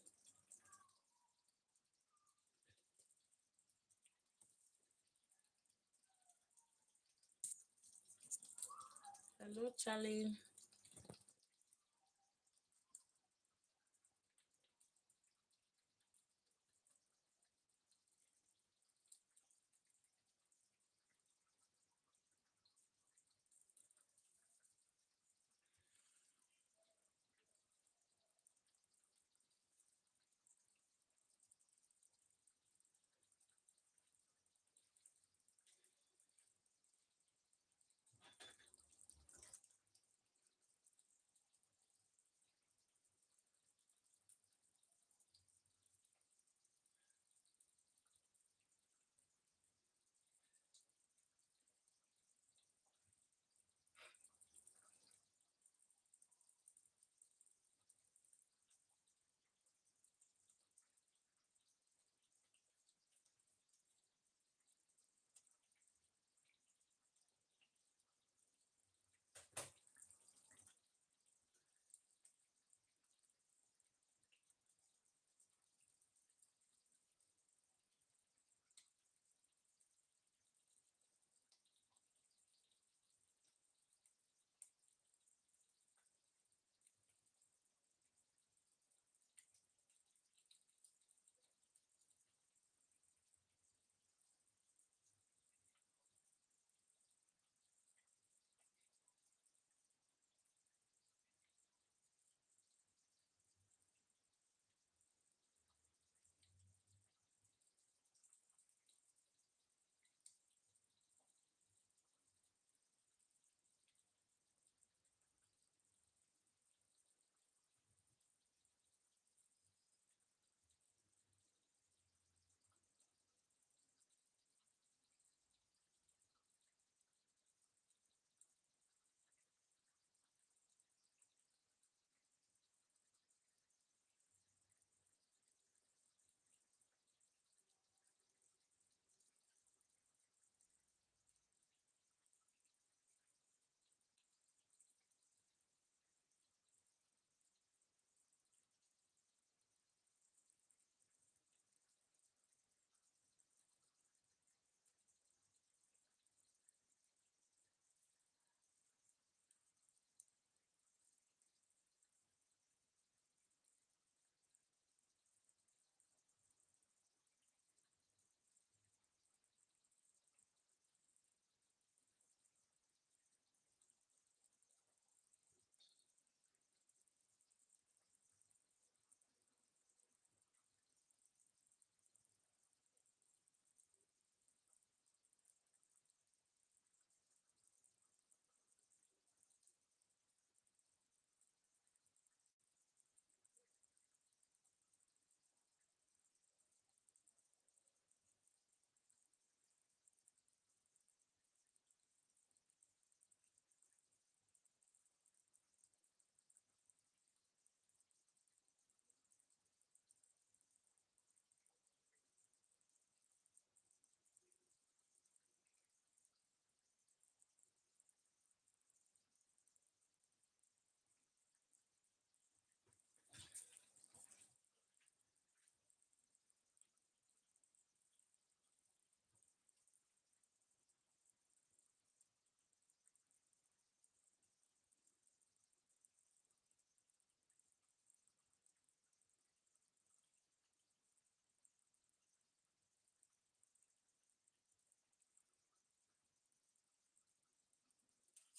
Hello, Charlie.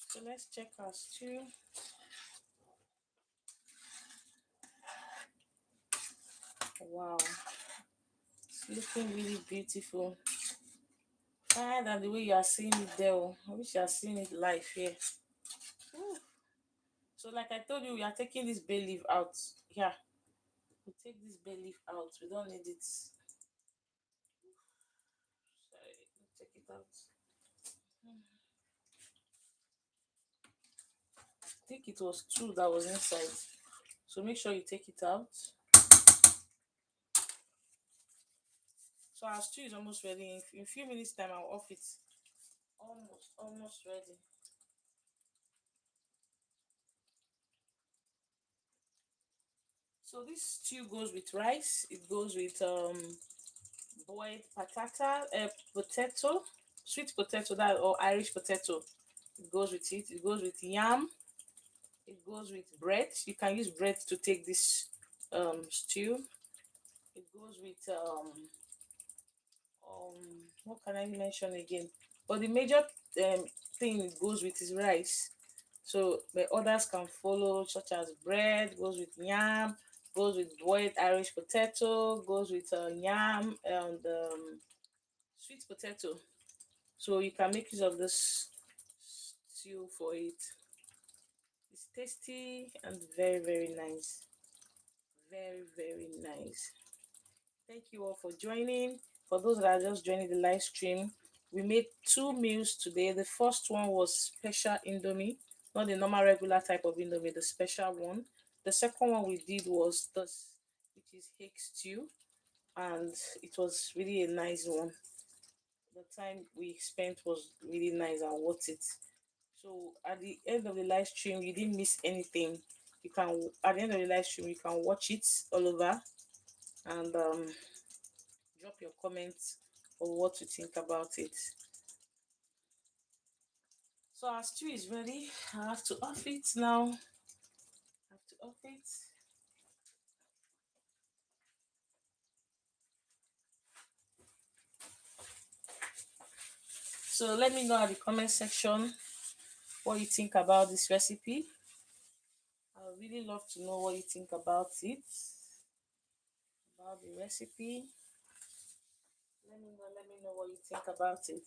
So let's check our stew. Wow, it's looking really beautiful. Finer than the way you are seeing it there. Oh. I wish you are seeing it live here. Ooh. So like I told you, we are taking this bay leaf out. Yeah, we take this bay leaf out. We don't need it. Sorry, take it out. I think it was two that was inside. So make sure you take it out. So our stew is almost ready. In a few minutes time, I'll off it. Almost ready. So this stew goes with rice. It goes with boiled potato, sweet potato that or Irish potato. It goes with it. It goes with yam. It goes with bread. You can use bread to take this stew. It goes with what can I mention again? But the major thing it goes with is rice. So the others can follow, such as bread, goes with yam, goes with boiled Irish potato, goes with yam and sweet potato. So you can make use of this stew for it. It's tasty and very nice. Very nice. Thank you all for joining. For those that are just joining the live stream, we made two meals today. The first one was special indomie, not the normal regular type of indomie, the special one. The second one we did was this, which is hake stew, and it was really a nice one. The time we spent was really nice and worth it. So at the end of the live stream, you didn't miss anything. You can at the end of the live stream, you can watch it all over and drop your comments or what you think about it. So our stew is ready. I have to off it now. I have to off it. So let me know at the comment section what you think about this recipe. I would really love to know what you think about the recipe. Let me know what you think about it.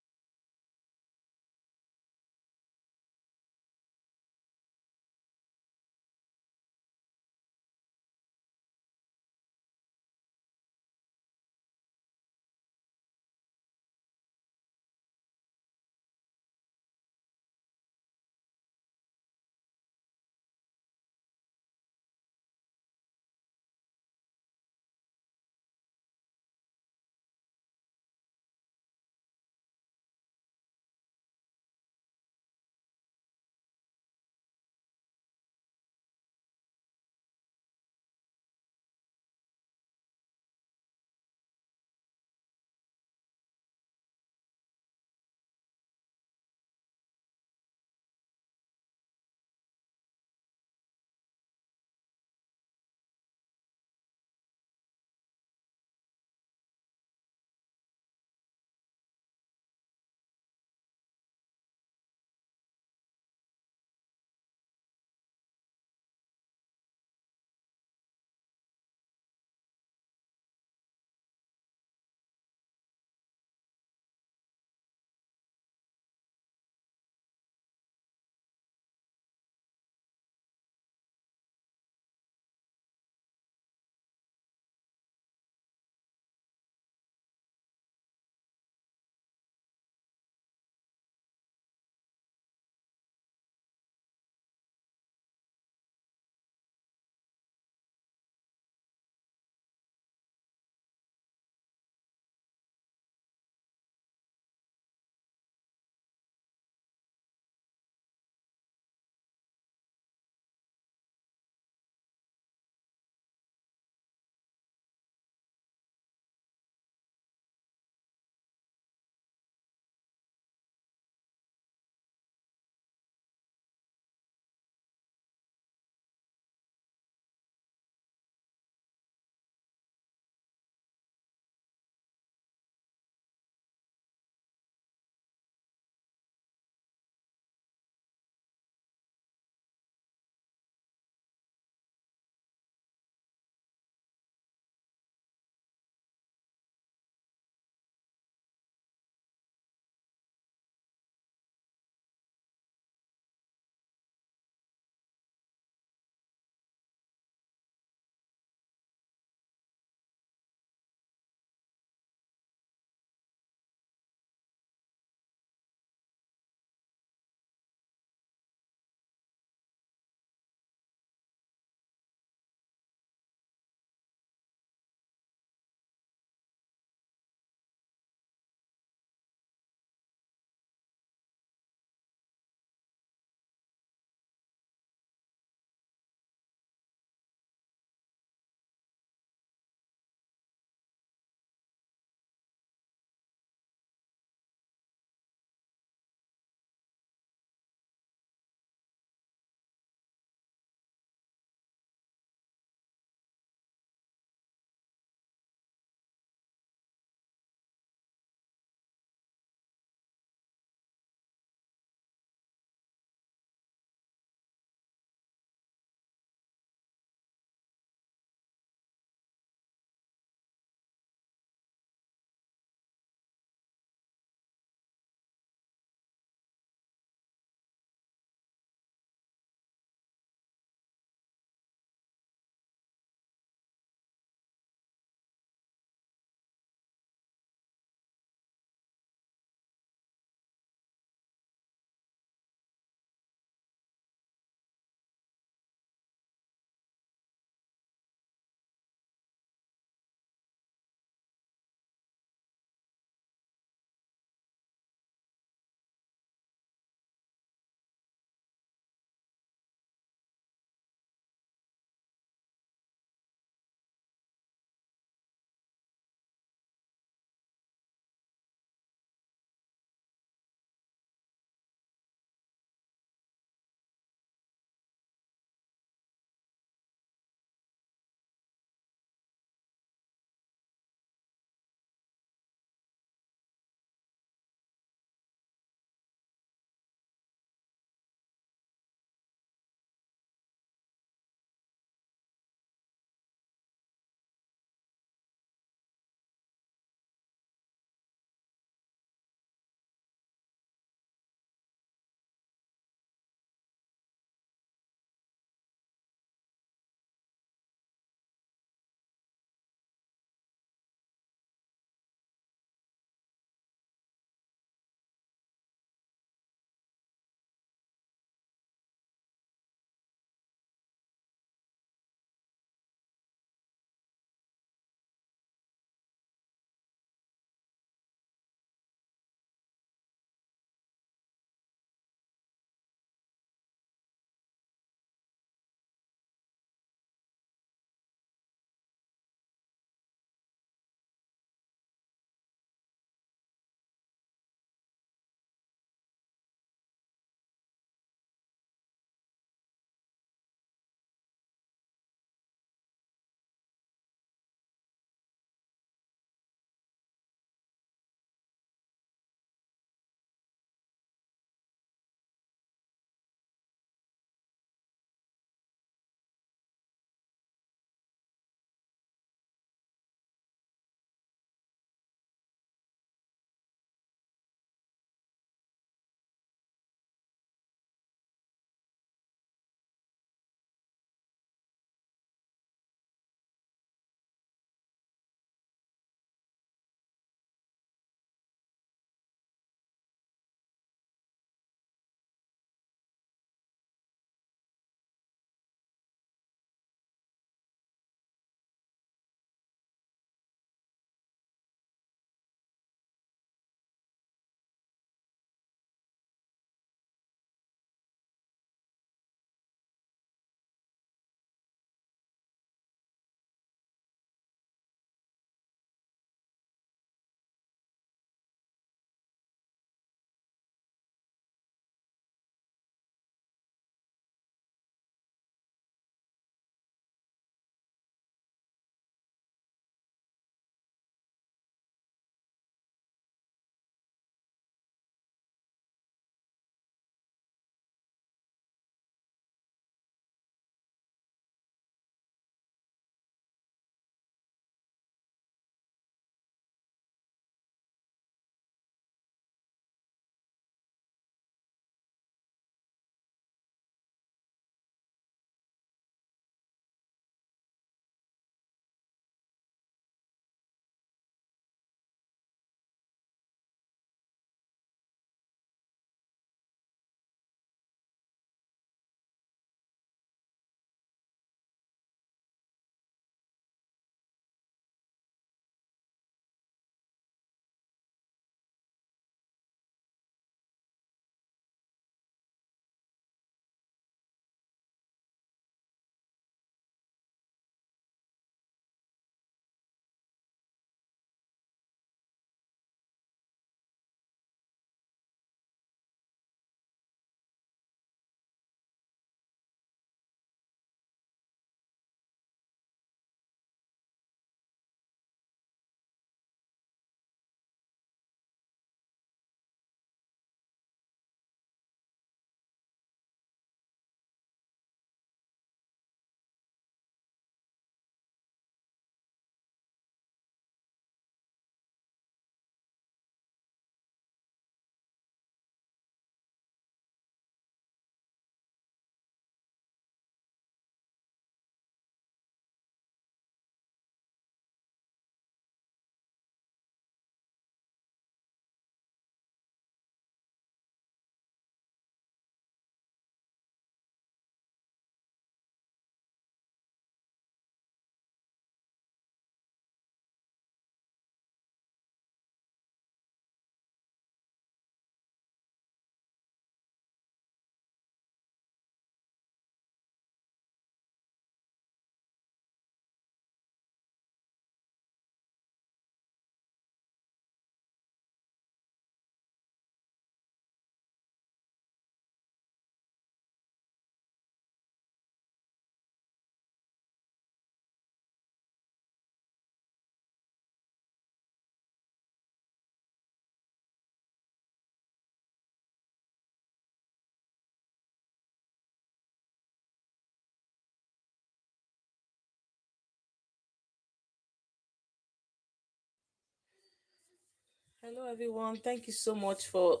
Hello, everyone. Thank you so much for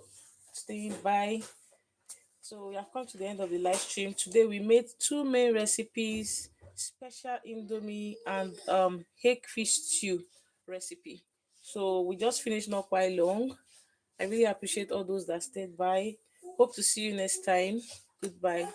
staying by. So we have come to the end of the live stream. Today we made two main recipes: special indomie and hake fish stew recipe. So we just finished not quite long. I really appreciate all those that stayed by. Hope to see you next time. Goodbye.